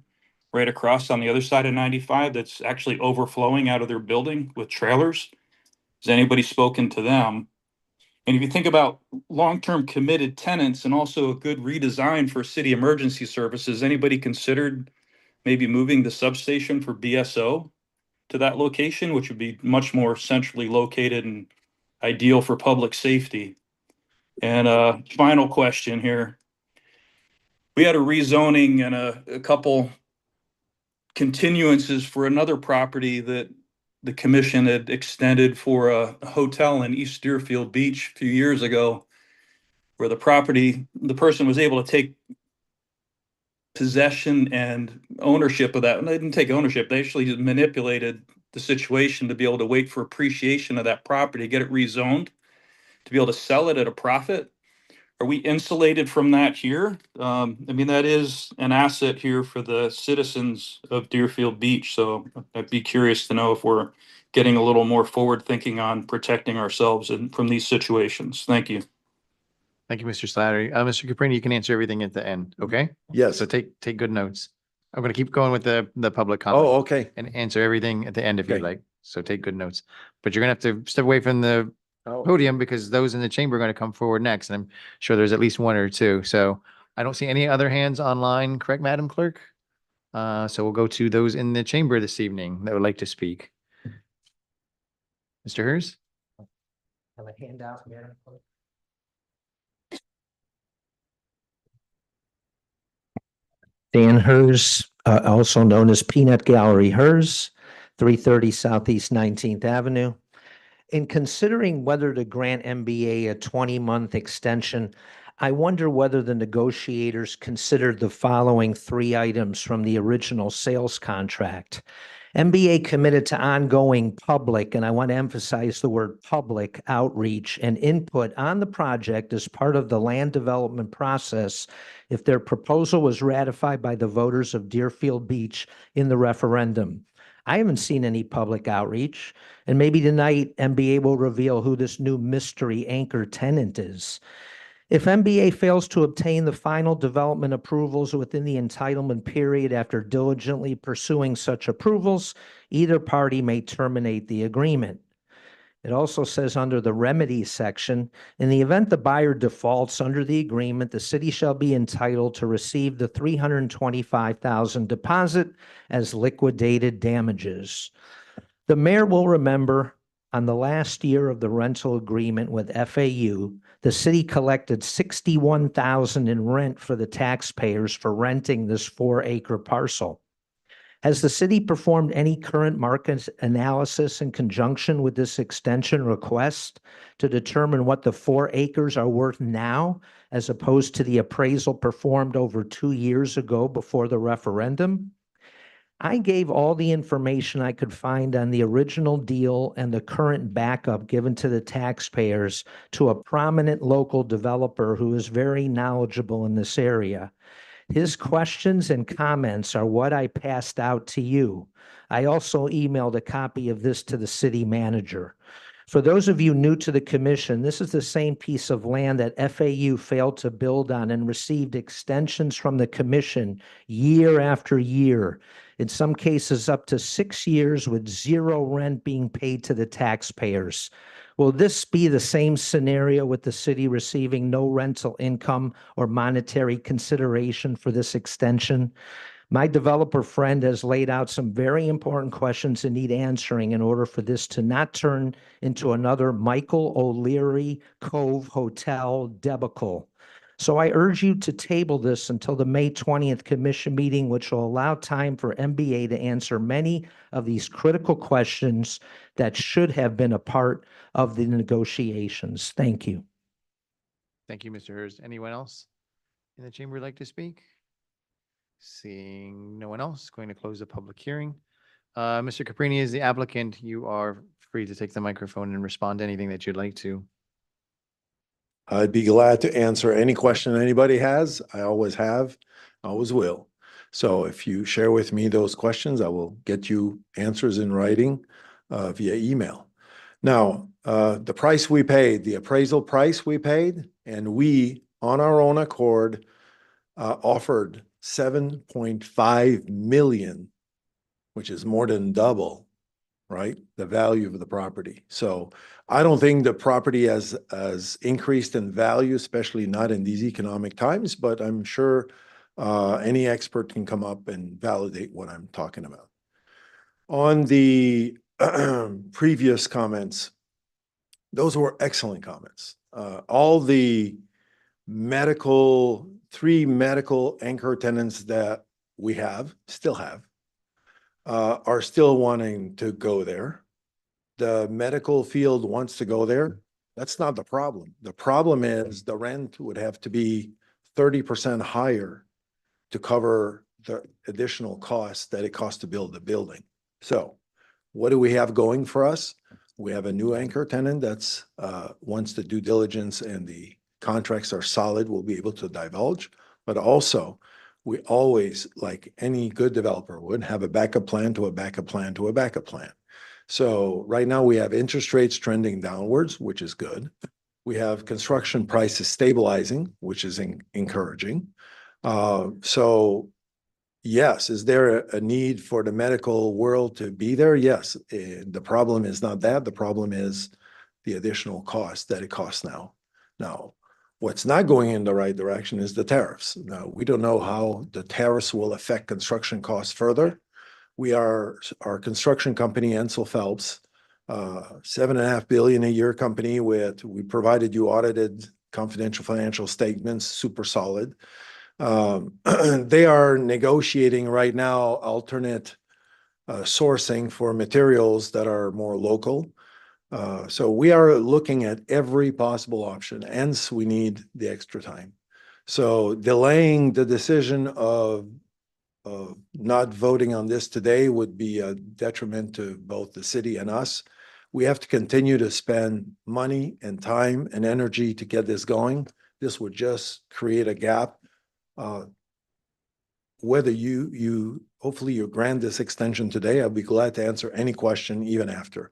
right across on the other side of 95 that's actually overflowing out of their building with trailers. Has anybody spoken to them? And if you think about long-term committed tenants and also a good redesign for city emergency services, anybody considered maybe moving the substation for BSO to that location, which would be much more centrally located and ideal for public safety? And final question here. We had a rezoning and a couple continuances for another property that the commission had extended for a hotel in East Deerfield Beach a few years ago, where the person was able to take possession and ownership of that. And they didn't take ownership. They actually manipulated the situation to be able to wait for appreciation of that property, get it rezoned, to be able to sell it at a profit. Are we insulated from that here? That is an asset here for the citizens of Deerfield Beach. So I'd be curious to know if we're getting a little more forward thinking on protecting ourselves from these situations. Thank you. Thank you, Mr. Slattery. Mr. Caprini, you can answer everything at the end, okay? Yes. So take good notes. I'm going to keep going with the public comment. Oh, okay. And answer everything at the end if you'd Okay. like. So take good notes. But you're going to have to step away from the Oh. podium because those in the chamber are going to come forward next. And I'm sure there's at least one or two. So I don't see any other hands online, correct, Madam Clerk? So we'll go to those in the chamber this evening that would like to speak. Mr. Hers? Have a handout, Madam Clerk. Dan Hers, also known as Peanut Gallery Hers, 330 Southeast 19th Avenue. In considering whether to grant MBA a 20-month extension, I wonder whether the negotiators considered the following 3 items from the original sales contract. MBA committed to ongoing public, and I want to emphasize the word public, outreach and input on the project as part of the land development process if their proposal was ratified by the voters of Deerfield Beach in the referendum. I haven't seen any public outreach, and maybe tonight MBA will reveal who this new mystery anchor tenant is. If MBA fails to obtain the final development approvals within the entitlement period after diligently pursuing such approvals, either party may terminate the agreement. It also says under the remedies section, in the event the buyer defaults under the agreement, the city shall be entitled to receive the $325,000 deposit as liquidated damages. The mayor will remember on the last year of the rental agreement with FAU, the city collected $61,000 in rent for the taxpayers for renting this 4-acre parcel. Has the city performed any current market analysis in conjunction with this extension request to determine what the 4 acres are worth now, as opposed to the appraisal performed over 2 years ago before the referendum? I gave all the information I could find on the original deal and the current backup given to the taxpayers to a prominent local developer who is very knowledgeable in this area. His questions and comments are what I passed out to you. I also emailed a copy of this to the city manager. For those of you new to the commission, this is the same piece of land that FAU failed to build on and received extensions from the commission year after year, in some cases up to 6 years with 0 rent being paid to the taxpayers. Will this be the same scenario with the city receiving no rental income or monetary consideration for this extension? My developer friend has laid out some very important questions that need answering in order for this to not turn into another Michael O'Leary Cove Hotel debacle. So I urge you to table this until the May 20th commission meeting, which will allow time for MBA to answer many of these critical questions that should have been a part of the negotiations. Thank you. Thank you, Mr. Hurst. Anyone else in the chamber would like to speak? Seeing no one else, going to close the public hearing. Mr. Caprini is the applicant. You are free to take the microphone and respond to anything that you'd like to. I'd be glad to answer any question anybody has. I always have, always will. So if you share with me those questions, I will get you answers in writing via email. Now, the price we paid, the appraisal price we paid, and we, on our own accord, offered 7.5 million, which is more than double, right? The value of the property. So I don't think the property has increased in value, especially not in these economic times, but I'm sure any expert can come up and validate what I'm talking about. On the previous comments, those were excellent comments. All the three medical anchor tenants that we still have, are still wanting to go there. The medical field wants to go there. That's not the problem. The problem is the rent would have to be 30% higher to cover the additional costs that it costs to build the building. So what do we have going for us? We have a new anchor tenant that's once the due diligence and the contracts are solid, we'll be able to divulge. But also, we always, like any good developer would, have a backup plan to a backup plan to a backup plan. So right now we have interest rates trending downwards, which is good. We have construction prices stabilizing, which is encouraging. So yes, is there a need for the medical world to be there? Yes. The problem is not that. The problem is the additional cost that it costs now. Now, what's not going in the right direction is the tariffs. Now, we don't know how the tariffs will affect construction costs further. Our construction company, Ansel Phelps, $7.5 billion a year company we provided you audited confidential financial statements, super solid. They are negotiating right now alternate sourcing for materials that are more local. So we are looking at every possible option, hence we need the extra time. So delaying the decision of not voting on this today would be a detriment to both the city and us. We have to continue to spend money and time and energy to get this going. This would just create a gap. Whether hopefully you grant this extension today, I'll be glad to answer any question even after.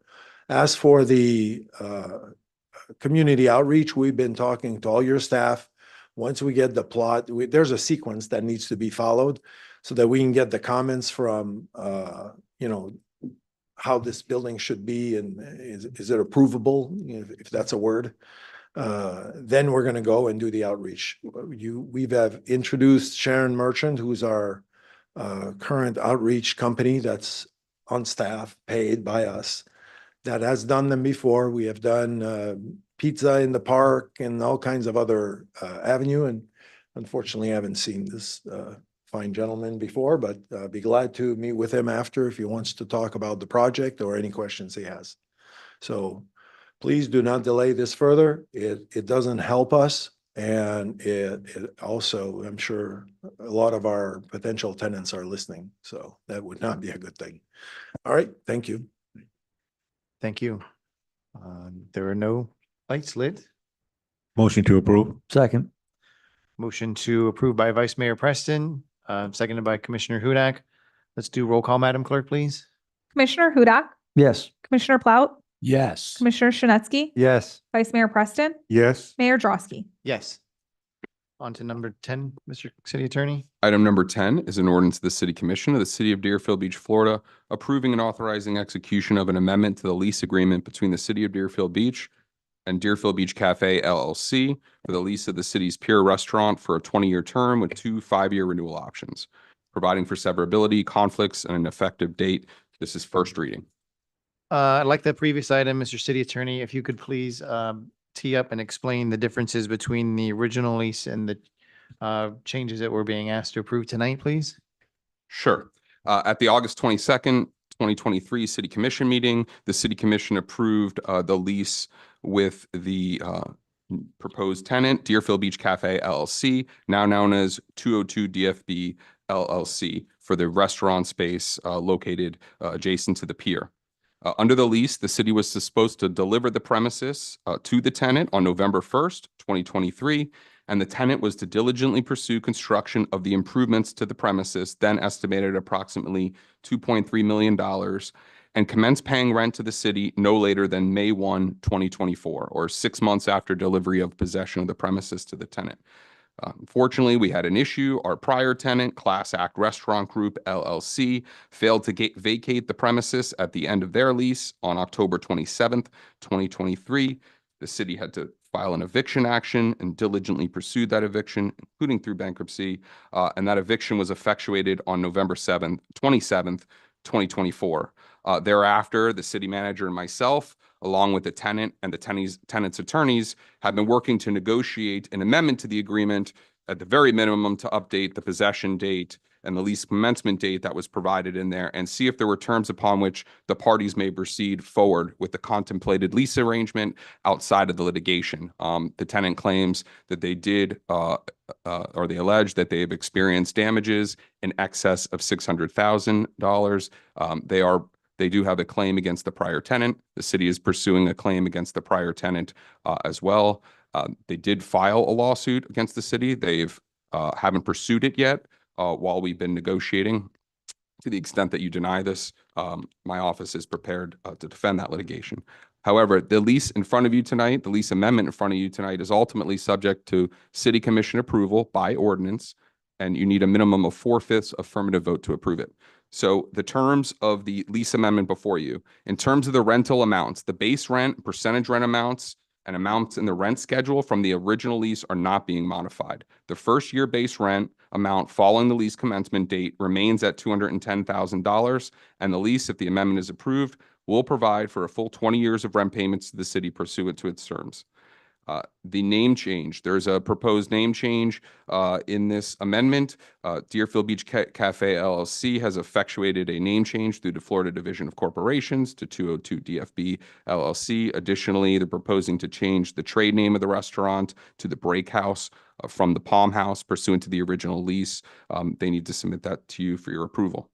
As for the community outreach, we've been talking to all your staff. Once we get the plot, there's a sequence that needs to be followed so that we can get the comments from, how this building should be and is it approvable, if that's a word. Then we're going to go and do the outreach. We've introduced Sharon Merchant, who's our current outreach company that's on staff, paid by us, that has done them before. We have done pizza in the park and all kinds of other avenue. And unfortunately, I haven't seen this fine gentleman before, but be glad to meet with him after if he wants to talk about the project or any questions he has. So please do not delay this further. It doesn't help us. And it also, I'm sure a lot of our potential tenants are listening. So that would not be a good thing. All right. Thank you. Thank you. There are no lights lit. Motion to approve. Second. Motion to approve by Vice Mayor Preston, seconded by Commissioner Hudak. Let's do roll call, Madam Clerk, please. Commissioner Hudak, Yes. Commissioner Plout, Yes. Commissioner Shinetsky, Yes. Vice Mayor Preston, Yes. Mayor Drosky. Yes. On to number 10, Mr. City Attorney. Item number 10 is an ordinance of the City Commission of the City of Deerfield Beach, Florida, approving and authorizing execution of an amendment to the lease agreement between the City of Deerfield Beach and Deerfield Beach Cafe LLC for the lease of the city's Pier Restaurant for a 20-year term with 2 5-year renewal options, providing for severability, conflicts, and an effective date. This is first reading. Like the previous item, Mr. City Attorney, if you could please tee up and explain the differences between the original lease and the changes that we're being asked to approve tonight, please? Sure. At the August 22nd, 2023 City Commission meeting, the City Commission approved the lease with the proposed tenant, Deerfield Beach Cafe LLC, now known as 202 DFB LLC, for the restaurant space located adjacent to the pier. Under the lease, the city was supposed to deliver the premises to the tenant on November 1st, 2023, and the tenant was to diligently pursue construction of the improvements to the premises, then estimated at approximately $2.3 million, and commence paying rent to the city no later than May 1, 2024, or 6 months after delivery of possession of the premises to the tenant. Unfortunately, we had an issue. Our prior tenant, Class Act Restaurant Group LLC, failed to vacate the premises at the end of their lease on October 27th, 2023. The city had to file an eviction action and diligently pursued that eviction, including through bankruptcy. And that eviction was effectuated on November 27th, 2024. Thereafter, the city manager and myself, along with the tenant and the tenant's attorneys, have been working to negotiate an amendment to the agreement, at the very minimum, to update the possession date and the lease commencement date that was provided in there, and see if there were terms upon which the parties may proceed forward with the contemplated lease arrangement outside of the litigation. The tenant claims that they did, or they allege that they have experienced damages in excess of $600,000. They do have a claim against the prior tenant. The city is pursuing a claim against the prior tenant as well. They did file a lawsuit against the city. They've haven't pursued it yet while we've been negotiating. To the extent that you deny this, my office is prepared to defend that litigation. However, the lease in front of you tonight, the lease amendment in front of you tonight, is ultimately subject to City Commission approval by ordinance, and you need a minimum of 4/5 affirmative vote to approve it. So the terms of the lease amendment before you, in terms of the rental amounts, the base rent, percentage rent amounts, and amounts in the rent schedule from the original lease are not being modified. The first year base rent amount following the lease commencement date remains at $210,000, and the lease, if the amendment is approved, will provide for a full 20 years of rent payments to the city pursuant to its terms. The name change, there's a proposed name change in this amendment. Deerfield Beach Cafe LLC has effectuated a name change through the Florida Division of Corporations to 202 DFB LLC. Additionally, they're proposing to change the trade name of the restaurant to the Break House from the Palm House pursuant to the original lease. They need to submit that to you for your approval.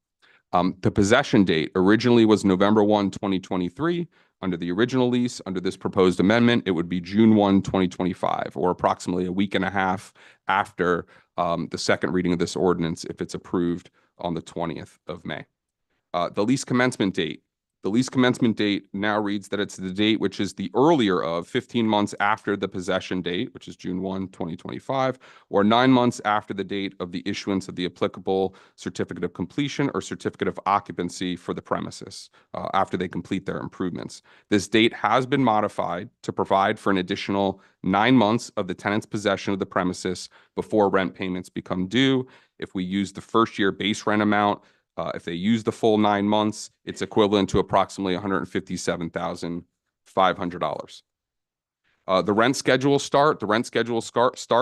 The possession date originally was November 1, 2023. Under the original lease, under this proposed amendment, it would be June 1, 2025, or approximately a week and a half after the second reading of this ordinance, if it's approved on the 20th of May. The lease commencement date. The lease commencement date now reads that it's the date which is the earlier of 15 months after the possession date, which is June 1, 2025, or 9 months after the date of the issuance of the applicable certificate of completion or certificate of occupancy for the premises after they complete their improvements. This date has been modified to provide for an additional 9 months of the tenant's possession of the premises before rent payments become due. If we use the first year base rent amount, if they use the full 9 months, it's equivalent to approximately $157,500. The rent schedule start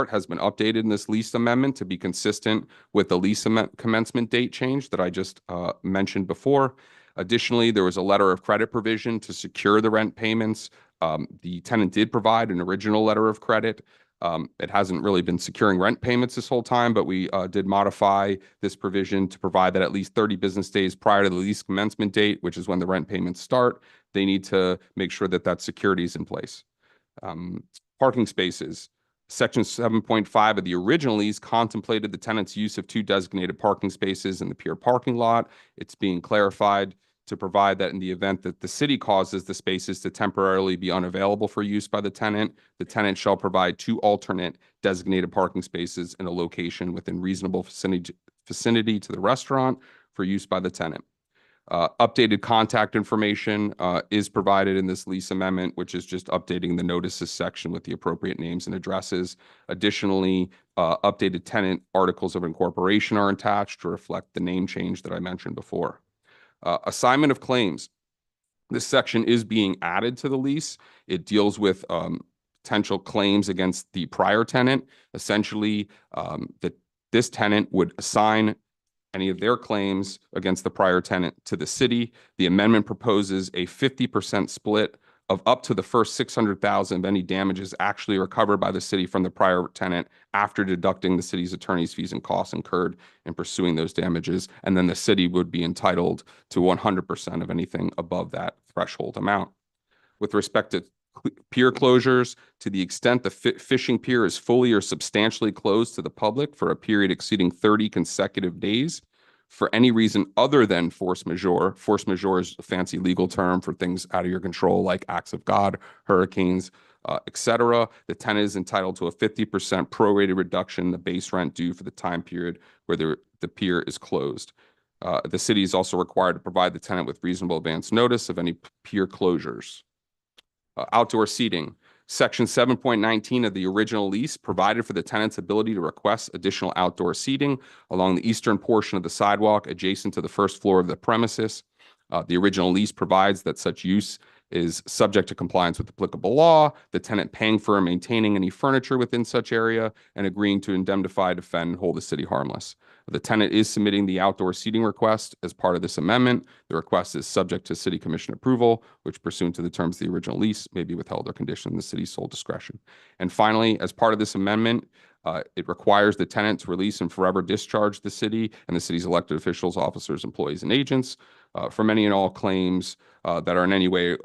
has been updated in this lease amendment to be consistent with the lease commencement date change that I just mentioned before. Additionally, there was a letter of credit provision to secure the rent payments. The tenant did provide an original letter of credit. It hasn't really been securing rent payments this whole time, but we did modify this provision to provide that at least 30 business days prior to the lease commencement date, which is when the rent payments start, they need to make sure that that security is in place. Parking spaces. Section 7.5 of the original lease contemplated the tenant's use of 2 designated parking spaces in the pier parking lot. It's being clarified to provide that in the event that the city causes the spaces to temporarily be unavailable for use by the tenant shall provide 2 alternate designated parking spaces in a location within reasonable vicinity to the restaurant for use by the tenant. Updated contact information is provided in this lease amendment, which is just updating the notices section with the appropriate names and addresses. Additionally, updated tenant articles of incorporation are attached to reflect the name change that I mentioned before. Assignment of claims. This section is being added to the lease. It deals with potential claims against the prior tenant. Essentially, this tenant would assign any of their claims against the prior tenant to the city. The amendment proposes a 50% split of up to the first 600,000 of any damages actually recovered by the city from the prior tenant after deducting the city's attorney's fees and costs incurred in pursuing those damages. And then the city would be entitled to 100% of anything above that threshold amount. With respect to pier closures, to the extent the fishing pier is fully or substantially closed to the public for a period exceeding 30 consecutive days, for any reason other than force majeure is a fancy legal term for things out of your control, like acts of God, hurricanes, etc., the tenant is entitled to a 50% prorated reduction in the base rent due for the time period where the pier is closed. The city is also required to provide the tenant with reasonable advance notice of any pier closures. Outdoor seating. Section 7.19 of the original lease provided for the tenant's ability to request additional outdoor seating along the eastern portion of the sidewalk adjacent to the first floor of the premises. The original lease provides that such use is subject to compliance with applicable law, the tenant paying for and maintaining any furniture within such area, and agreeing to indemnify, defend, and hold the city harmless. The tenant is submitting the outdoor seating request as part of this amendment. The request is subject to city commission approval, which pursuant to the terms of the original lease may be withheld or conditioned in the city's sole discretion. And finally, as part of this amendment, it requires the tenant to release and forever discharge the city and the city's elected officials, officers, employees, and agents from any and all claims that are in any way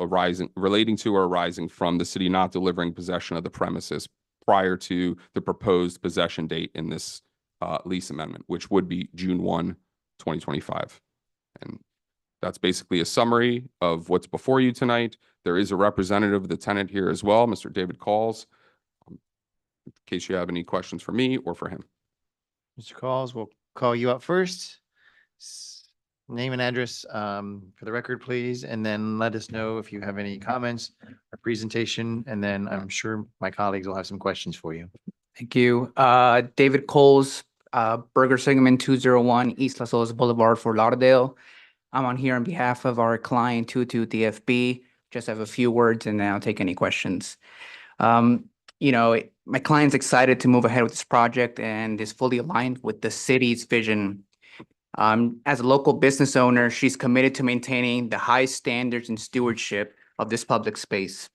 relating to or arising from the city not delivering possession of the premises prior to the proposed possession date in this lease amendment, which would be June 1, 2025. And that's basically a summary of what's before you tonight. There is a representative of the tenant here as well, Mr. David Calls, in case you have any questions for me or for him. Mr. Calls, we'll call you up first. Name and address for the record, please, and then let us know if you have any comments or presentation, and then I'm sure my colleagues will have some questions for you. Thank you. David Coles, Burger Sigmund 201 East Los Osos Boulevard, Fort Lauderdale. I'm on here on behalf of our client 22 DFB. Just have a few words and then I'll take any questions. My client's excited to move ahead with this project and is fully aligned with the city's vision. As a local business owner, she's committed to maintaining the highest standards and stewardship of this public space.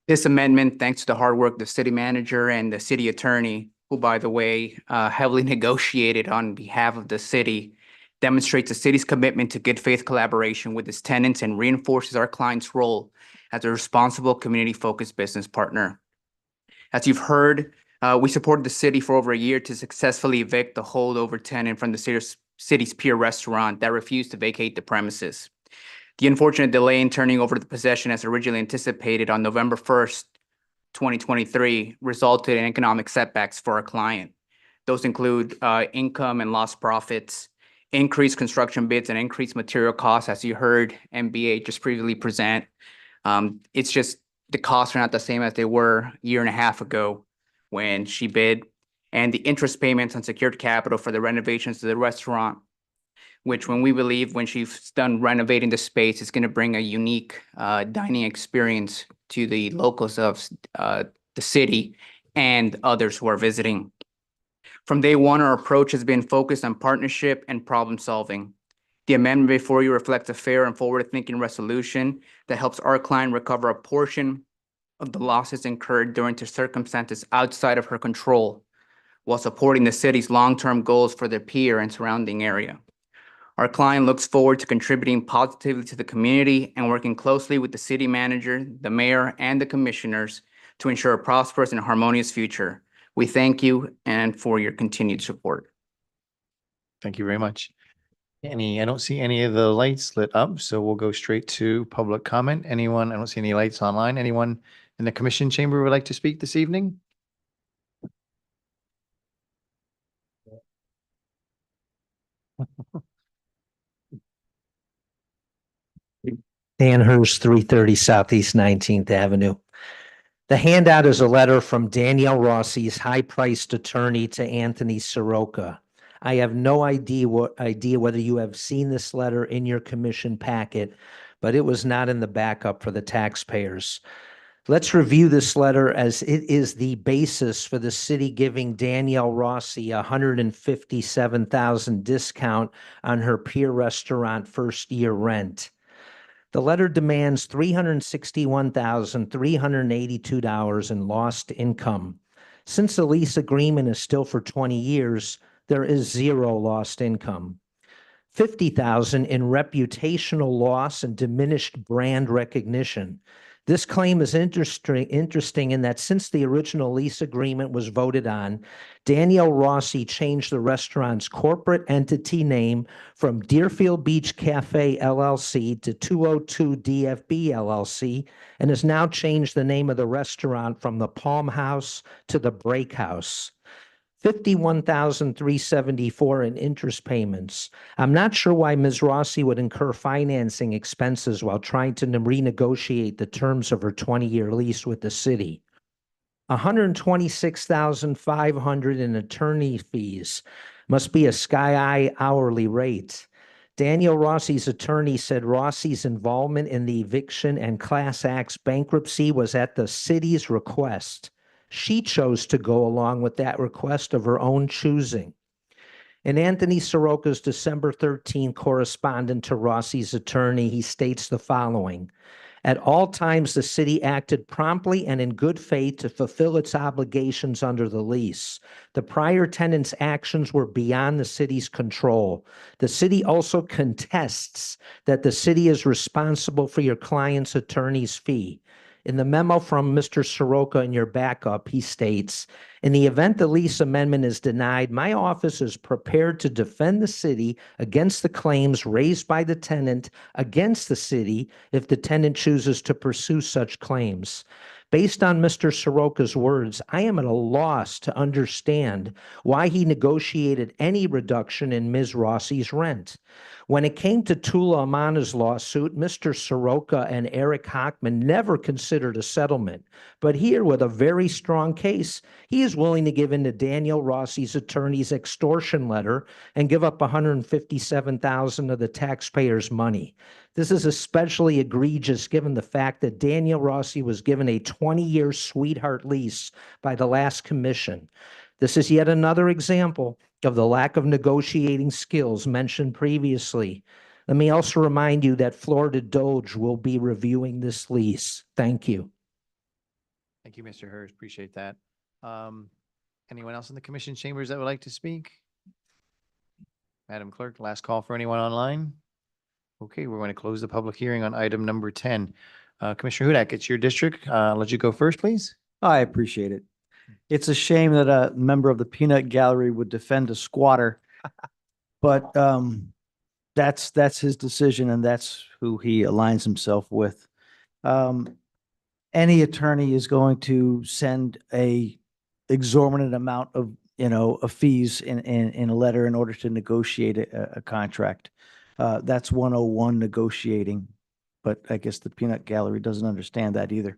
This amendment, thanks to the hard work of the city manager and the city attorney, who, by the way, heavily negotiated on behalf of the city, demonstrates the city's commitment to good faith collaboration with its tenants and reinforces our client's role as a responsible, community-focused business partner. As you've heard, we supported the city for over a year to successfully evict the holdover tenant from the city's Pier restaurant that refused to vacate the premises. The unfortunate delay in turning over the possession as originally anticipated on November 1st, 2023, resulted in economic setbacks for our client. Those include income and lost profits, increased construction bids, and increased material costs, as you heard MBA just previously present. It's just the costs are not the same as they were a year and a half ago when she bid, and the interest payments on secured capital for the renovations to the restaurant, which when we believe when she's done renovating the space, it's going to bring a unique dining experience to the locals of the city and others who are visiting. From day one, our approach has been focused on partnership and problem solving. The amendment before you reflects a fair and forward-thinking resolution that helps our client recover a portion of the losses incurred during the circumstances outside of her control, while supporting the city's long-term goals for the pier and surrounding area. Our client looks forward to contributing positively to the community and working closely with the city manager, the mayor, and the commissioners to ensure a prosperous and harmonious future. We thank you and for your continued support. Thank you very much. I don't see any of the lights lit up, so we'll go straight to public comment. Anyone, I don't see any lights online. Anyone in the commission chamber would like to speak this evening? Dan Hurst, 330 Southeast 19th Avenue. The handout is a letter from Danielle Rossi's high-priced attorney to Anthony Soroka. I have no idea whether you have seen this letter in your commission packet, but it was not in the backup for the taxpayers. Let's review this letter as it is the basis for the city giving Danielle Rossi a $157,000 discount on her Pier Restaurant first-year rent. The letter demands $361,382 in lost income. Since the lease agreement is still for 20 years, there is zero lost income. $50,000 in reputational loss and diminished brand recognition. This claim is interesting in that since the original lease agreement was voted on, Danielle Rossi changed the restaurant's corporate entity name from Deerfield Beach Cafe LLC to 202 DFB LLC, and has now changed the name of the restaurant from the Palm House to the Break House. $51,374 in interest payments. I'm not sure why Ms. Rossi would incur financing expenses while trying to renegotiate the terms of her 20-year lease with the city. $126,500 in attorney fees. Must be a sky-high hourly rate. Danielle Rossi's attorney said Rossi's involvement in the eviction and class acts bankruptcy was at the city's request. She chose to go along with that request of her own choosing. In Anthony Soroka's December 13 correspondence to Rossi's attorney, he states the following: at all times, the city acted promptly and in good faith to fulfill its obligations under the lease. The prior tenant's actions were beyond the city's control. The city also contests that the city is responsible for your client's attorney's fee. In the memo from Mr. Soroka in your backup, he states, in the event the lease amendment is denied, my office is prepared to defend the city against the claims raised by the tenant against the city if the tenant chooses to pursue such claims. Based on Mr. Soroka's words, I am at a loss to understand why he negotiated any reduction in Ms. Rossi's rent. When it came to Tula Amana's lawsuit, Mr. Soroka and Eric Hockman never considered a settlement. But here, with a very strong case, he is willing to give in to Danielle Rossi's attorney's extortion letter and give up $157,000 of the taxpayers' money. This is especially egregious given the fact that Danielle Rossi was given a 20-year sweetheart lease by the last commission. This is yet another example of the lack of negotiating skills mentioned previously. Let me also remind you that Florida Doge will be reviewing this lease. Thank you. Thank you, Mr. Hurst. Appreciate that. Anyone else in the commission chambers that would like to speak? Madam Clerk, last call for anyone online? Okay, we're going to close the public hearing on item number 10. Commissioner Hudak, it's your district. I'll let you go first, please. I appreciate it. It's a shame that a member of the Peanut Gallery would defend a squatter, but that's his decision and that's who he aligns himself with. Any attorney is going to send a exorbitant amount of fees in a letter in order to negotiate a contract. That's 101 negotiating, but I guess the Peanut Gallery doesn't understand that either.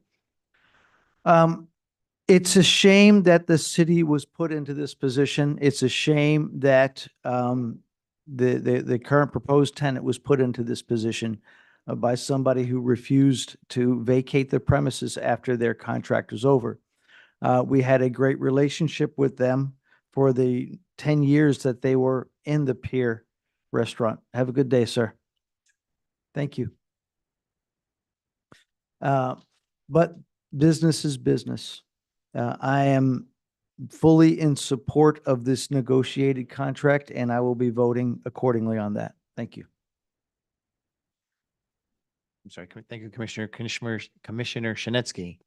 It's a shame that the city was put into this position. It's a shame that the current proposed tenant was put into this position by somebody who refused to vacate the premises after their contract was over. We had a great relationship with them for the 10 years that they were in the Pier Restaurant. Have a good day, sir. Thank you. But business is business. I am fully in support of this negotiated contract, and I will be voting accordingly on that. Thank you. I'm sorry. Thank you, Commissioner Shanetsky.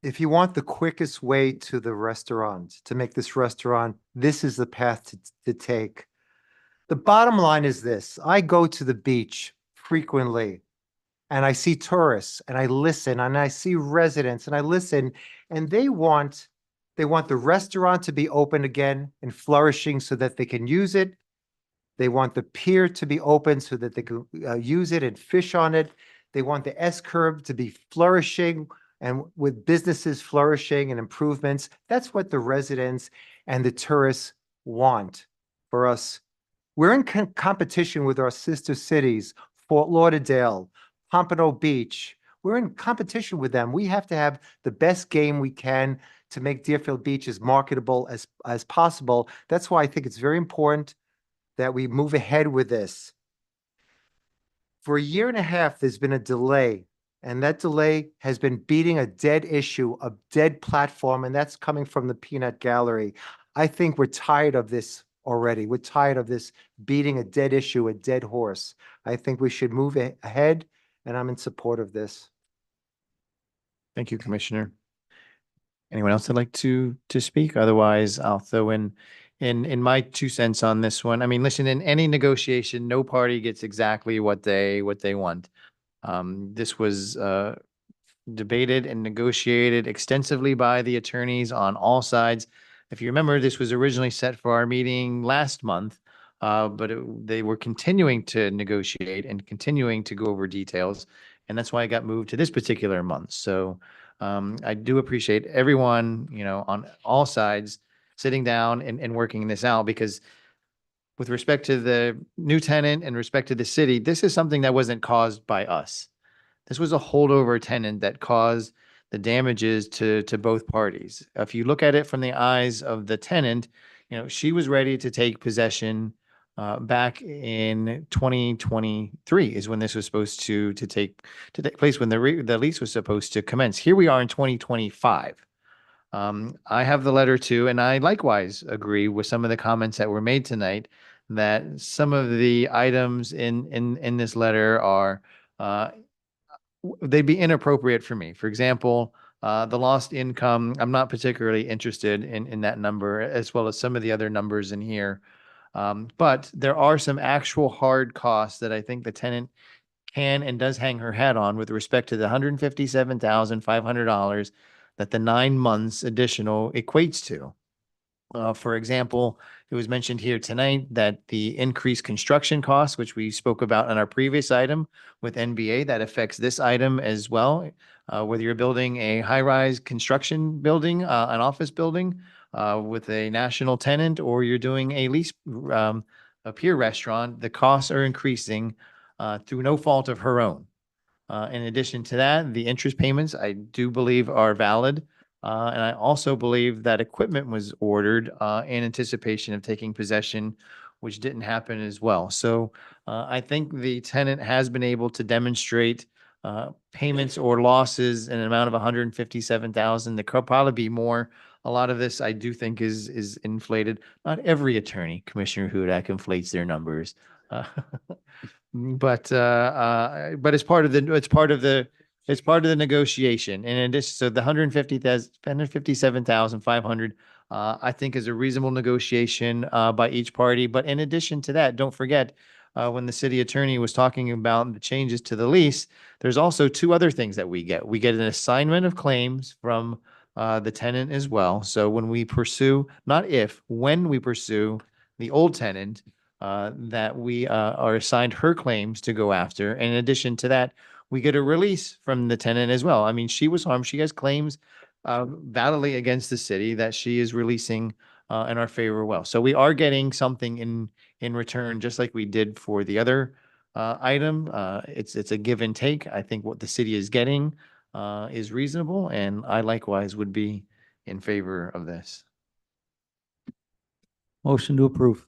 If you want the quickest way to the restaurant, to make this restaurant, this is the path to take. The bottom line is this: I go to the beach frequently and I see tourists and I listen and I see residents and I listen, and they want the restaurant to be open again and flourishing so that they can use it. They want the pier to be open so that they can use it and fish on it. They want the S-curve to be flourishing and with businesses flourishing and improvements. That's what the residents and the tourists want for us. We're in competition with our sister cities, Fort Lauderdale, Pompano Beach. we're in competition with them. We have to have the best game we can to make Deerfield Beach as marketable as possible. That's why I think it's very important that we move ahead with this. For a year and a half, there's been a delay, and that delay has been beating a dead issue, a dead platform, and that's coming from the Peanut Gallery. I think we're tired of this already. We're tired of this beating a dead issue, a dead horse. I think we should move ahead, and I'm in support of this. Thank you, Commissioner. Anyone else that'd like to speak? Otherwise, I'll throw in my 2 cents on this one. I mean, listen, in any negotiation, no party gets exactly what they want. This was debated and negotiated extensively by the attorneys on all sides. If you remember, this was originally set for our meeting last month, but they were continuing to negotiate and continuing to go over details, and that's why it got moved to this particular month. So I do appreciate everyone, on all sides sitting down and working this out, because with respect to the new tenant and respect to the city, this is something that wasn't caused by us. This was a holdover tenant that caused the damages to both parties. If you look at it from the eyes of the tenant, she was ready to take possession back in 2023 is when this was supposed to take place, when the lease was supposed to commence. Here we are in 2025. I have the letter too, and I likewise agree with some of the comments that were made tonight, that some of the items in this letter are they'd be inappropriate for me. For example, the lost income, I'm not particularly interested in that number, as well as some of the other numbers in here. But there are some actual hard costs that I think the tenant can and does hang her hat on with respect to the $157,500 that the 9 months additional equates to. For example, it was mentioned here tonight that the increased construction costs, which we spoke about in our previous item with NBA, that affects this item as well. Whether you're building a high-rise construction building, an office building with a national tenant, or you're doing a lease, a peer restaurant, the costs are increasing through no fault of her own. In addition to that, the interest payments, I do believe, are valid. And I also believe that equipment was ordered in anticipation of taking possession, which didn't happen as well. So I think the tenant has been able to demonstrate payments or losses in an amount of $157,000. There could probably be more. A lot of this I do think is inflated. Not every attorney, Commissioner Hudak, inflates their numbers. But it's part of the negotiation. And in addition, so the $157,500, I think, is a reasonable negotiation by each party. But in addition to that, don't forget, when the city attorney was talking about the changes to the lease, there's also 2 other things that we get. We get an assignment of claims from the tenant as well. So when we pursue, not if, when we pursue the old tenant, that we are assigned her claims to go after. And in addition to that, we get a release from the tenant as well. I mean, she was harmed. She has claims validly against the city that she is releasing in our favor. Well, so we are getting something in return, just like we did for the other item. It's a give and take. I think what the city is getting is reasonable, and I likewise would be in favor of this. Motion to approve.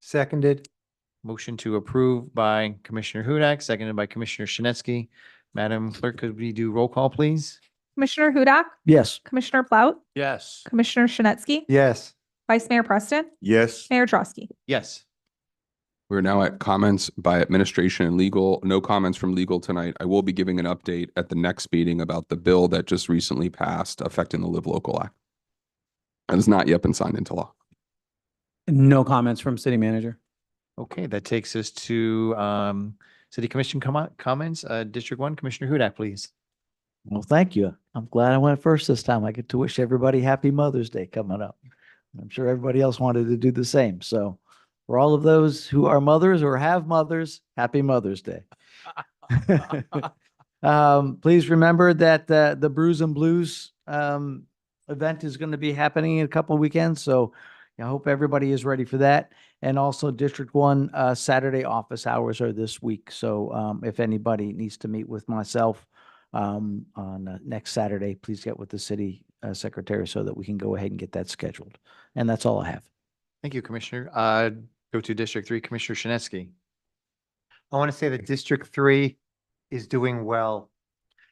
Seconded. Motion to approve by Commissioner Hudak, seconded by Commissioner Shinetsky. Madam Clerk, could we do roll call, please? Commissioner Hudak, Yes. Commissioner Plaut, Yes. Commissioner Shinetsky, Yes. Vice Mayor Preston, Yes. Mayor Drosky. Yes. We're now at comments by administration and legal. No comments from legal tonight. I will be giving an update at the next meeting about the bill that just recently passed affecting the Live Local Act. It has not yet been signed into law. No comments from city manager. Okay, that takes us to City Commission comments. District 1, Commissioner Hudak, please. Well, thank you. I'm glad I went first this time. I get to wish everybody happy Mother's Day coming up. I'm sure everybody else wanted to do the same. So for all of those who are mothers or have mothers, happy Mother's Day. Please remember that the Brews and Blues event is going to be happening in a couple of weekends. So I hope everybody is ready for that. And also District 1 Saturday office hours are this week. So if anybody needs to meet with myself on next Saturday, please get with the city secretary so that we can go ahead and get that scheduled. And that's all I have. Thank you, Commissioner. Go to District 3, Commissioner Shinesky. I want to say that District 3 is doing well.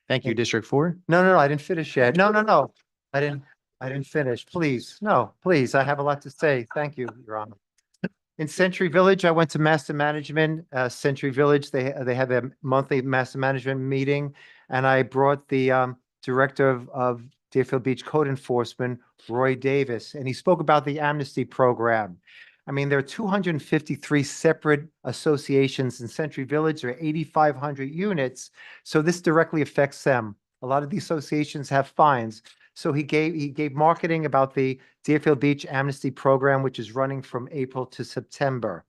Thank you, District 4. No, I didn't finish yet. No. I didn't finish. Please, no, please. I have a lot to say. Thank you, Your Honor. In Century Village, I went to Master Management, Century Village. They have their monthly Master Management meeting. And I brought the Director of Deerfield Beach Code Enforcement, Roy Davis, and he spoke about the amnesty program. I mean, there are 253 separate associations in Century Village. There are 8,500 units. So this directly affects them. A lot of the associations have fines. So he gave marketing about the Deerfield Beach Amnesty Program, which is running from April to September.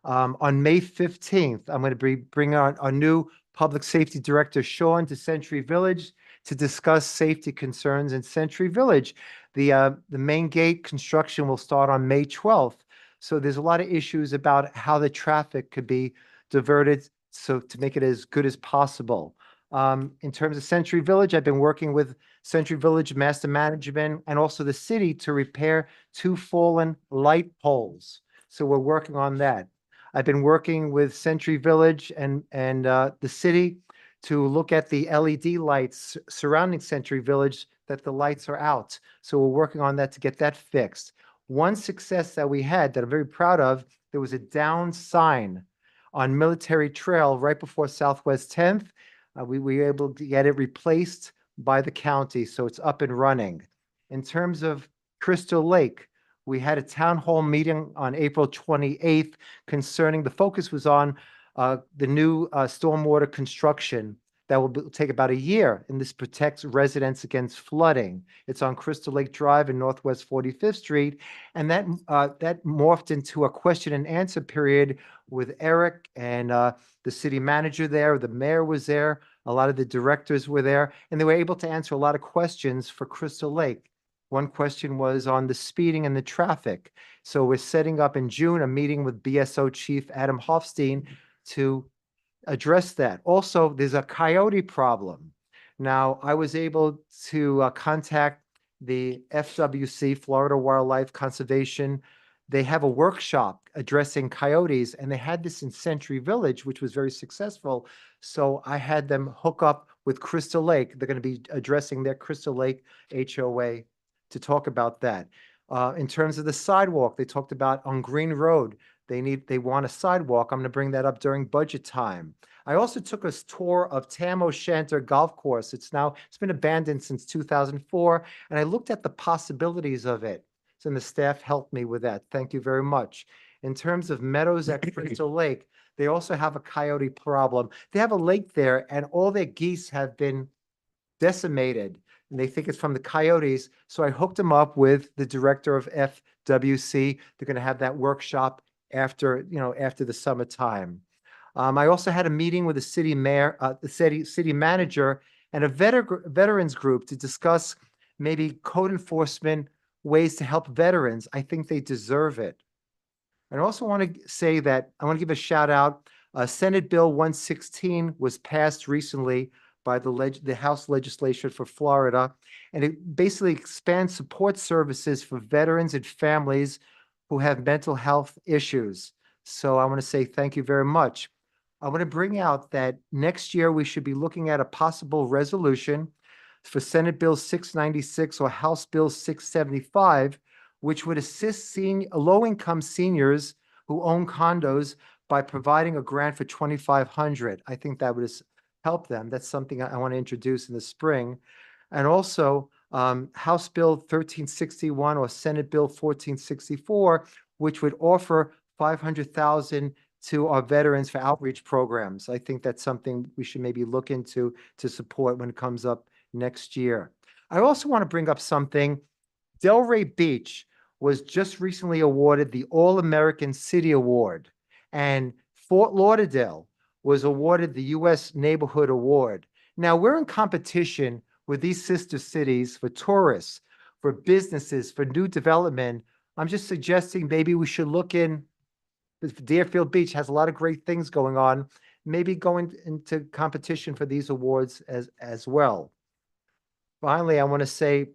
On May 15th, I'm going to bring on our new Public Safety Director, Sean, to Century Village to discuss safety concerns in Century Village. The main gate construction will start on May 12th. So there's a lot of issues about how the traffic could be diverted so to make it as good as possible. In terms of Century Village, I've been working with Century Village Master Management and also the city to repair 2 fallen light poles. So we're working on that. I've been working with Century Village and the city to look at the LED lights surrounding Century Village, that the lights are out. So we're working on that to get that fixed. One success that we had that I'm very proud of, there was a down sign on Military Trail right before Southwest 10th. We were able to get it replaced by the county, so it's up and running. In terms of Crystal Lake, we had a town hall meeting on April 28th concerning, the focus was on the new stormwater construction that will take about a year, and this protects residents against flooding. It's on Crystal Lake Drive in Northwest 45th Street, and that morphed into a question and answer period with Eric and the city manager there. The mayor was there. A lot of the directors were there, and they were able to answer a lot of questions for Crystal Lake. One question was on the speeding and the traffic. So we're setting up in June a meeting with BSO Chief Adam Hofstein to address that. Also, there's a coyote problem. Now, I was able to contact the FWC, Florida Wildlife Conservation. They have a workshop addressing coyotes, and they had this in Century Village, which was very successful. So I had them hook up with Crystal Lake. They're going to be addressing their Crystal Lake HOA to talk about that. In terms of the sidewalk, they talked about on Green Road, they want a sidewalk. I'm going to bring that up during budget time. I also took a tour of Tam O'Shanter Golf Course. It's been abandoned since 2004, and I looked at the possibilities of it. So the staff helped me with that. Thank you very much. In terms of meadows at Crystal Lake, they also have a coyote problem. They have a lake there, and all their geese have been decimated, and they think it's from the coyotes. So I hooked them up with the director of FWC. They're going to have that workshop after the summertime. I also had a meeting with the city mayor, the city manager, and a veterans group to discuss maybe code enforcement ways to help veterans. I think they deserve it. And I also want to say that I want to give a shout out. Senate Bill 116 was passed recently by the House legislature for Florida, and it basically expands support services for veterans and families who have mental health issues. So I want to say thank you very much. I want to bring out that next year we should be looking at a possible resolution for Senate Bill 696 or House Bill 675, which would assist low-income seniors who own condos by providing a grant for $2,500. I think that would help them. That's something I want to introduce in the spring. And also House Bill 1361 or Senate Bill 1464, which would offer $500,000 to our veterans for outreach programs. I think that's something we should maybe look into to support when it comes up next year. I also want to bring up something. Delray Beach was just recently awarded the All-American City Award, and Fort Lauderdale was awarded the U.S. Neighborhood Award. Now, we're in competition with these sister cities for tourists, for businesses, for new development. I'm just suggesting maybe we should look in. Deerfield Beach has a lot of great things going on. maybe going into competition for these awards as well. Finally, I want to say,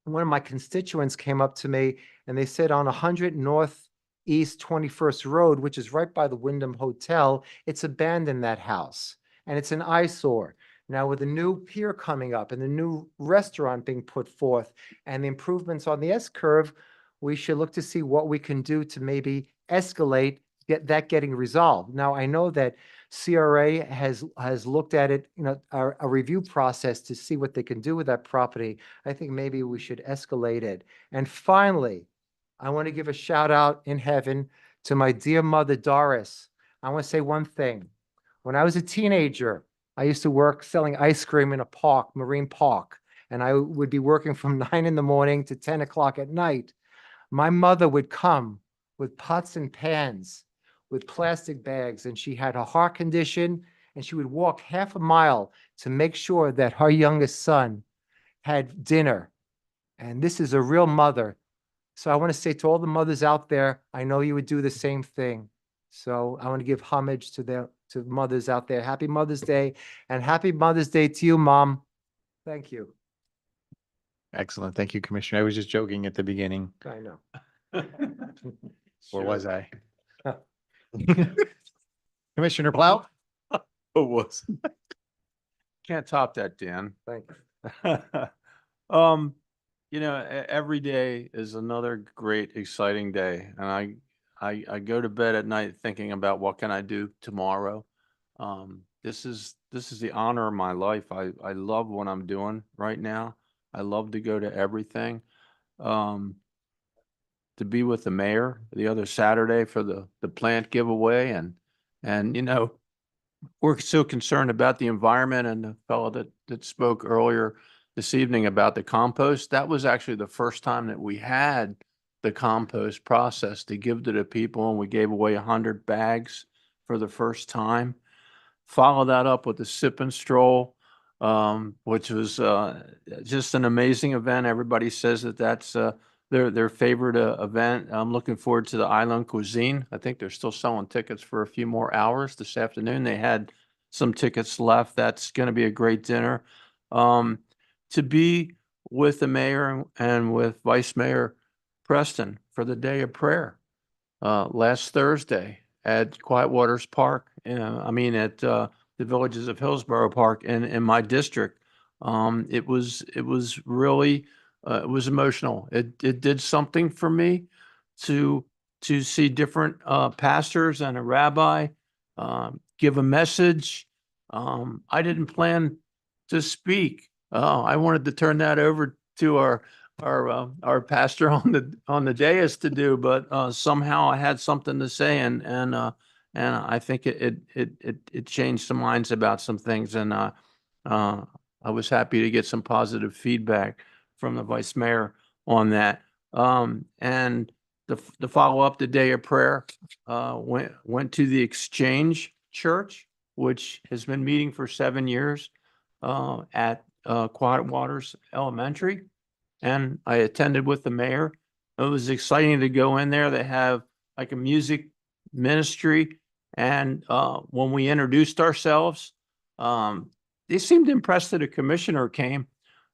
one of my constituents came up to me and they said on 100 Northeast 21st Road, which is right by the Wyndham Hotel, it's abandoned, that house, and it's an eyesore. Now, with the new pier coming up and the new restaurant being put forth and the improvements on the S-curve, we should look to see what we can do to maybe escalate, getting resolved. Now, I know that CRA has looked at it, a review process to see what they can do with that property. I think maybe we should escalate it. And finally, I want to give a shout out in heaven to my dear mother, Doris. I want to say one thing. When I was a teenager, I used to work selling ice cream in a park, Marine Park, and I would be working from 9 in the morning to 10 o'clock at night. My mother would come with pots and pans, with plastic bags, and she had a heart condition, and she would walk half a mile to make sure that her youngest son had dinner. And this is a real mother. So I want to say to all the mothers out there, I know you would do the same thing. So I want to give homage to mothers out there. Happy Mother's Day, and happy Mother's Day to you, Mom. Thank you. Excellent. Thank you, Commissioner. I was just joking at the beginning. I know. Or was I? Commissioner Plow? It was. Can't top that, Dan. Thank you. Every day is another great, exciting day, and I go to bed at night thinking about what can I do tomorrow. This is the honor of my life. I love what I'm doing right now. I love to go to everything. To be with the mayor the other Saturday for the plant giveaway, and we're so concerned about the environment, and the fellow that spoke earlier this evening about the compost, that was actually the first time that we had the compost process to give to the people, and we gave away 100 bags for the first time. Follow that up with the sip and stroll, which was just an amazing event. Everybody says that's their favorite event. I'm looking forward to the Island Cuisine. I think they're still selling tickets for a few more hours this afternoon. They had some tickets left. That's going to be a great dinner. To be with the mayor and with Vice Mayor Preston for the day of prayer last Thursday at Quiet Waters Park. At the Villages of Hillsborough Park in my district. It was really it was emotional. It did something for me to see different pastors and a rabbi give a message. I didn't plan to speak. I wanted to turn that over to our pastor on the dais to do, but somehow I had something to say, and I think it changed some minds about some things, and I was happy to get some positive feedback from the vice mayor on that. And the follow up, the day of prayer, went to the Exchange Church, which has been meeting for 7 years at Quiet Waters Elementary, and I attended with the mayor. It was exciting to go in there. They have like a music ministry, and when we introduced ourselves, they seemed impressed that a commissioner came,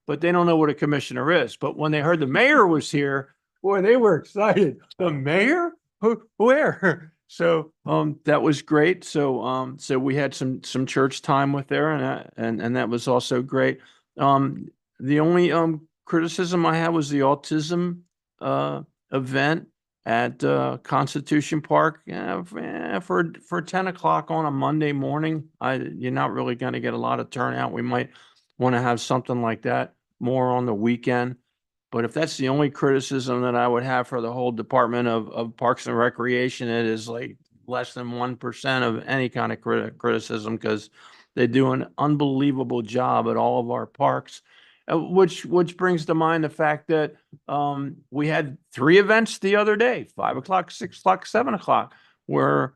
but they don't know what a commissioner is. But when they heard the mayor was here, boy, they were excited. The mayor? Where? So that was great. So we had some church time with there, and that was also great. The only criticism I had was the autism event at Constitution Park. For 10 o'clock on a Monday morning, you're not really going to get a lot of turnout. We might want to have something like that more on the weekend. But if that's the only criticism that I would have for the whole Department of Parks and Recreation, it is like less than 1% of any kind of criticism, because they do an unbelievable job at all of our parks. Which brings to mind the fact that we had 3 events the other day: 5 o'clock, 6 o'clock, 7 o'clock, where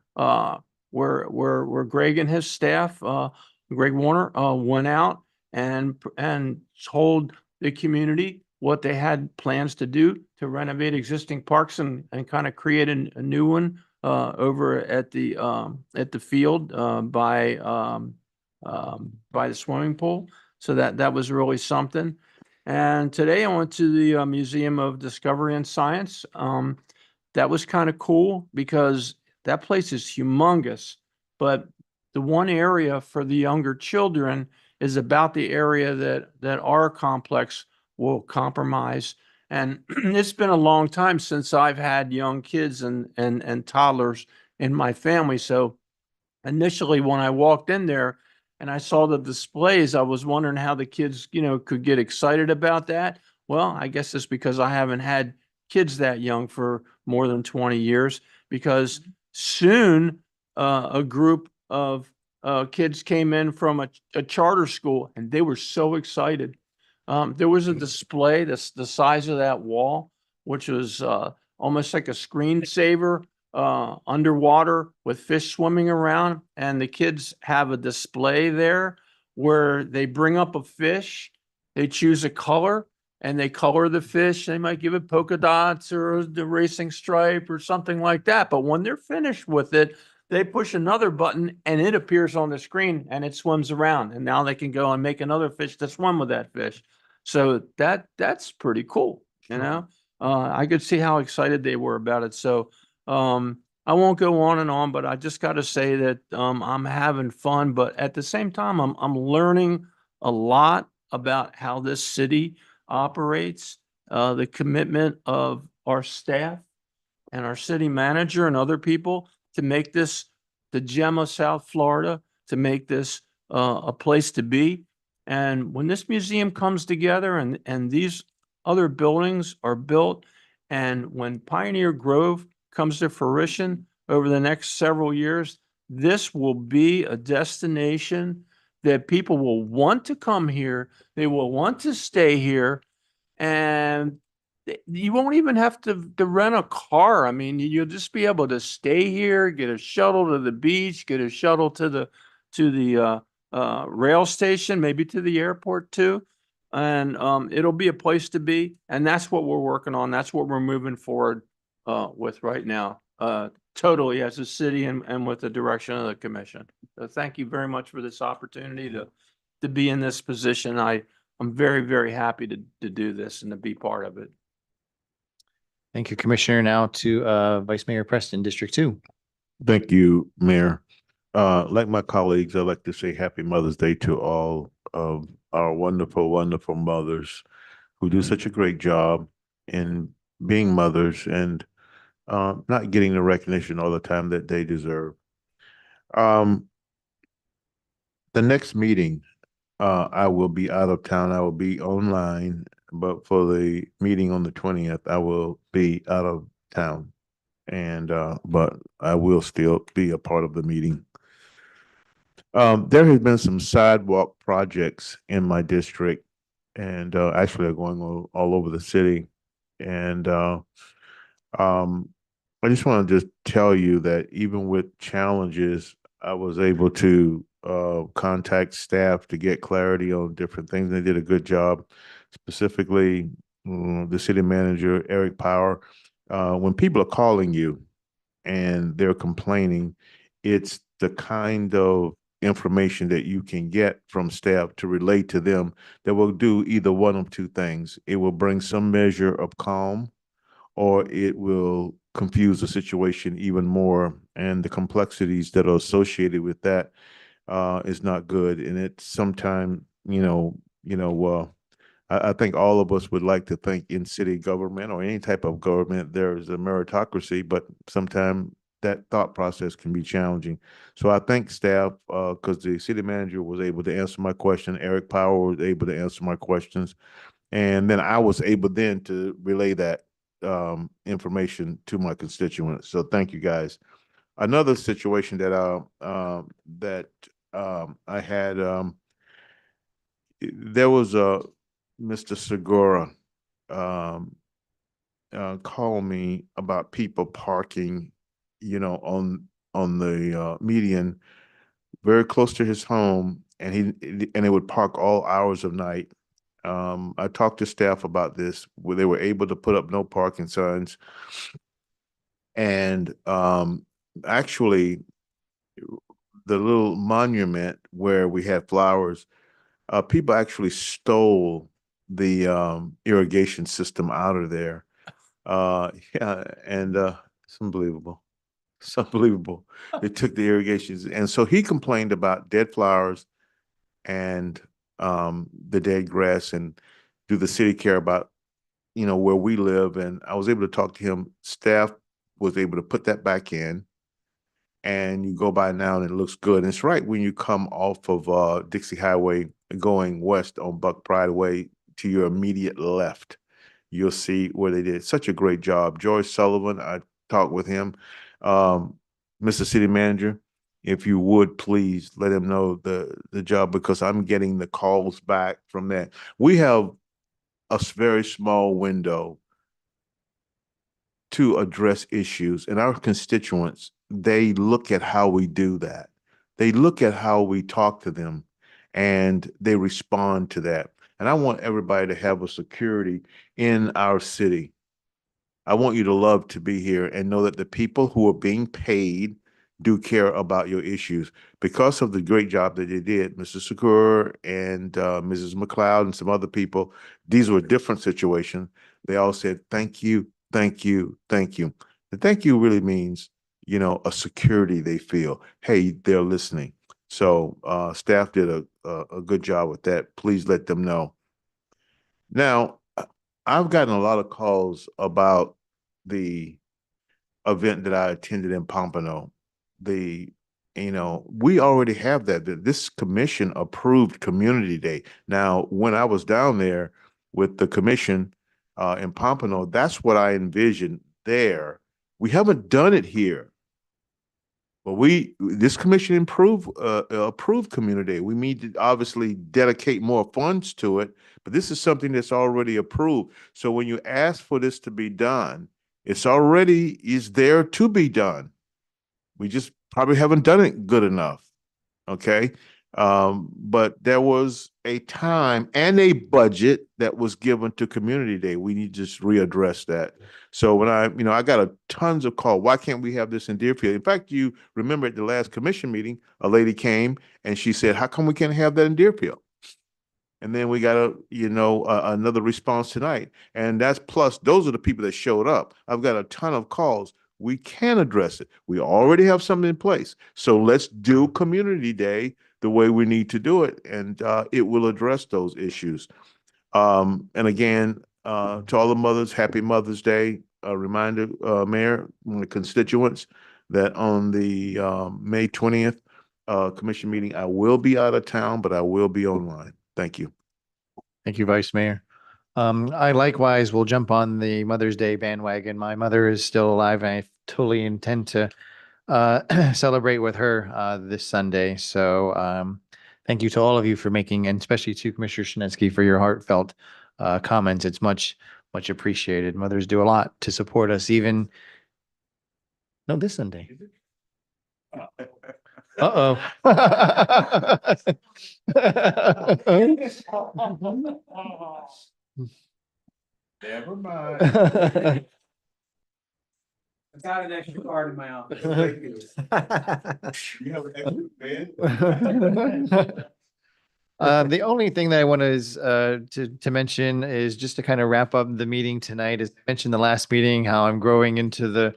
Greg and his staff, Greg Warner, went out and told the community what they had plans to do to renovate existing parks and kind of create a new one over at the field, by the swimming pool. So that was really something. And today I went to the Museum of Discovery and Science. That was kind of cool because that place is humongous, but the one area for the younger children is about the area that our complex will compromise. And it's been a long time since I've had young kids and toddlers in my family. So initially, when I walked in there and I saw the displays, I was wondering how the kids, could get excited about that. Well, I guess it's because I haven't had kids that young for more than 20 years, because soon a group of kids came in from a charter school and they were so excited. There was a display that's the size of that wall, which was almost like a screensaver underwater with fish swimming around. And the kids have a display there where they bring up a fish, they choose a color, and they color the fish. They might give it polka dots or the racing stripe or something like that. But when they're finished with it, they push another button and it appears on the screen and it swims around. And now they can go and make another fish to swim with that fish. So that's pretty cool, I could see how excited they were about it. So I won't go on and on, but I just got to say that I'm having fun, but at the same time, I'm learning a lot about how this city operates, the commitment of our staff and our city manager and other people to make this the gem of South Florida, to make this a place to be. And when this museum comes together and these other buildings are built, and when Pioneer Grove comes to fruition over the next several years, this will be a destination that people will want to come here. They will want to stay here, and you won't even have to rent a car. I mean, you'll just be able to stay here, get a shuttle to the beach, get a shuttle to the rail station, maybe to the airport too. And it'll be a place to be. And that's what we're working on. That's what we're moving forward with right now, totally as a city and with the direction of the commission. So thank you very much for this opportunity to be in this position. I'm very, very happy to do this and to be part of it. Thank you, Commissioner. Now to Vice Mayor Preston, District 2. Thank you, Mayor. Like my colleagues, I'd like to say Happy Mother's Day to all of our wonderful, wonderful mothers who do such a great job in being mothers and not getting the recognition all the time that they deserve. The next meeting, I will be out of town. I will be online, but for the meeting on the 20th, I will be out of town. And but I will still be a part of the meeting. There has been some sidewalk projects in my district, and actually are going all over the city. And I just want to just tell you that even with challenges, I was able to contact staff to get clarity on different things. They did a good job, specifically the city manager, Eric Power. When people are calling you and they're complaining, it's the kind of information that you can get from staff to relate to them that will do either one of two things. It will bring some measure of calm, or it will confuse the situation even more. And the complexities that are associated with that is not good. And it's sometimes, I think all of us would like to think in city government or any type of government, there's a meritocracy, but sometimes that thought process can be challenging. So I thank staff because the city manager was able to answer my question. Eric Power was able to answer my questions. And then I was able then to relay that information to my constituents. So thank you guys. Another situation that I had, there was Mr. Segura called me about people parking, on the median very close to his home, and they would park all hours of night. I talked to staff about this, where they were able to put up no parking signs. And actually, the little monument where we had flowers, people actually stole the irrigation system out of there. Yeah, and it's unbelievable. It's unbelievable. They took the irrigations, and so he complained about dead flowers and the dead grass. And do the city care about, where we live? And I was able to talk to him. Staff was able to put that back in, and you go by now and it looks good. And it's right when you come off of Dixie Highway going west on Buck Pride Way to your immediate left. You'll see where they did such a great job. George Sullivan, I talked with him. Mr. City Manager, if you would please let him know the job, because I'm getting the calls back from that. We have a very small window to address issues, and our constituents, they look at how we do that. They look at how we talk to them, and they respond to that. And I want everybody to have a security in our city. I want you to love to be here and know that the people who are being paid do care about your issues. Because of the great job that they did, Mr. Secure and Mrs. McLeod and some other people, these were different situations. They all said, thank you, thank you, thank you. The thank you really means, a security they feel. Hey, they're listening. So staff did a good job with that. Please let them know. Now, I've gotten a lot of calls about the event that I attended in Pompano. We already have that. This commission approved Community Day. Now, when I was down there with the commission in Pompano, that's what I envisioned there. We haven't done it here. But this commission approved Community Day. We need to obviously dedicate more funds to it, but this is something that's already approved. So when you ask for this to be done, it's already is there to be done. We just probably haven't done it good enough. Okay. But there was a time and a budget that was given to Community Day. We need to just readdress that. So when I got tons of calls. Why can't we have this in Deerfield? In fact, you remember at the last commission meeting, a lady came and she said, how come we can't have that in Deerfield? And then we got another response tonight. And that's plus, those are the people that showed up. I've got a ton of calls. We can address it. We already have something in place. So let's do Community Day the way we need to do it. And it will address those issues. And again, to all the mothers, happy Mother's Day. A reminder, Mayor, and the constituents, that on the May 20th commission meeting, I will be out of town, but I will be online. Thank you. Thank you, Vice Mayor. I likewise will jump on the Mother's Day bandwagon. My mother is still alive, and I totally intend to celebrate with her this Sunday. So thank you to all of you for making, and especially to Commissioner Shinesky for your heartfelt comments. It's much appreciated. Mothers do a lot to support us, even this Sunday. Uh-oh. Never mind. I got an extra card in my office. You have an extra pen? The only thing that I want to mention is just to kind of wrap up the meeting tonight. As I mentioned the last meeting, how I'm growing into the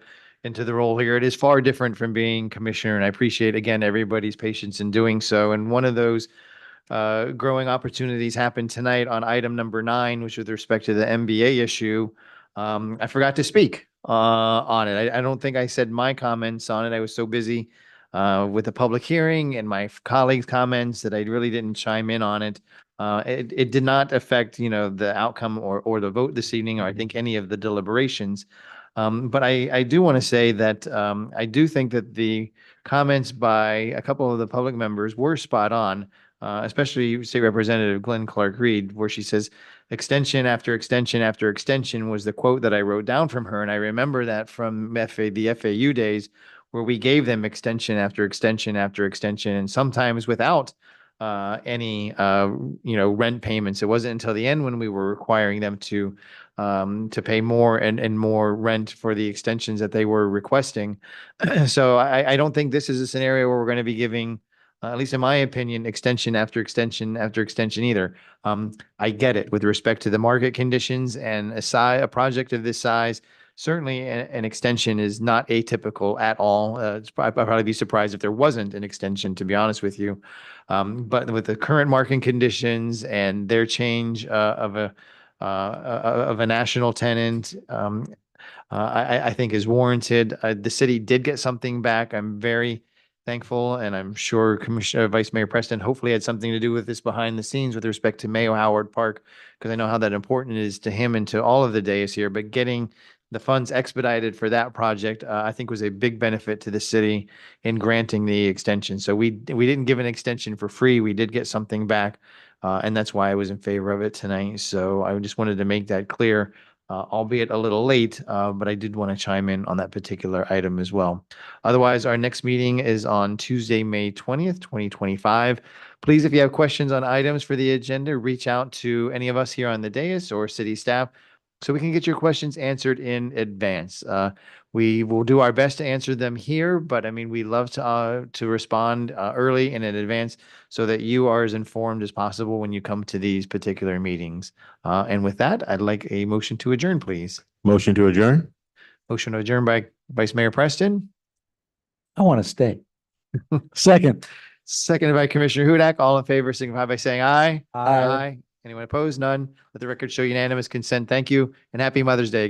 role here. It is far different from being commissioner, and I appreciate again everybody's patience in doing so. And one of those growing opportunities happened tonight on item number 9, which with respect to the MBA issue. I forgot to speak on it. I don't think I said my comments on it. I was so busy with the public hearing and my colleagues' comments that I really didn't chime in on it. It did not affect, the outcome or the vote this evening, or I think any of the deliberations. But I do want to say that I do think that the comments by a couple of the public members were spot on, especially State Representative Glenn Clark-Reed, where she says, extension after extension after extension was the quote that I wrote down from her. And I remember that from the FAU days, where we gave them extension after extension after extension, and sometimes without any, rent payments. It wasn't until the end when we were requiring them to pay more and more rent for the extensions that they were requesting. So I don't think this is a scenario where we're going to be giving, at least in my opinion, extension after extension after extension either. I get it with respect to the market conditions and a project of this size. Certainly, an extension is not atypical at all. I'd probably be surprised if there wasn't an extension, to be honest with you. But with the current market conditions and their change of a national tenant, I think is warranted. The city did get something back. I'm very thankful, and I'm sure Vice Mayor Preston hopefully had something to do with this behind the scenes with respect to Mayo Howard Park, because I know how that important it is to him and to all of the dais here. But getting the funds expedited for that project, I think was a big benefit to the city in granting the extension. So we didn't give an extension for free. We did get something back, and that's why I was in favor of it tonight. So I just wanted to make that clear, albeit a little late, but I did want to chime in on that particular item as well. Otherwise, our next meeting is on Tuesday, May 20th, 2025. Please, if you have questions on items for the agenda, reach out to any of us here on the dais or city staff so we can get your questions answered in advance. We will do our best to answer them here, but I mean, we love to respond early and in advance so that you are as informed as possible when you come to these particular meetings. And with that, I'd like a motion to adjourn, please. Motion to adjourn? Motion to adjourn by Vice Mayor Preston. I want to stay. Second. Seconded by Commissioner Hudak. All in favor, signify by saying aye. Aye. Anyone opposed? None. Let the record show unanimous consent. Thank you and happy Mother's Day.